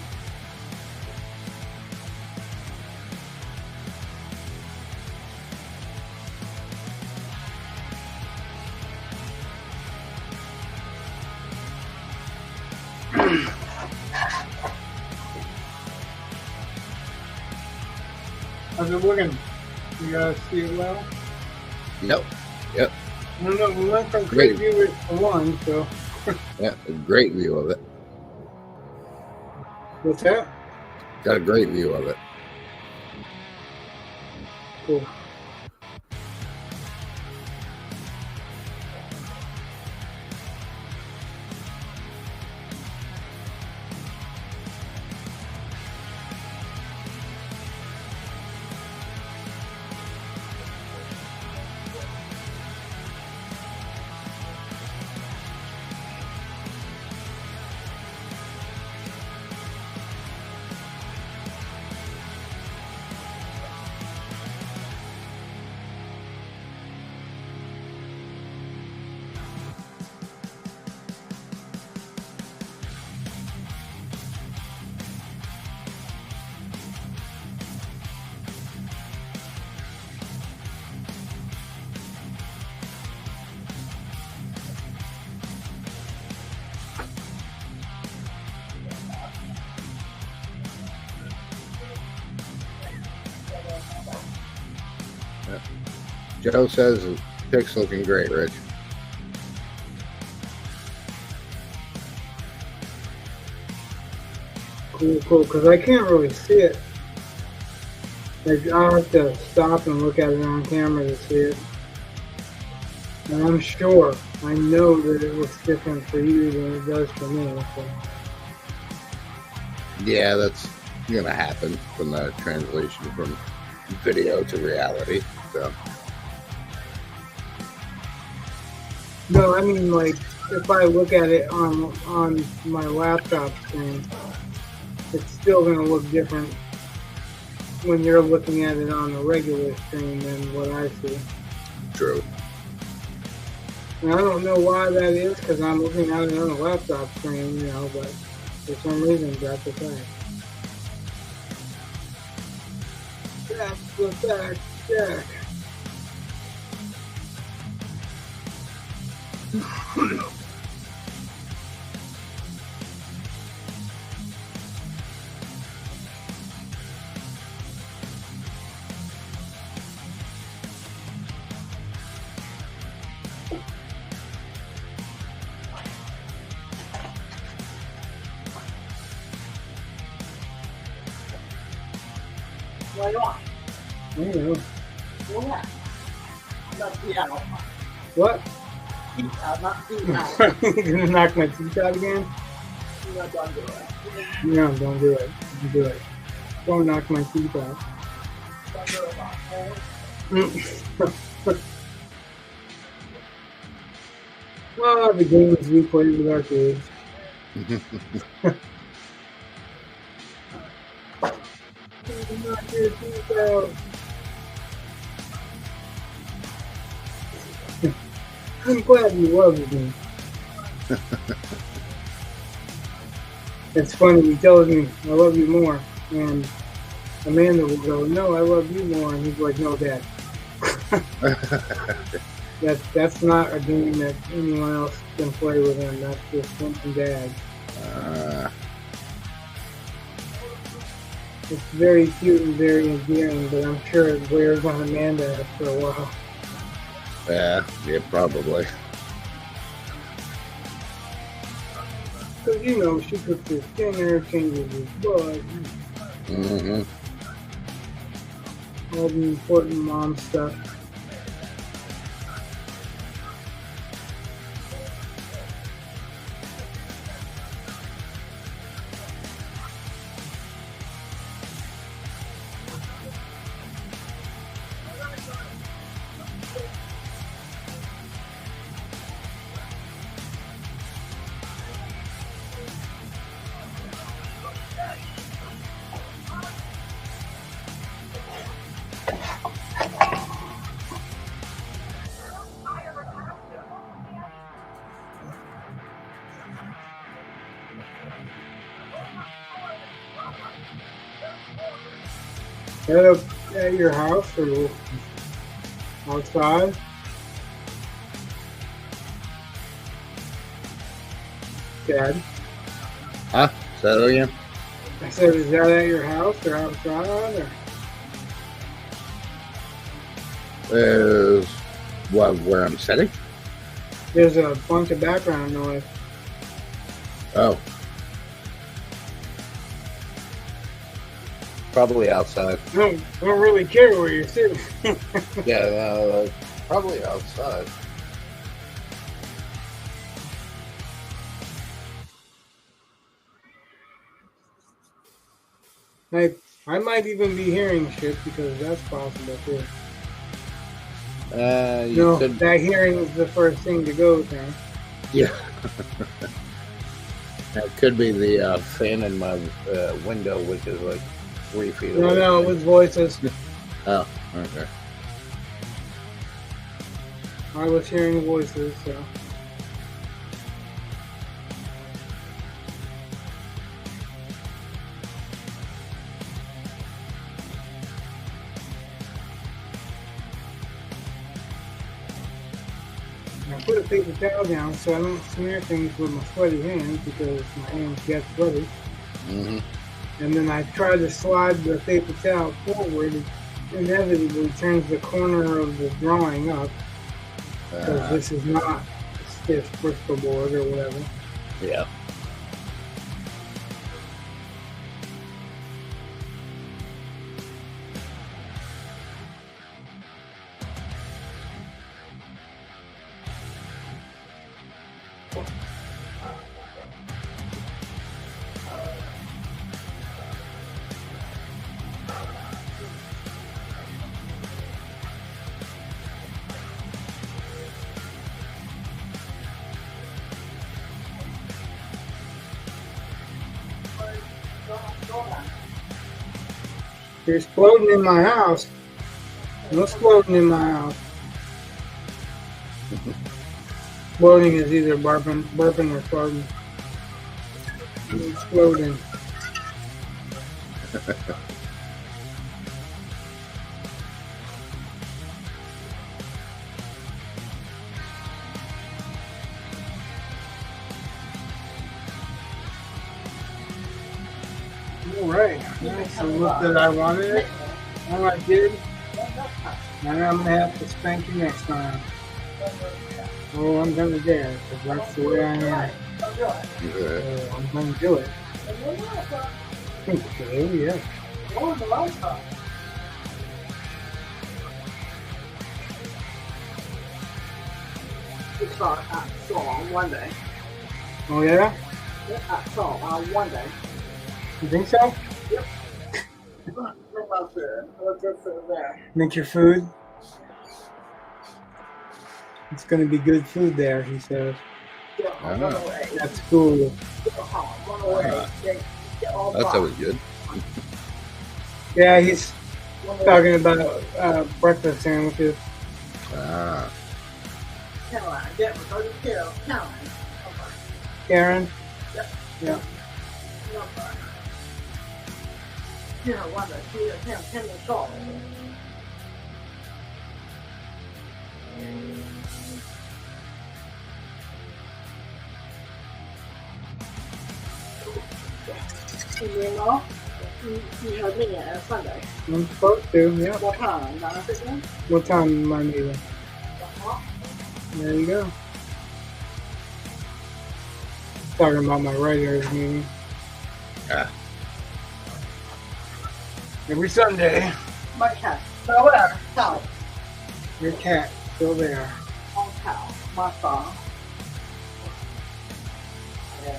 How's it looking? You guys see it well? Yep. Yep. I don't know, we went from Great. great viewers to one, so. Yeah, a great view of it. What's that? Got a great view of it. Cool. Joe says his pic's looking great, Rich. Cool. Because I can't really see it. Like, I'll have to stop and look at it on camera to see it. And I'm sure, I know that it looks different for you than it does for me. So. Yeah, that's going to happen from the translation from video to reality. So. No, I mean, like, if I look at it on my laptop screen, it's still going to look different when you're looking at it on a regular screen than what I see. True. And I don't know why that is, because I'm looking at it on a laptop screen, you know, but for some reason that's the fact. That's the fact, Jack. Why not? I don't know. Why? Not be out. What? Teeth out, not be out. You gonna knock my teeth out again? No, don't do it. No, don't do it. Don't do it. Don't knock my teeth out. Don't do it. Well, the games we played with our kids. Knock your teeth out. I'm glad you love me. It's funny, he tells me, I love you more. And Amanda will go, no, I love you more. And he's like, no, Dad. That's not a game that anyone else can play with him. That's just him and Dad. It's very cute and very endearing, but I'm sure it wears on Amanda after a while. Yeah, probably. Because, you know, she cooks his dinner, changes his blood, Mm-hmm. all the important mom stuff. Set up at your house or outside? Dad? Huh? Say that again? I said, is that at your house or outside? Or? Is what, where I'm sitting? There's a bunch of background noise. Oh. Probably outside. I don't really care where you're sitting. Yeah, probably outside. I might even be hearing shit because that's possible too. You could, that hearing is the first thing to go then. yeah. That could be the fan in my window, which is like 3 feet away. No, it was voices. Oh, okay. I was hearing voices, so. I put a paper towel down so I don't smear things with my sweaty hands because my hands get sweaty. Mm-hmm. And then I try to slide the paper towel forward inevitably turns the corner of the drawing up because this is not a stiff Bristol board or whatever. Yeah. You're exploding in my house. No exploding in my house. Exploding is either burping or farting. Exploding. All right. That's the look that I wanted. All I did. Now I'm gonna have to spank you next time. Oh, I'm gonna dare, because that's the way I am. So I'm gonna do it. Okay, yeah. It's I saw on one day. Oh yeah? I saw on one day. You think so? Make your food. It's gonna be good food there, he says. That's cool. That's always good. Yeah, he's talking about breakfast sandwiches. Ah. Caroline, that was her Caroline. Karen? Yeah. Yeah, one day she had him salt. You know, you heard me on Sunday. I'm supposed to, yeah. What time? 9 p.m. What time am I meeting? There you go. Talking about my writers meeting. Ah. Every Sunday. My cat. So whatever. Cow. Your cat still there. On cow. My son. Yeah.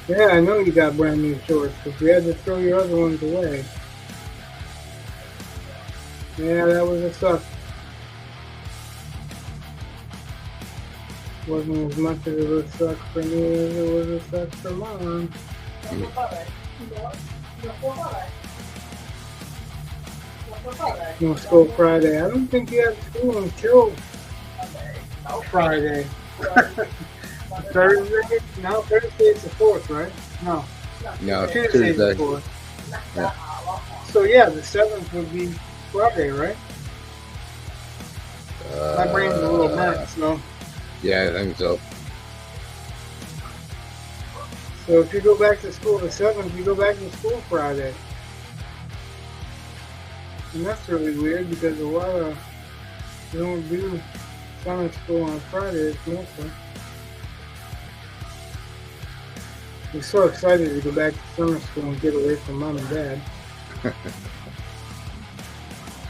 Yeah, I know you got brand new shorts, because we had to throw your other ones away. Yeah, that was a suck. Wasn't as much of a suck for me as it was a suck for mom. No school Friday. I don't think you have school until Friday. Thursday? No, Thursday is the 4th, right? No. No, Tuesday's the Tuesday. 4th. Yeah. So yeah, the 7th would be Friday, right? My brain's a little burnt, so. Yeah, I think so. So if you go back to school the 7th, you go back to school Friday. And that's really weird because a lot of you don't do summer school on Fridays mostly. I'm so excited to go back to summer school and get away from mom and dad.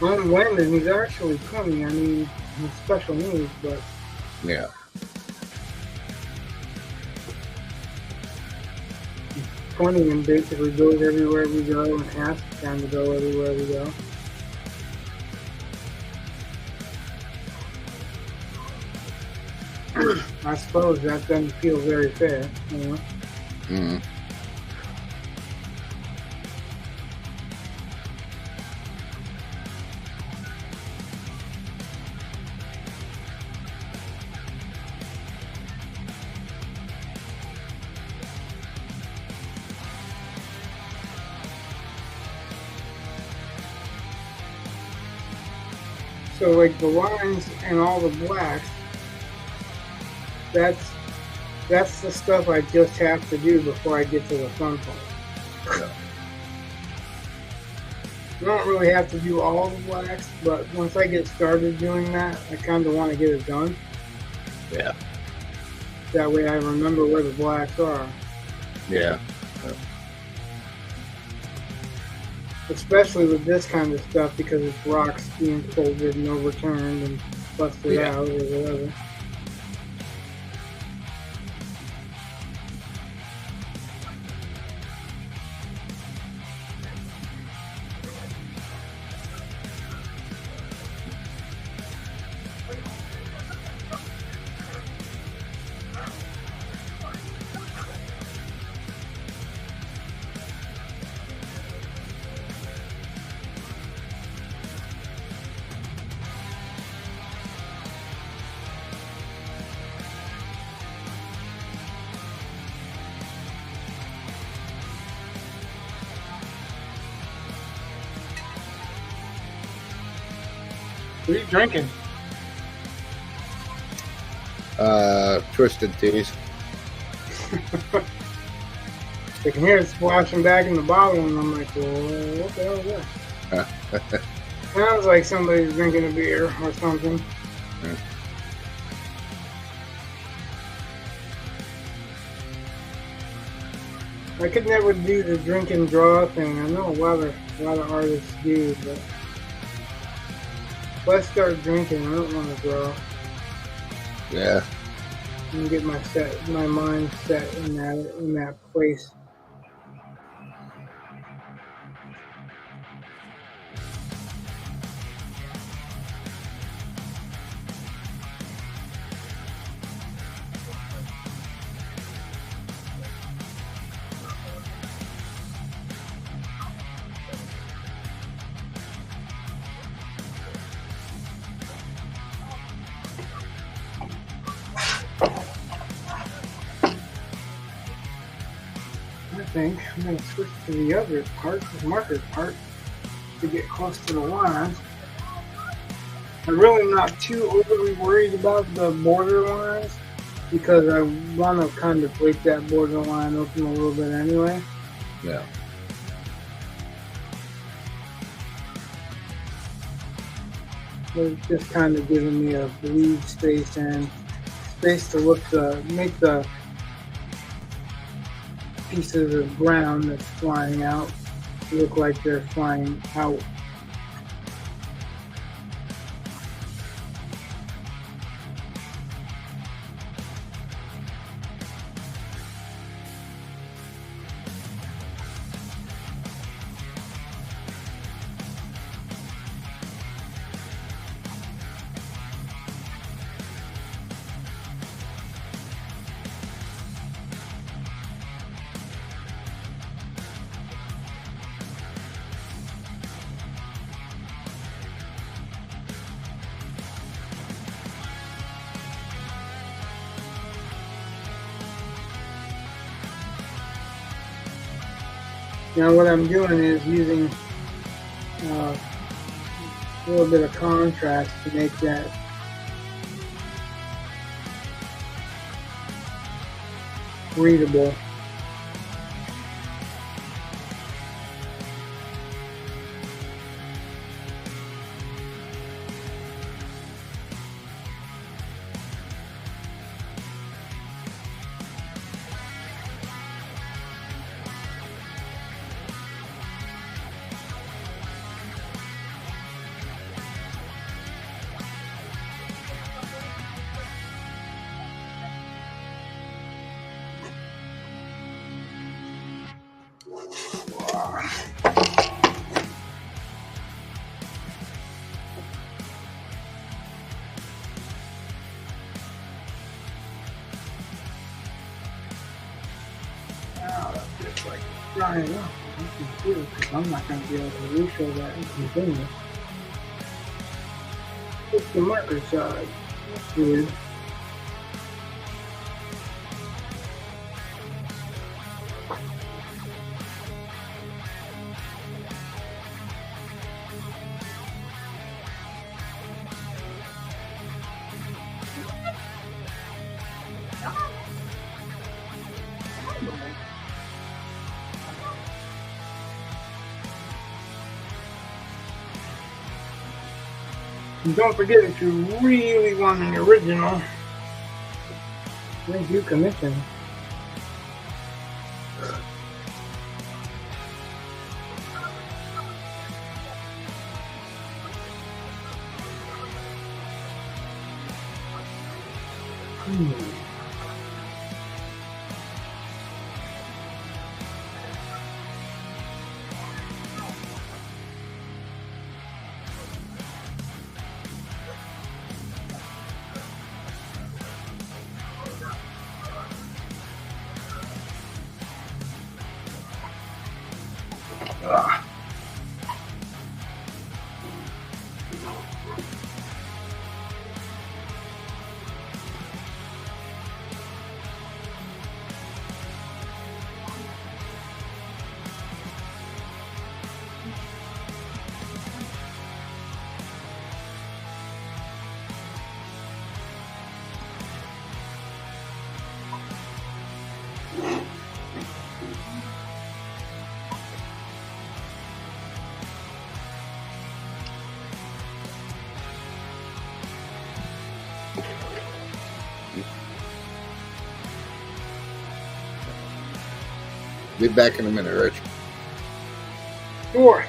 On Wednesday, he's actually coming. I mean, he's special needs, but Yeah. he's 20 and basically goes everywhere we go and asks time to go everywhere we go. I suppose that doesn't feel very fair, you know. Mm. So like the lines and all the blacks, that's the stuff I just have to do before I get to the fun part. Yeah. I don't really have to do all the blacks, but once I get started doing that, I kind of want to get it done. Yeah. That way I remember where the blacks are. Yeah. Especially with this kind of stuff because it's rocks being folded and overturned and busted Yeah. out or whatever. What are you drinking? Twisted Teas. I can hear it splashing back in the bottle, and I'm like, well, what the hell is that? Sounds like somebody's drinking a beer or something. I could never do the drink and draw thing. I know a lot of artists do, but if I start drinking, I don't want to draw. Yeah. And get my mind set in that place. I think I'm going to switch to the other part, the marker part, to get close to the lines. I'm really not too overly worried about the border lines because I want to kind of break that border line open a little bit anyway. Yeah. So it's just kind of giving me a bleed space and space to make the pieces of ground that's flying out look like they're flying out. Now what I'm doing is using a little bit of contrast to make that readable. Drying up. Because I'm not going to be able to reshow that and continue. What's the marker side? That's weird. And don't forget, if you really want an original, they do commission. Be back in a minute, Rich. Sure.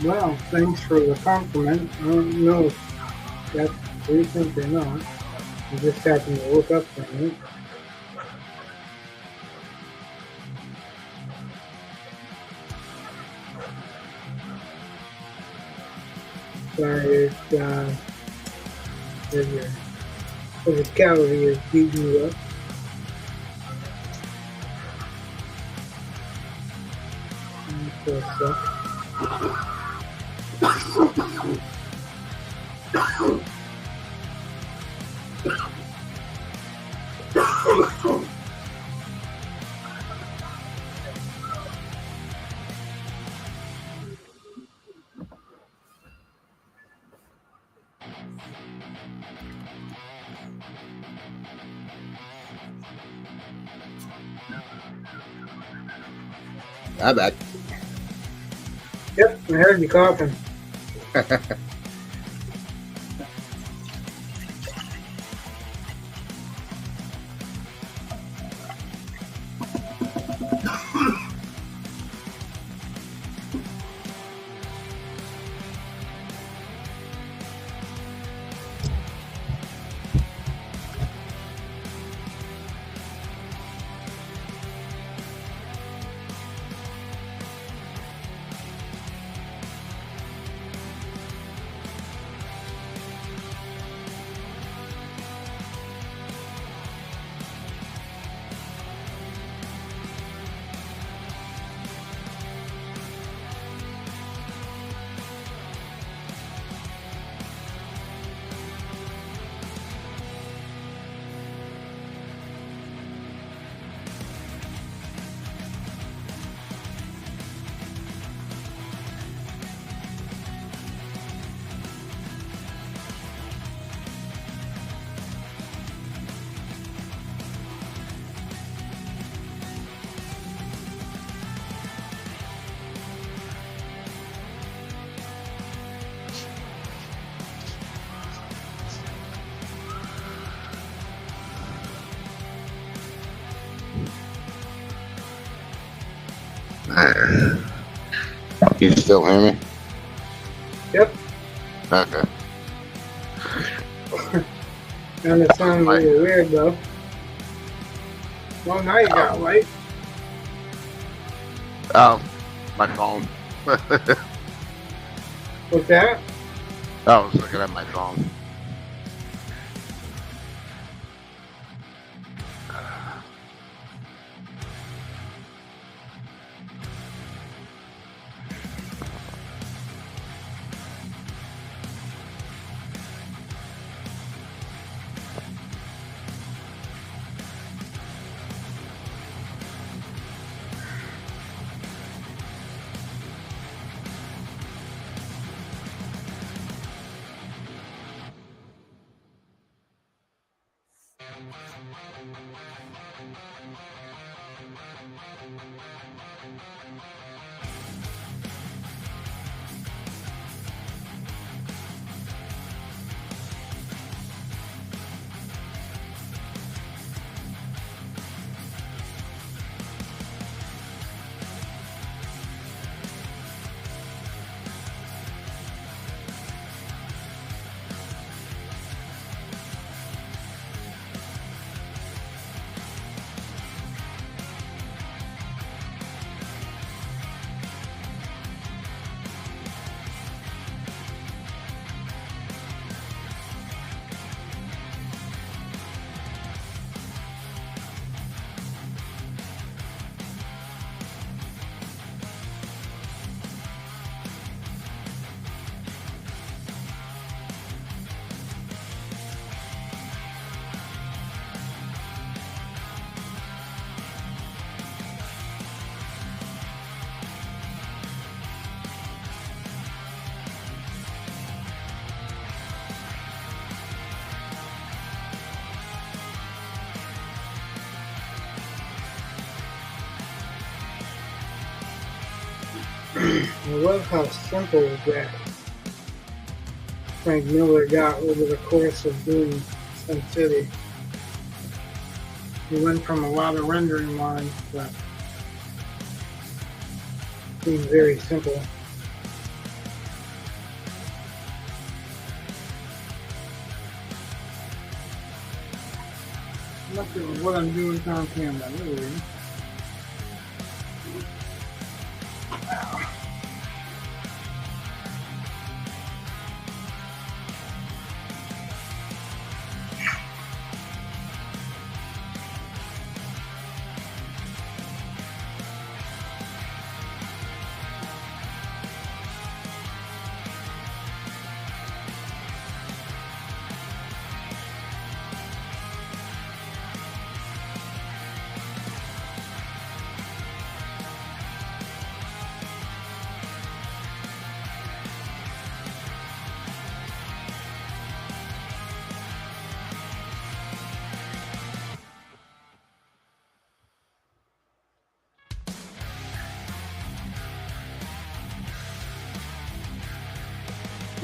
Well, thanks for the compliment. I don't know if that's what you think or not. I just happened to look up from it. Sorry, if your physicality is beating you up. So. I'm back. Yep, I heard you coughing. You still hear me? Yep. Okay. And it sounds a little weird though. Well, now you got light. Oh, my phone. What's that? I was looking at my phone. I love how simple that Frank Miller got over the course of doing Sun City. He went from a lot of rendering lines, but being very simple. I'm not sure what I'm doing on camera, really.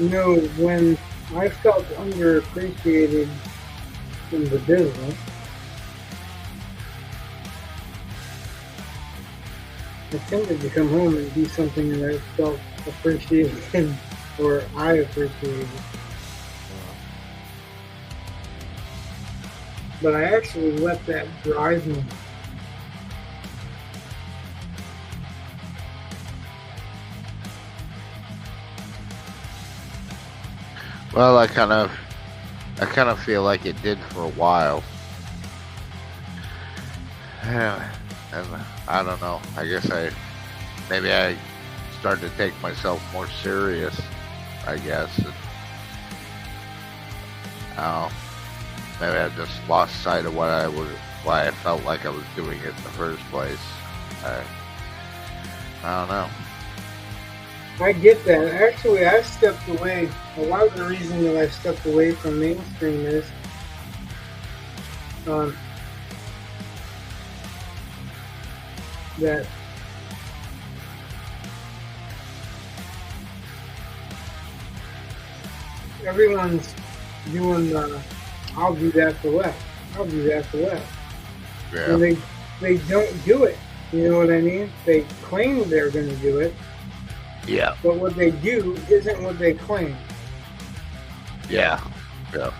You know, when I felt underappreciated in the business, I tended to come home and do something that I felt appreciated or I appreciated. But I actually let that drive me. Well, I kind of feel like it did for a while. Yeah, and I don't know. I guess maybe I started to take myself more serious. I guess. Maybe I just lost sight of why I felt like I was doing it in the first place. I don't know. I get that. Actually, I stepped away. A lot of the reason that I stepped away from mainstream is that everyone's doing I'll do that for less. I'll do that for less. Yeah. And they don't do it. You know what I mean? They claim they're going to do it, Yeah. but what they do isn't what they claim. Yeah. Yeah.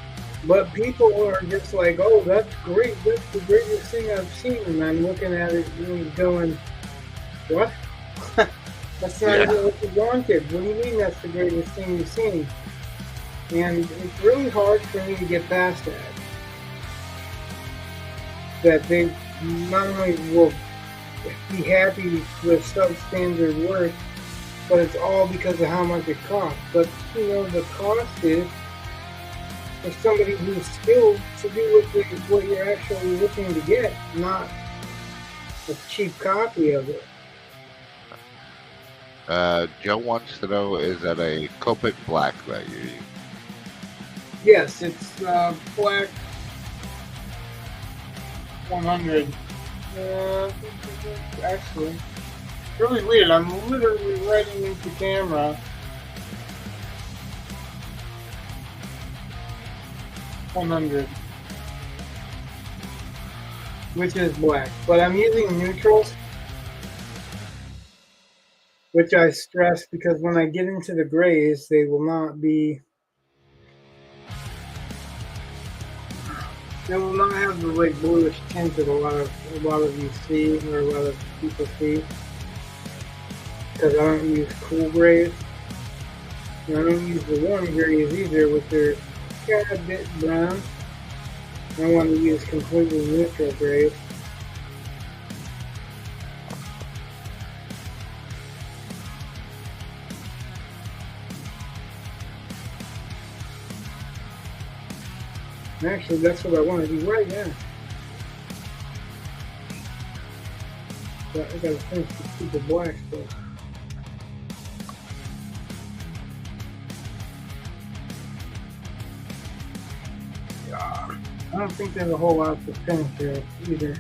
But people are just like, oh, that's great. That's the greatest thing I've seen. And I'm looking at it and going, what? That's not even what you wanted. What do you mean that's the greatest thing you've seen? And it's really hard for me to get past that. That they not only will be happy with substandard work, but it's all because of how much it costs. But, you know, the cost is for somebody who's skilled to do what you're actually looking to get, not a cheap copy of it. Joe wants to know, is that a Copic black that you use? Yes, it's black 100. Actually, really weird. I'm literally writing into camera. 100, which is black, but I'm using neutrals, which I stress because when I get into the grays, they will not be. They will not have the like bluish tint that a lot of you see or a lot of people see. Because I don't use cool grays. And I don't use the warm grays either, which are a bit brown. I want to use completely neutral grays. Actually, that's what I want to do right now. But I gotta finish the super black stuff. I don't think there's a whole lot to finish here either.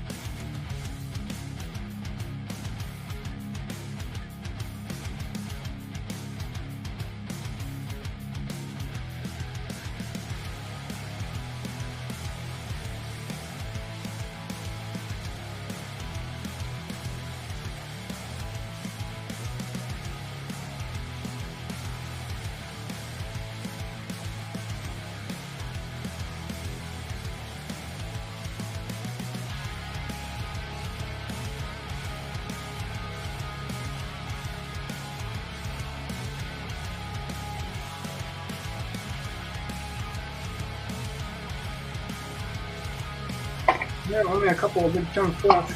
Yeah, only a couple of big chunks left.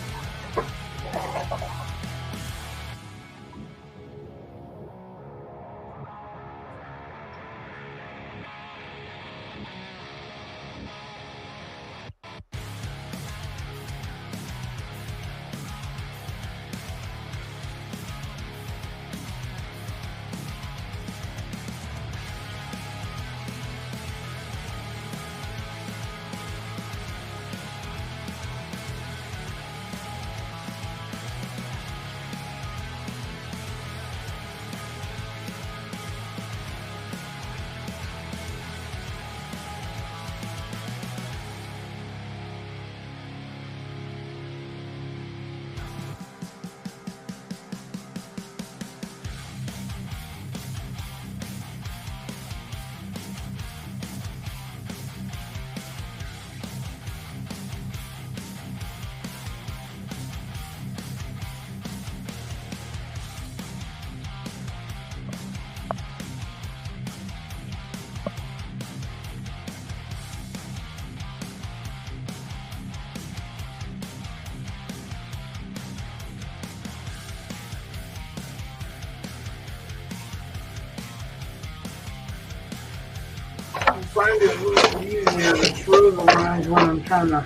I find it really easier to throw the lines when I'm trying to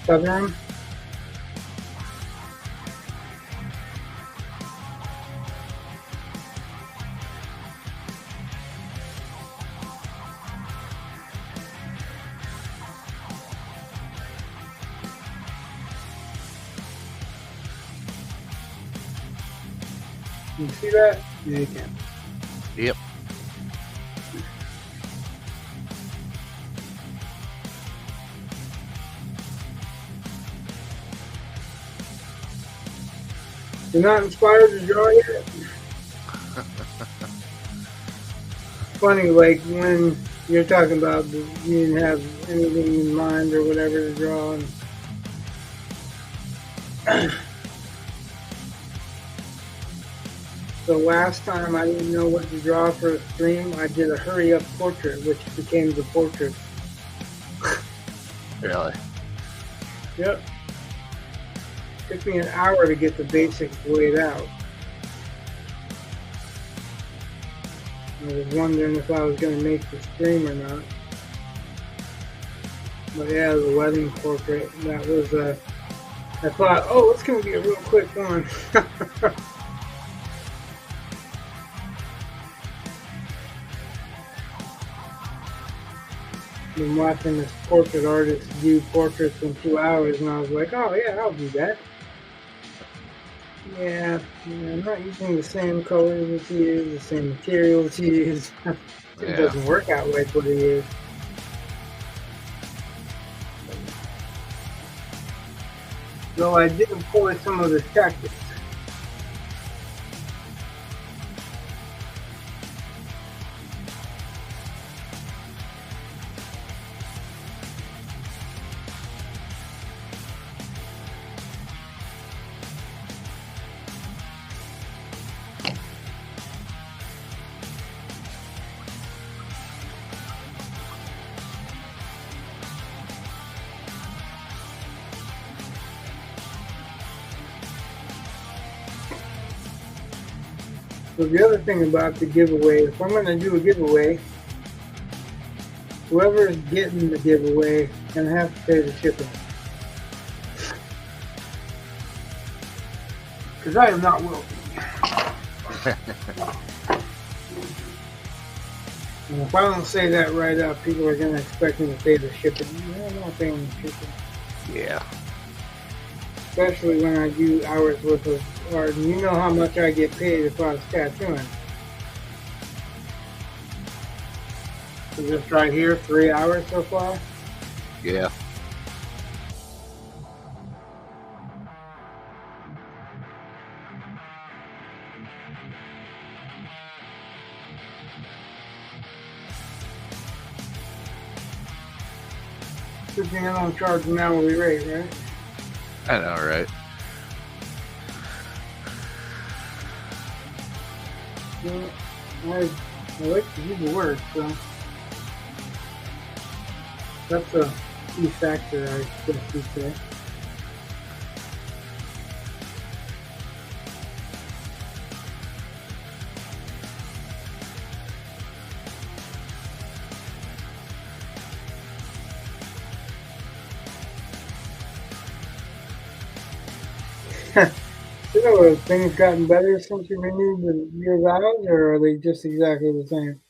feather them. You see that? Yeah, you can. Yep. You're not inspired to draw yet? Funny, like when you're talking about you didn't have anything in mind or whatever to draw. And the last time I didn't know what to draw for a stream, I did a hurry-up portrait, which became the portrait. Really? Yep. Took me an hour to get the basics laid out. I was wondering if I was going to make the stream or not. But yeah, the wedding portrait, that was, I thought, oh, it's going to be a real quick one. Been watching this portrait artist do portraits in 2 hours, and I was like, oh yeah, I'll do that. Yeah, I'm not using the same colors as he is, the same materials he is. It doesn't work out like what he is. Though I did employ some of his tactics. So the other thing about the giveaway, if I'm going to do a giveaway, whoever is getting the giveaway can have to pay the shipping. Because I am not wealthy. And if I don't say that right up, people are going to expect me to pay the shipping. I'm not paying the shipping. Yeah. Especially when I do hours worth of art. And you know how much I get paid if I was tattooing. So just right here, 3 hours so far. Yeah. Good thing I don't charge an hourly rate, right? I know, right? Well, I like to do the work, so that's a key factor, I guess you'd say. You know, have things gotten better since you renewed your vows, or are they just exactly the same?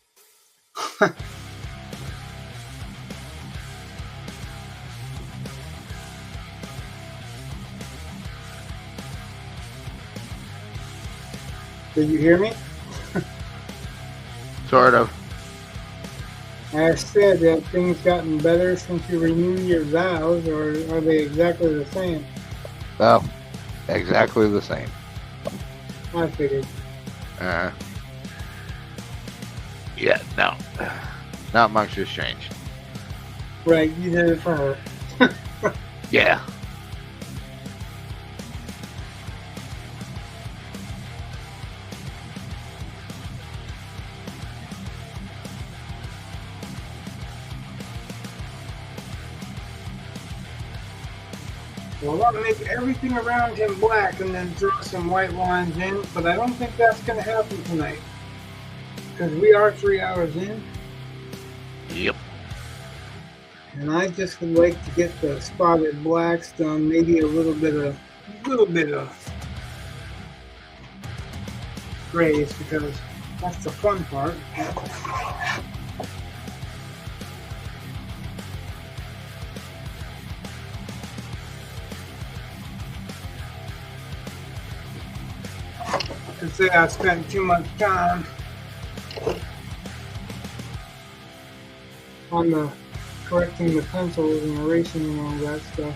Did you hear me? Sort of. I said, have things gotten better since you renewed your vows, or are they exactly the same? Well, exactly the same. I figured. Yeah, no. Not much has changed. Right, you did it for her. Yeah. Well, I'll make everything around him black and then throw some white lines in, but I don't think that's going to happen tonight. Because we are 3 hours in, Yep. and I just would like to get the spotted blacks done, maybe a little bit of grays, because that's the fun part. I say I spent too much time on the correcting the pencils and erasing and all that stuff.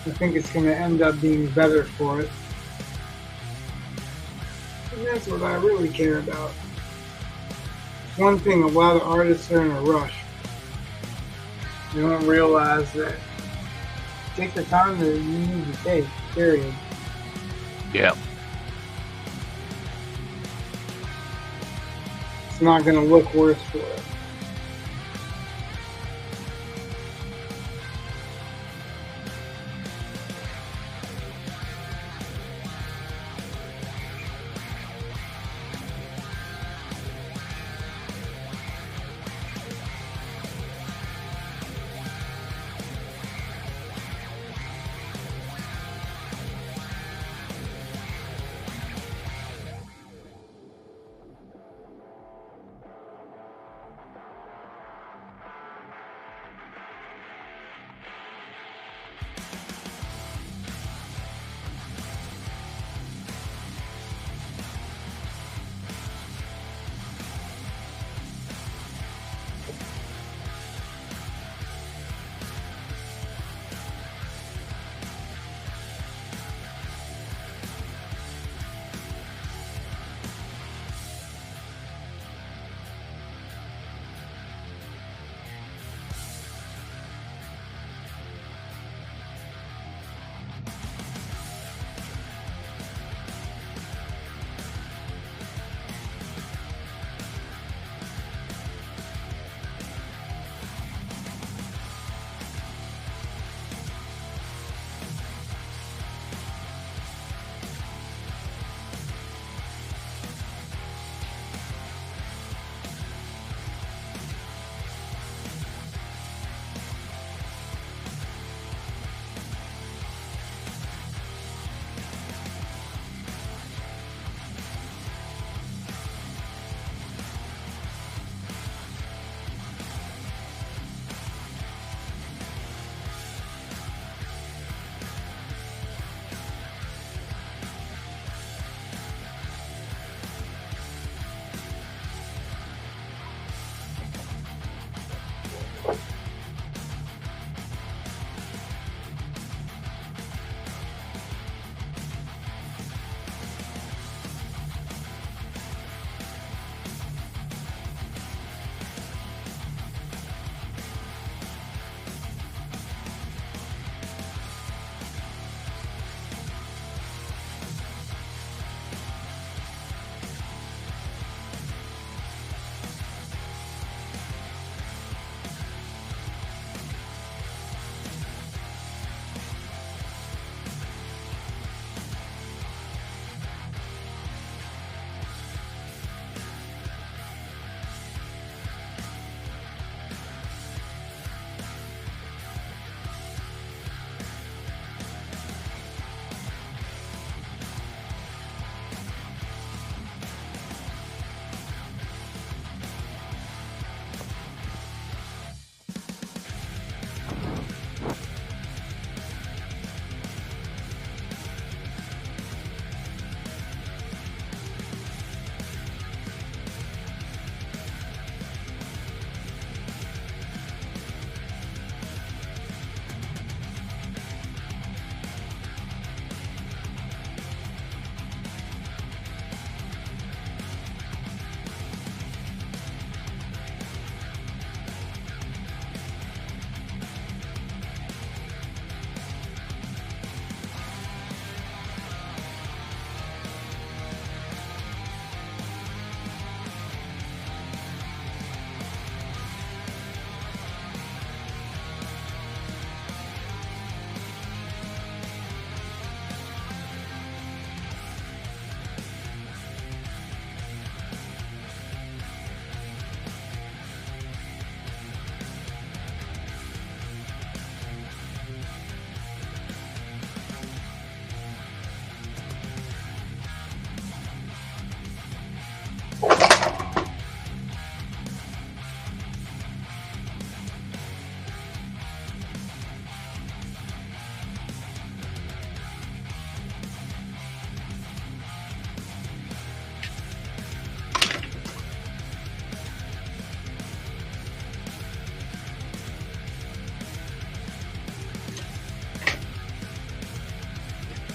But I think it's going to end up being better for it. And that's what I really care about. One thing, a lot of artists are in a rush. They don't realize that take the time that you need to take, period. Yeah. It's not going to look worse for it.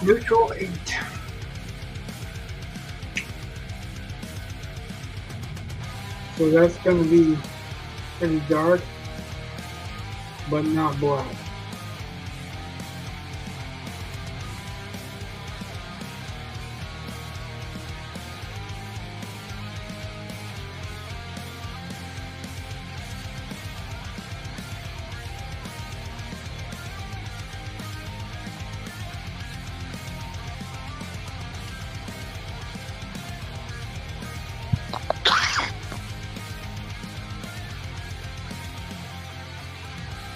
Neutral 8. So that's going to be pretty dark, but not black.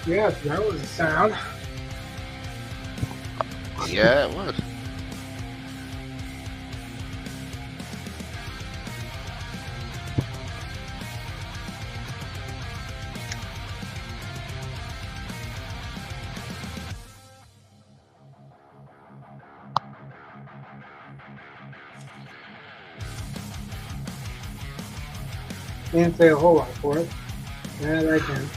Yes, that was a sound. Yeah, it was. Can't say a whole lot for it. Yeah, I can.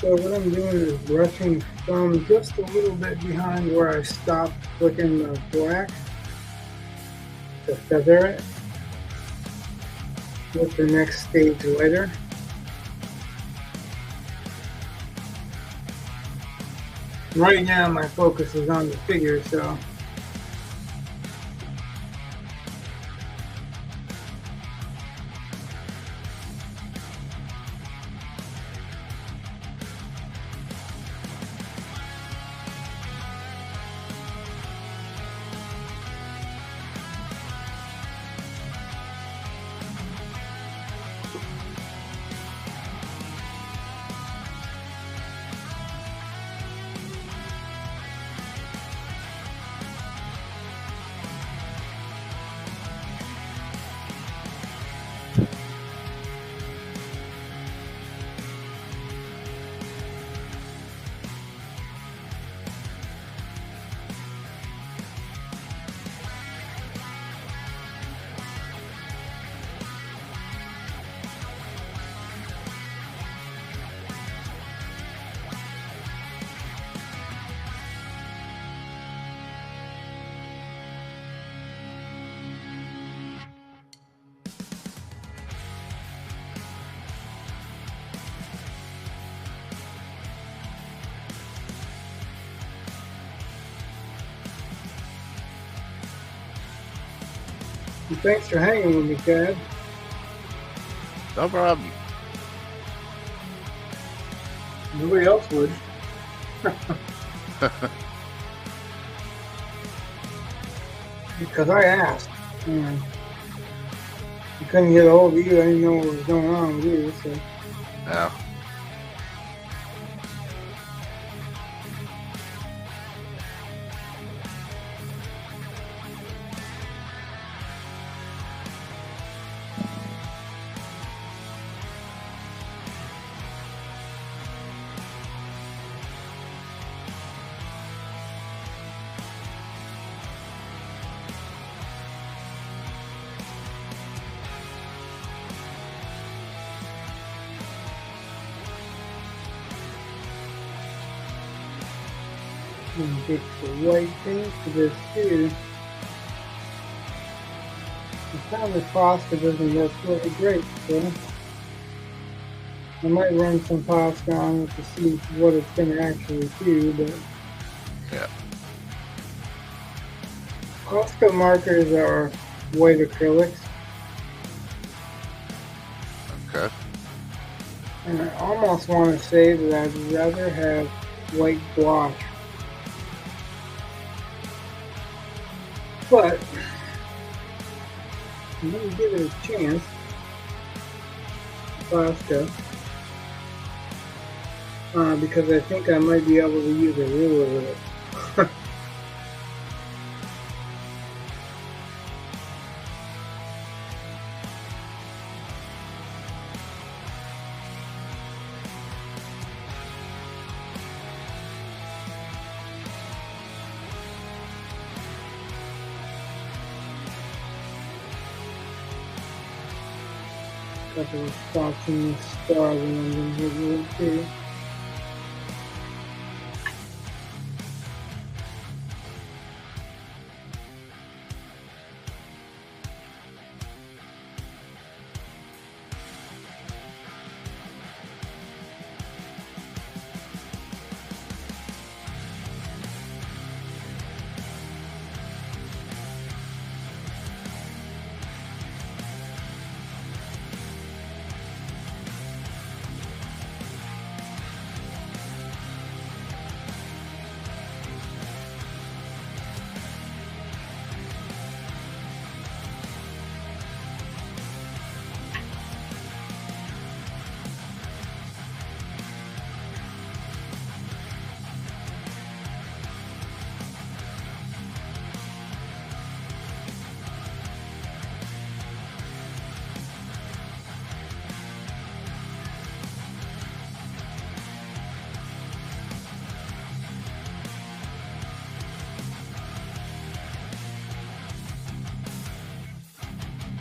So what I'm doing is brushing from just a little bit behind where I stopped flicking the black to feather it with the next stage lighter. Right now my focus is on the figure, so thanks for hanging with me, Chad. No problem. Nobody else would. Because I asked. And I couldn't get a hold of you. I didn't know what was going on with you. So. No. And get the white thing for this too. I found the Pasta doesn't look really great, so I might run some Pasta on it to see what it's going to actually do, but Yeah. Pasta markers are white acrylics, And I almost want to say that I'd rather have white gouache. But I'm going to give it a chance. Pasta. Because I think I might be able to use a ruler with it. Couple of spots in the stars and I'm going to hit it with too.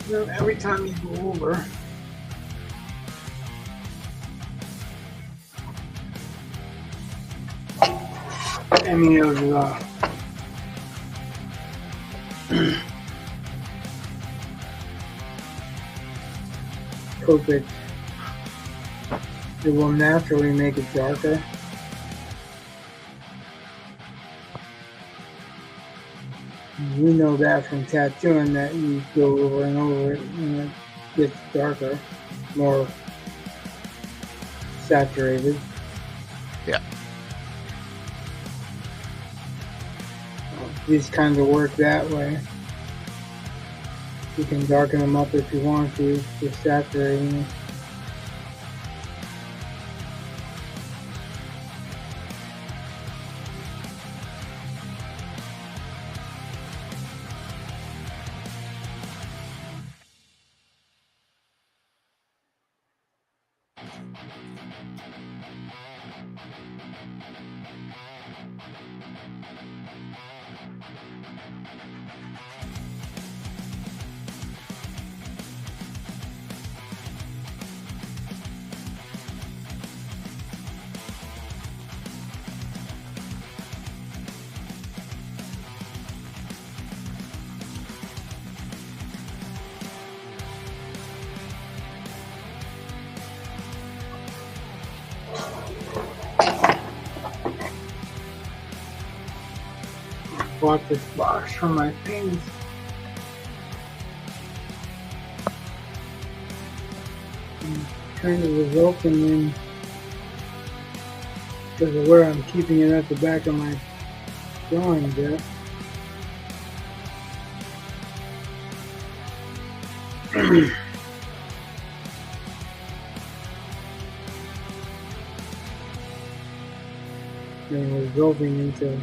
So every time you go over, any of the Copic, it will naturally make it darker. We know that from tattooing that you go over and over it and it gets darker, more saturated. Yeah. These kind of work that way. You can darken them up if you want to, just saturating them. Bought this box for my pins. And kind of resulting in, because of where I'm keeping it at the back of my drawing desk. And resulting into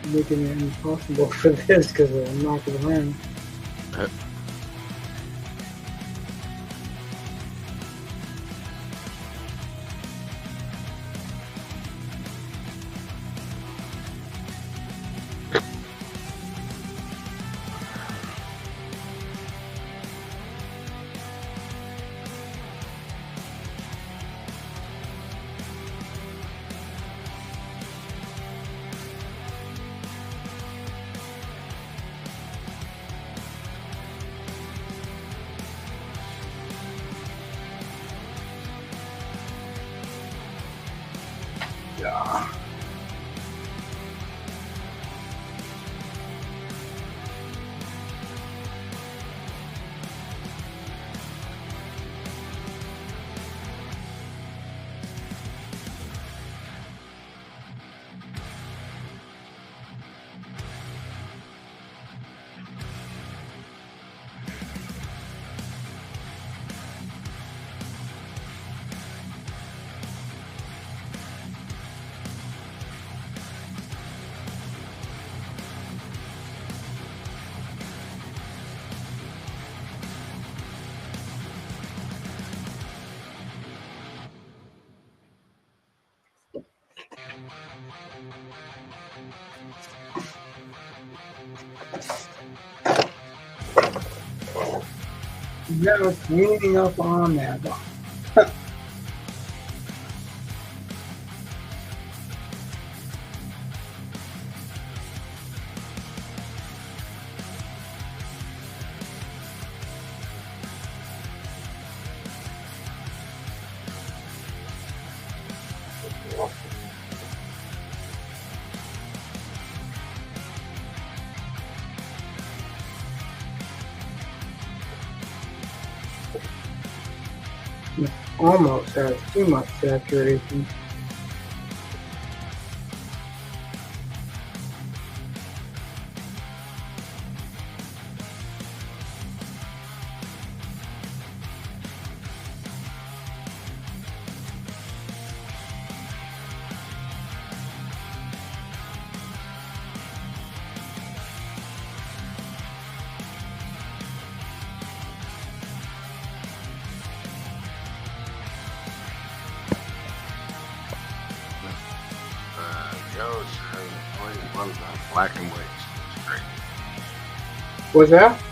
making it impossible for this because I'm knocking around. Yeah. Now it's cleaning up on that box. Almost has too much saturation. Joe's always loved the black and white. It's great. What's that?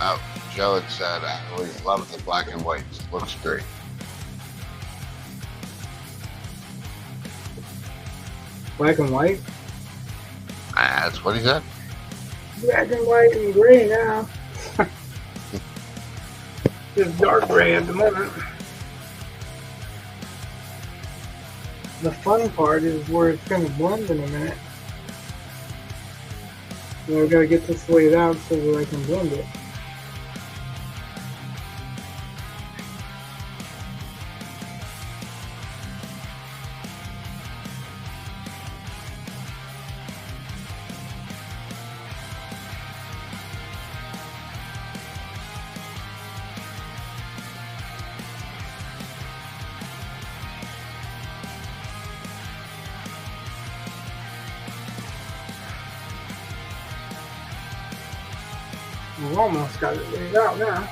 Oh, Joe had said, I always loved the black and white. It looks great. Black and white? That's what he said. Black and white and gray now. Just dark gray at the moment. The fun part is where it's going to blend in a minute. And I've got to get this laid out so that I can blend it. We've almost got it laid out now.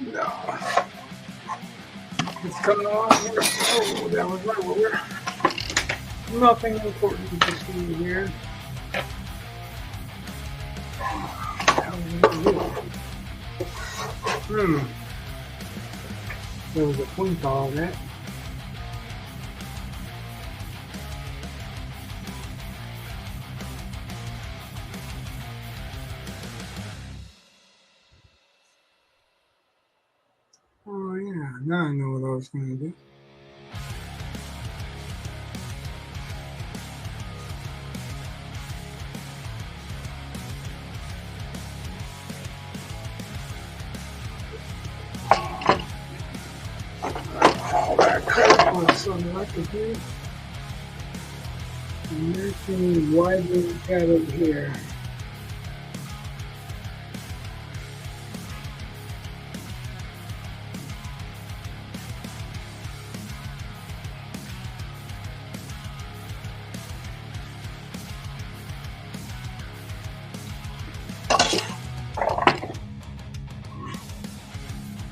No. It's coming along here. Oh, that was right. Nothing important to see here. There was a point to all that. Oh yeah, now I know what I was going to do. Something I could do. And there's some widening cat over here.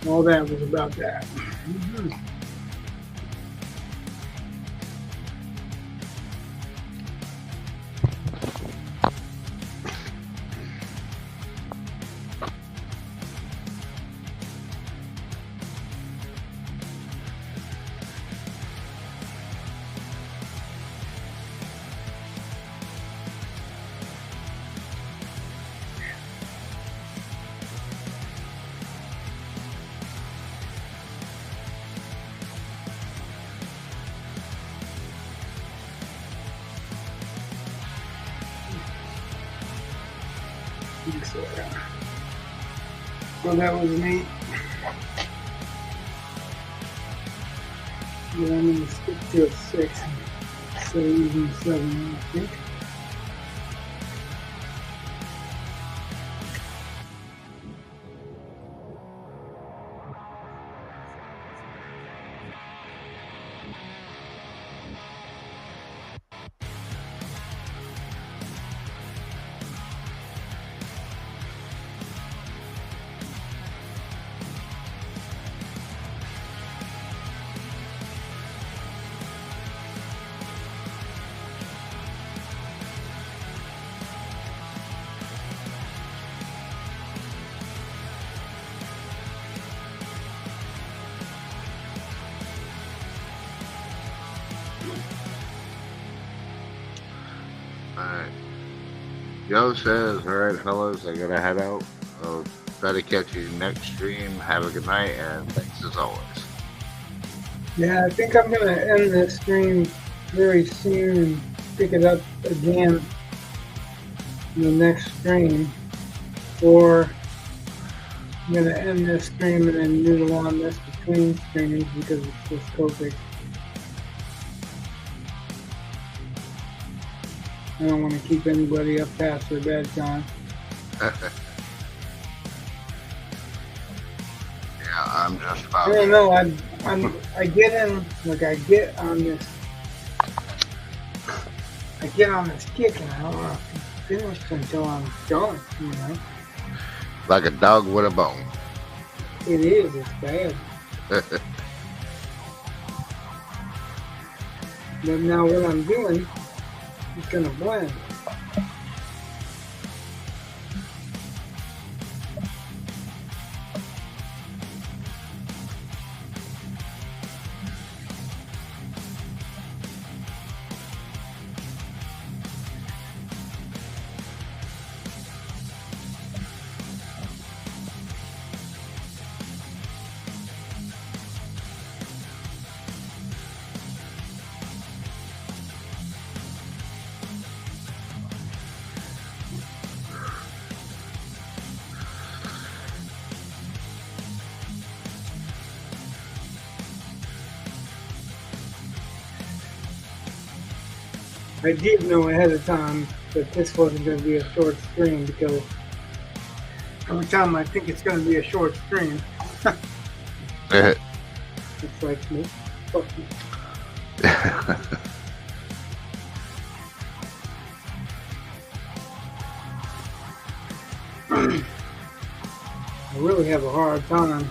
All that was about that. Mm-hmm. So that was neat. But I'm going to stick to a 6 instead of using 7, I think. Alright. Joe says, alright, fellas, I gotta head out. I'll try to catch you next stream. Have a good night, and thanks as always. Yeah, I think I'm going to end this stream very soon and pick it up again in the next stream. Or I'm going to end this stream and then noodle on this between streams because it's just Copic. I don't want to keep anybody up past their bedtime. Yeah, I'm just about. I don't know. I get in, like I get on this kick, and I don't know if it's finished until I'm done. You know, Like a dog with a bone. it is. It's bad. But now what I'm doing is gonna blend. I did know ahead of time that this wasn't going to be a short stream because every time I think it's going to be a short stream, it's like, nope, fuck you. I really have a hard time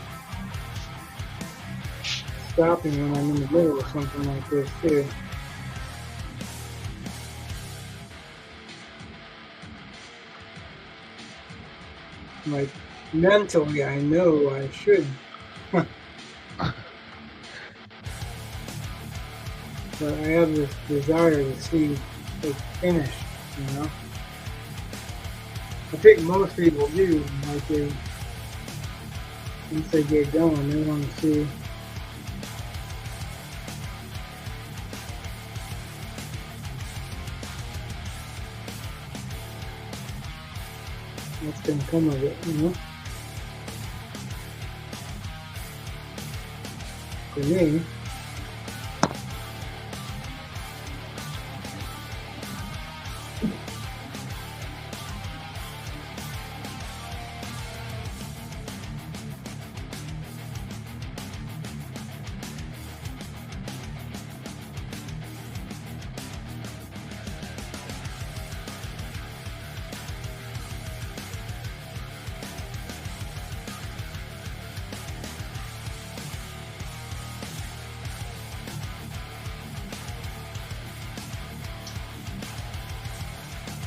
stopping when I'm in the middle of something like this too. Like mentally, I know I should, but I have this desire to see it finished. You know, I think most people do. Like they, once they get going, they want to see. What's going to come of it, you know? For me,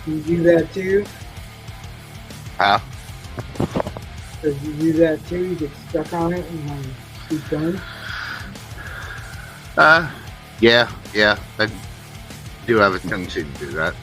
you do that too? Huh? Does you do that too? You get stuck on it and then keep going? Yeah. I do have a tendency to do that.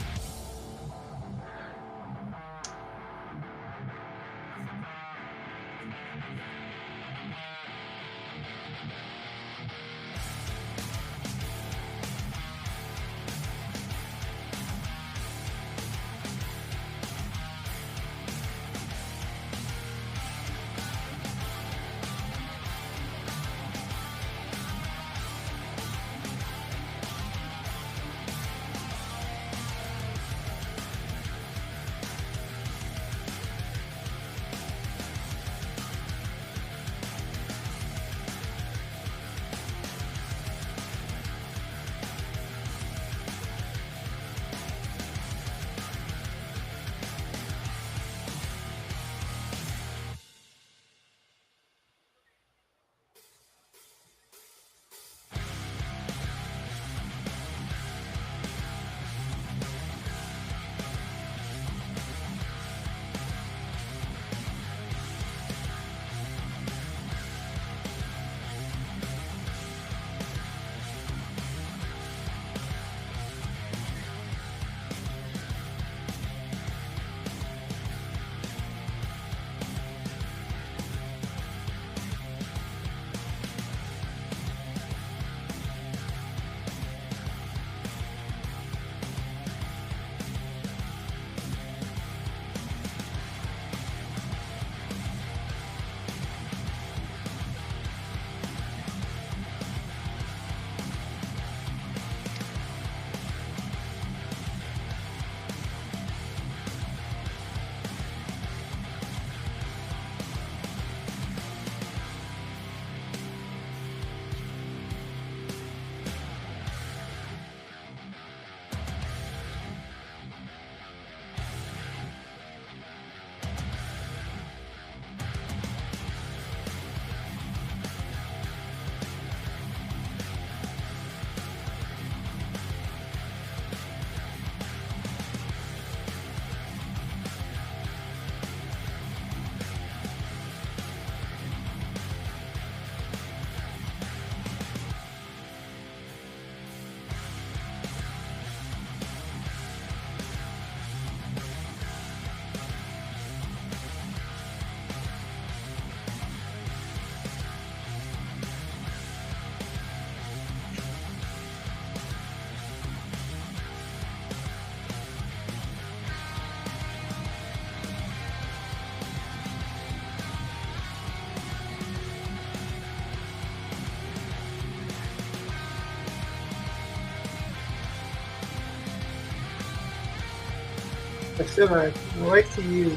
I said I like to use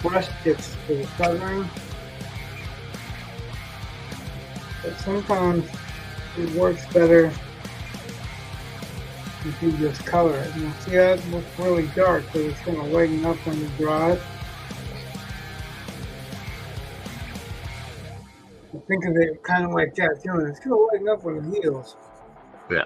brush tips for the coloring, but sometimes it works better if you just color it. And see, that looks really dark, but it's going to lighten up when you draw it. Think of it kind of like tattooing. It's going to lighten up when it heals. Yeah.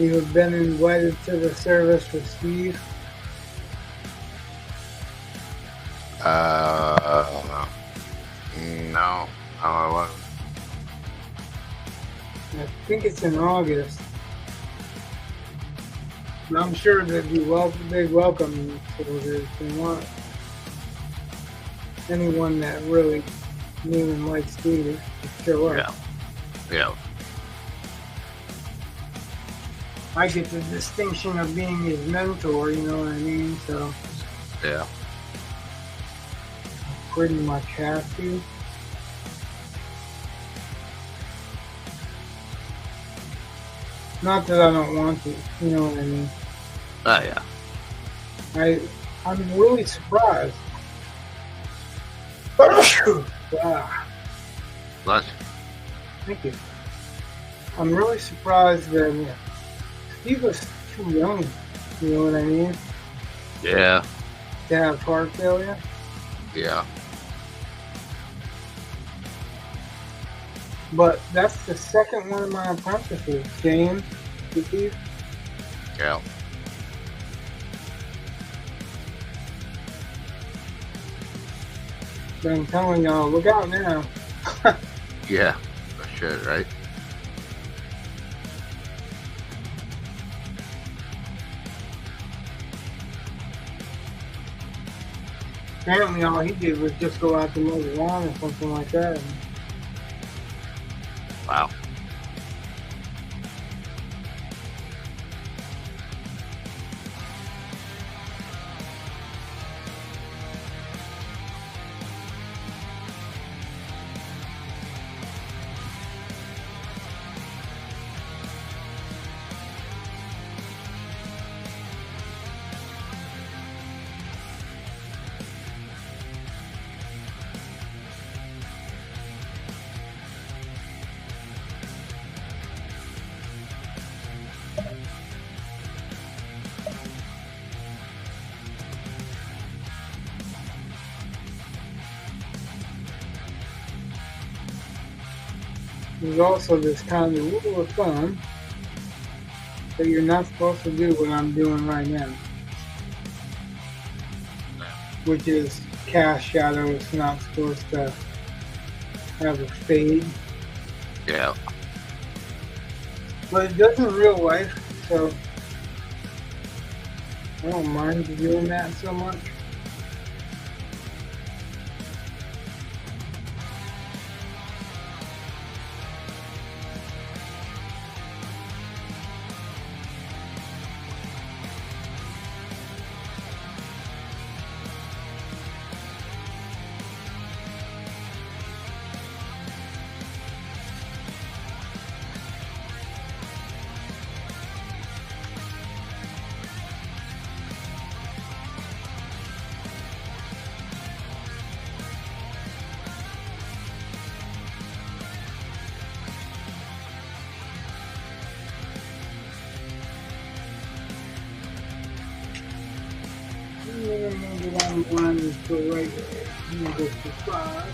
You've been invited to the service with Steve. No, I wasn't. I think it's in August. And I'm sure they'd be they'd welcome you. So if they want anyone that really knew and liked Steve to show up. Yeah. I get the distinction of being his mentor, you know what I mean? So Yeah. I pretty much have to. Not that I don't want to, you know what I mean? Oh, yeah. I'm really surprised. Ah, Lunch. thank you. I'm really surprised that Steve was too young, you know what I mean? Yeah. To have heart failure. Yeah. But that's the second one of my apprentices, James, Steve. Yeah. Been telling y'all, look out now. Yeah. For sure, right? Apparently all he did was just go out to mow the lawn or something like that. Wow. There's also this kind of rule of thumb that you're not supposed to do what I'm doing right now, which is cast shadows, not supposed to have a fade. Yeah. But it does in real life, so I don't mind doing that so much. One is go right there. I'm gonna go to 5.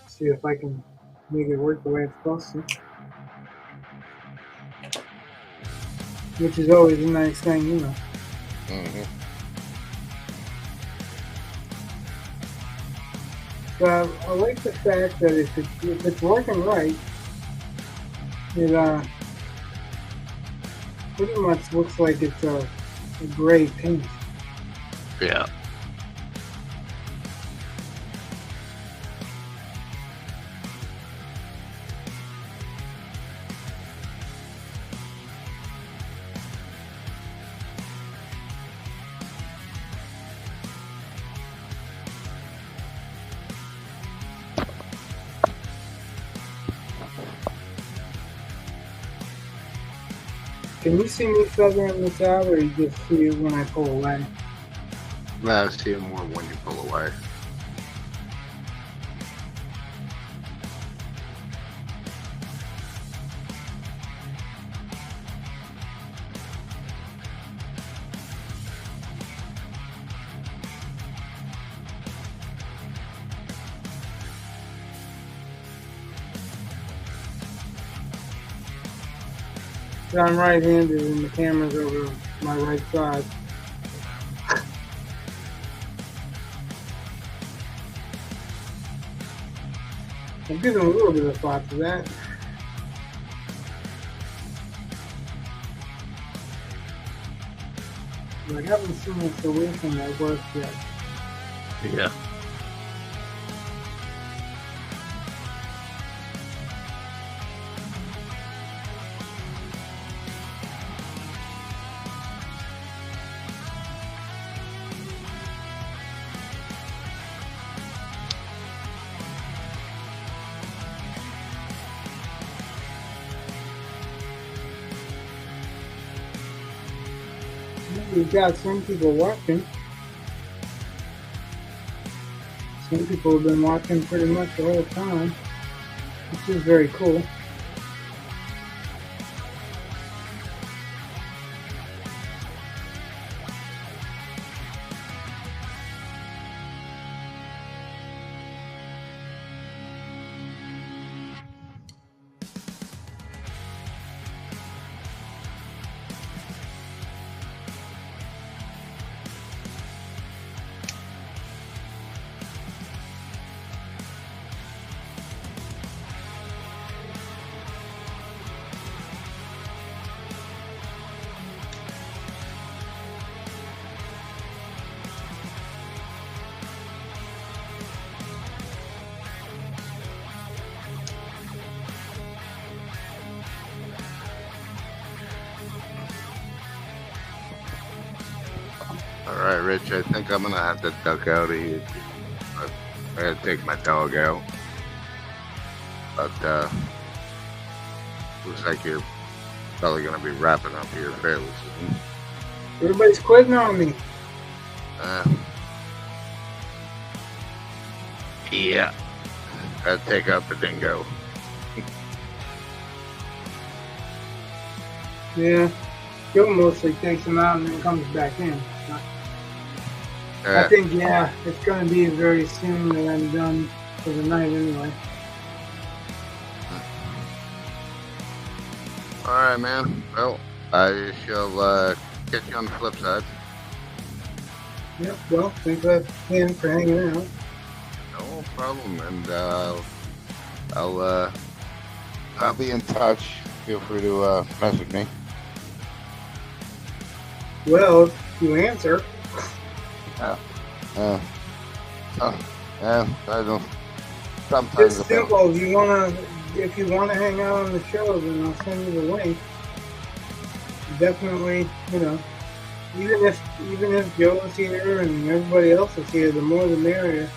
See if I can make it work the way it's supposed to. Which is always a nice thing, you know. Mm-hmm. So I like the fact that if it's working right, it pretty much looks like it's a gray paint. Yeah. Can you see me feathering this out, or you just see it when I pull away? I see it more when you pull away. So I'm right-handed and the camera's over my right side. I'm giving a little bit of thought to that. But I haven't seen a solution that works yet. Yeah. We've got some people watching. Some people have been watching pretty much the whole time, which is very cool. All right, Rich. I think I'm gonna have to duck out of here. I gotta take my dog out. But looks like you're probably gonna be wrapping up here fairly soon. Everybody's quitting on me. Yeah. Gotta take out the dingo. Yeah. Joe mostly takes them out and then comes back in. I think, yeah, it's going to be very soon that I'm done for the night anyway. All right, man. Well, I shall catch you on the flip side. Yep, well, thanks again for hanging out. No problem, and I'll be in touch. Feel free to message me. Well, if you answer. I don't. Sometimes It's simple. If you wanna hang out on the show, then I'll send you the link. Definitely, even if Joe is here and everybody else is here, the more the merrier.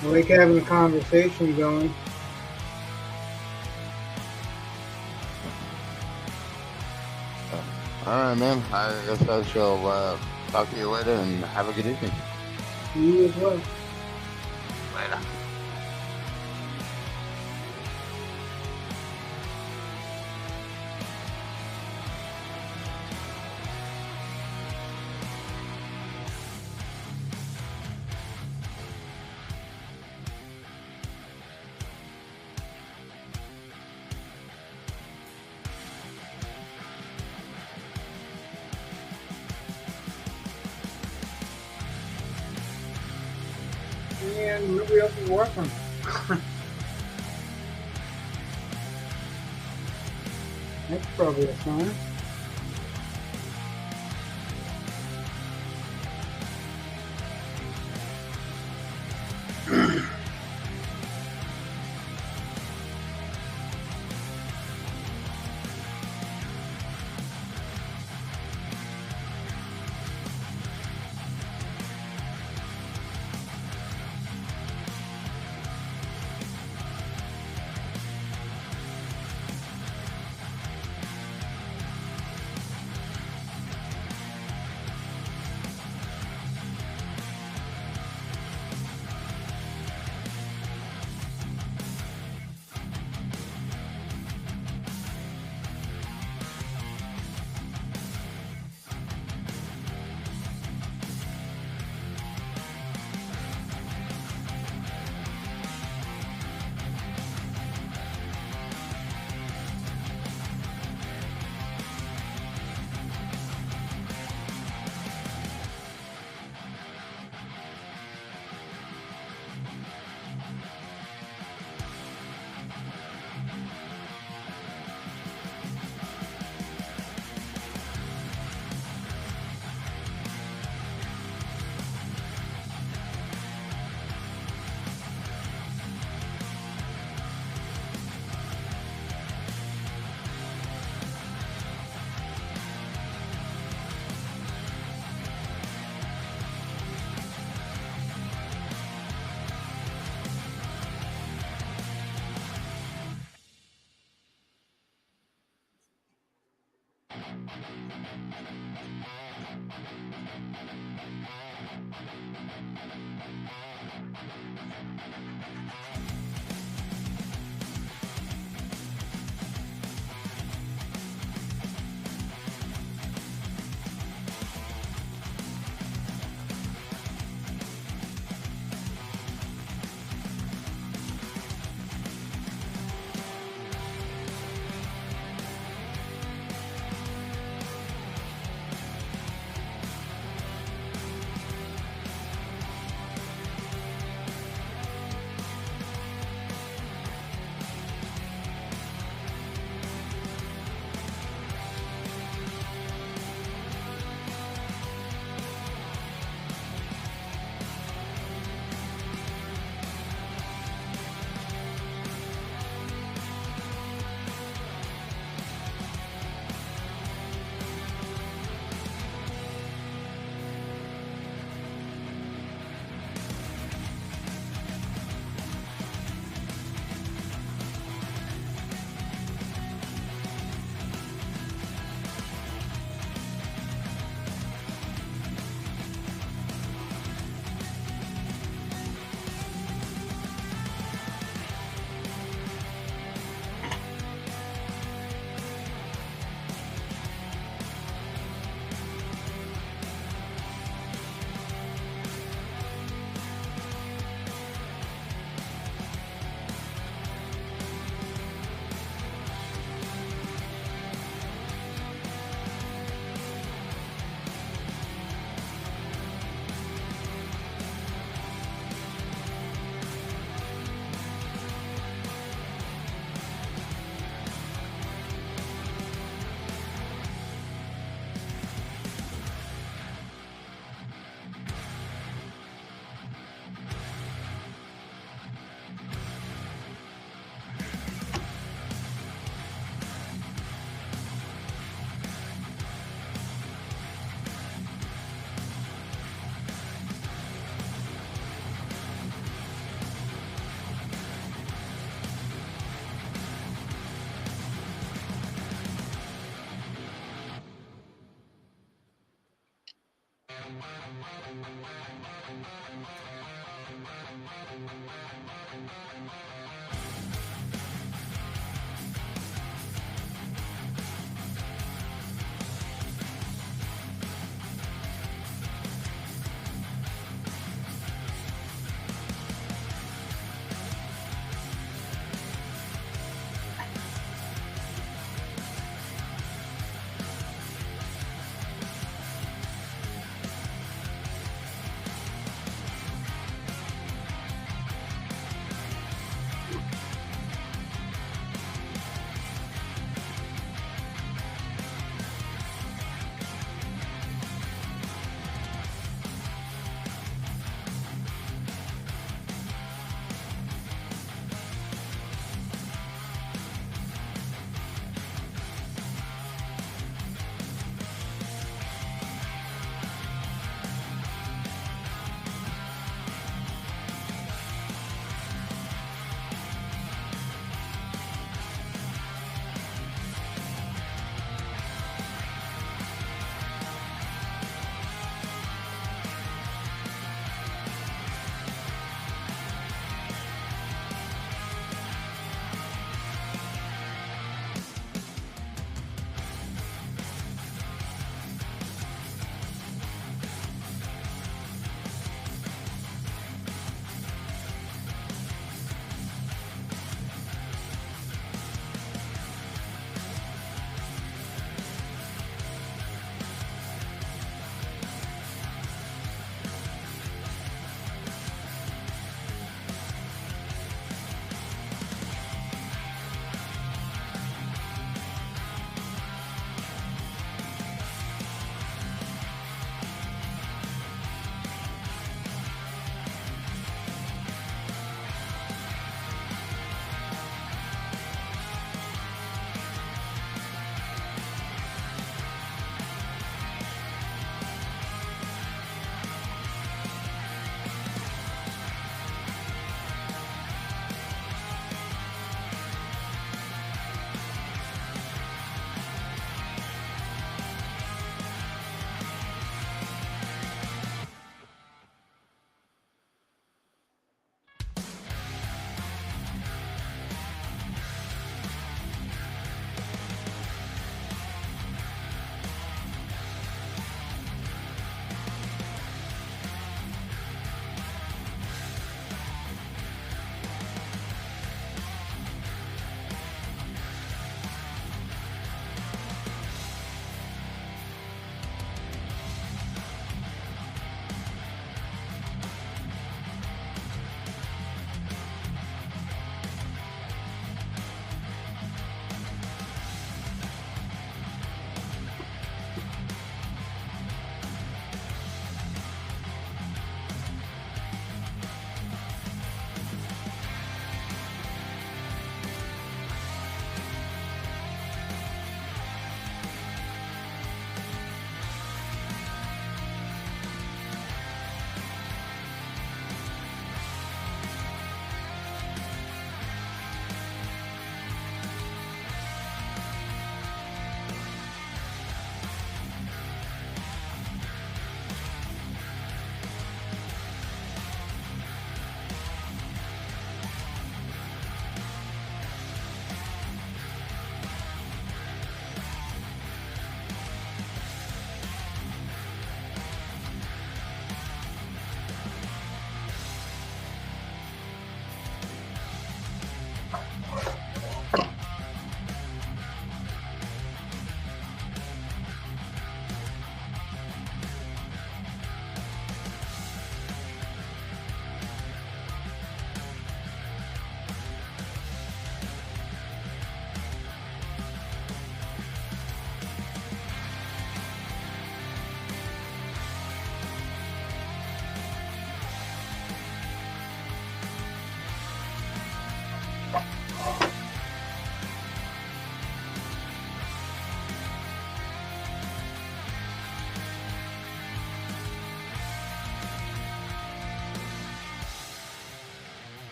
I like having a conversation going. All right, man. I guess I shall talk to you later and have a good evening. You as well. Later. And nobody else is working. That's probably a sign.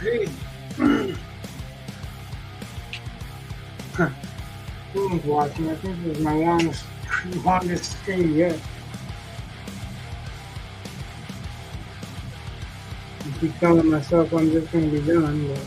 Hey. Who's watching? I think this is my longest stream yet. I keep telling myself I'm just going to be done, but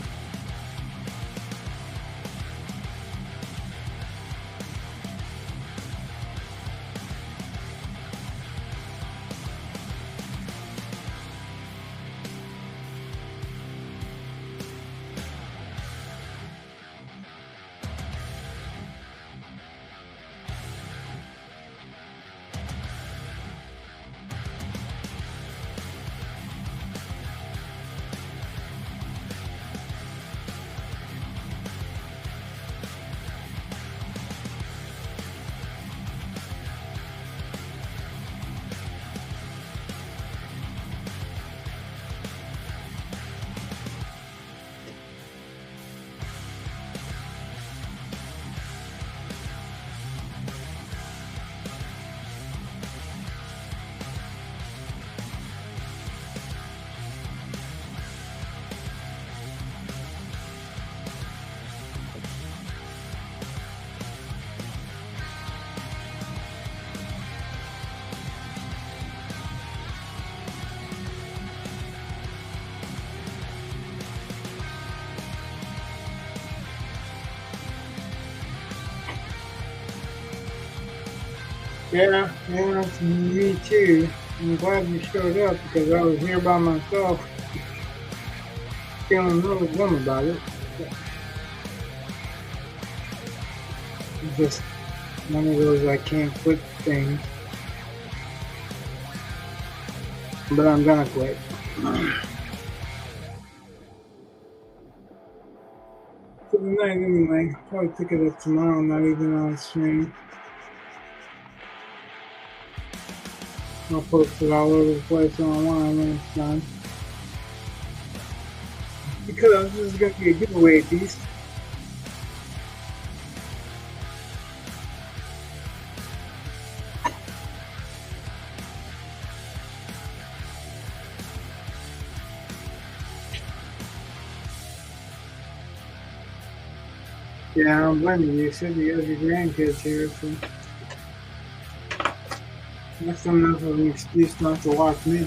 yeah, me too. I'm glad you showed up because I was here by myself, feeling really dumb about it. It's just one of those I can't quit things. But I'm gonna quit. For the night anyway. Probably pick it up tomorrow, not even on stream. I'll post it all over the place online when it's done. Because this is going to be a giveaway piece. Yeah, I don't blame you. You said you have your grandkids here, so that's enough of an excuse not to watch me.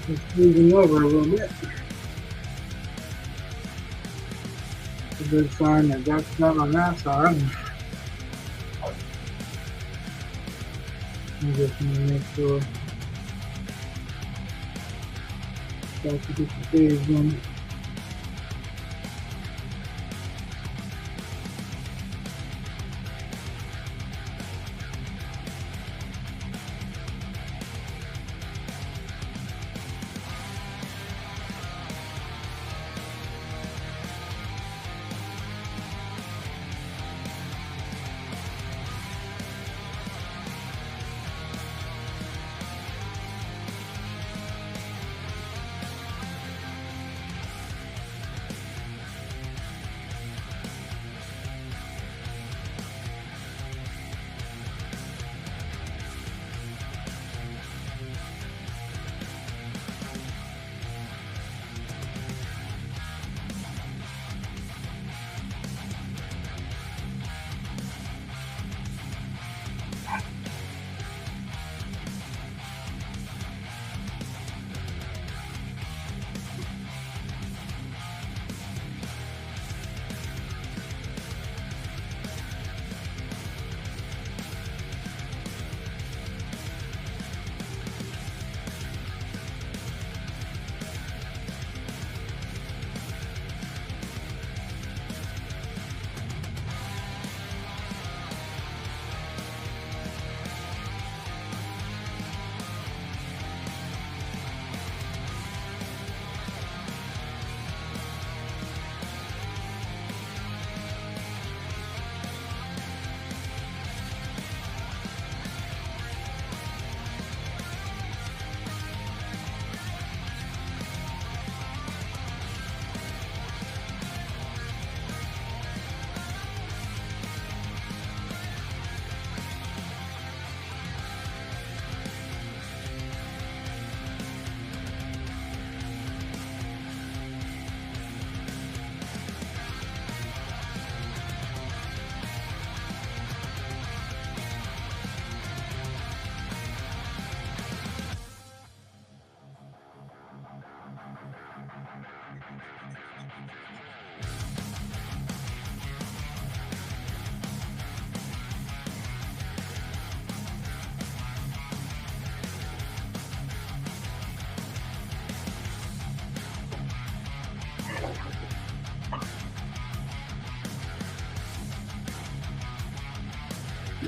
Just moving over a little bit. It's a good sign that that's not on that side. I'm just going to make sure that's a good phase in.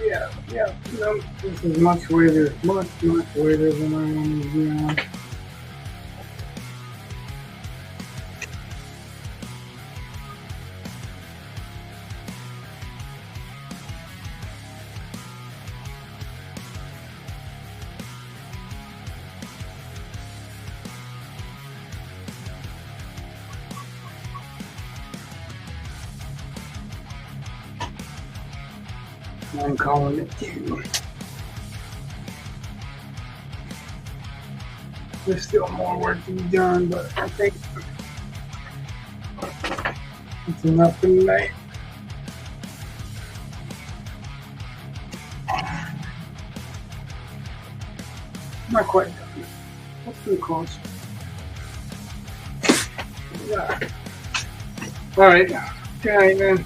Yeah. No, this is much later than I wanted to be on. I'm calling it two. There's still more work to be done, but I think it's enough for tonight. Not quite done. That's pretty close. Yeah. All right. Good night, man.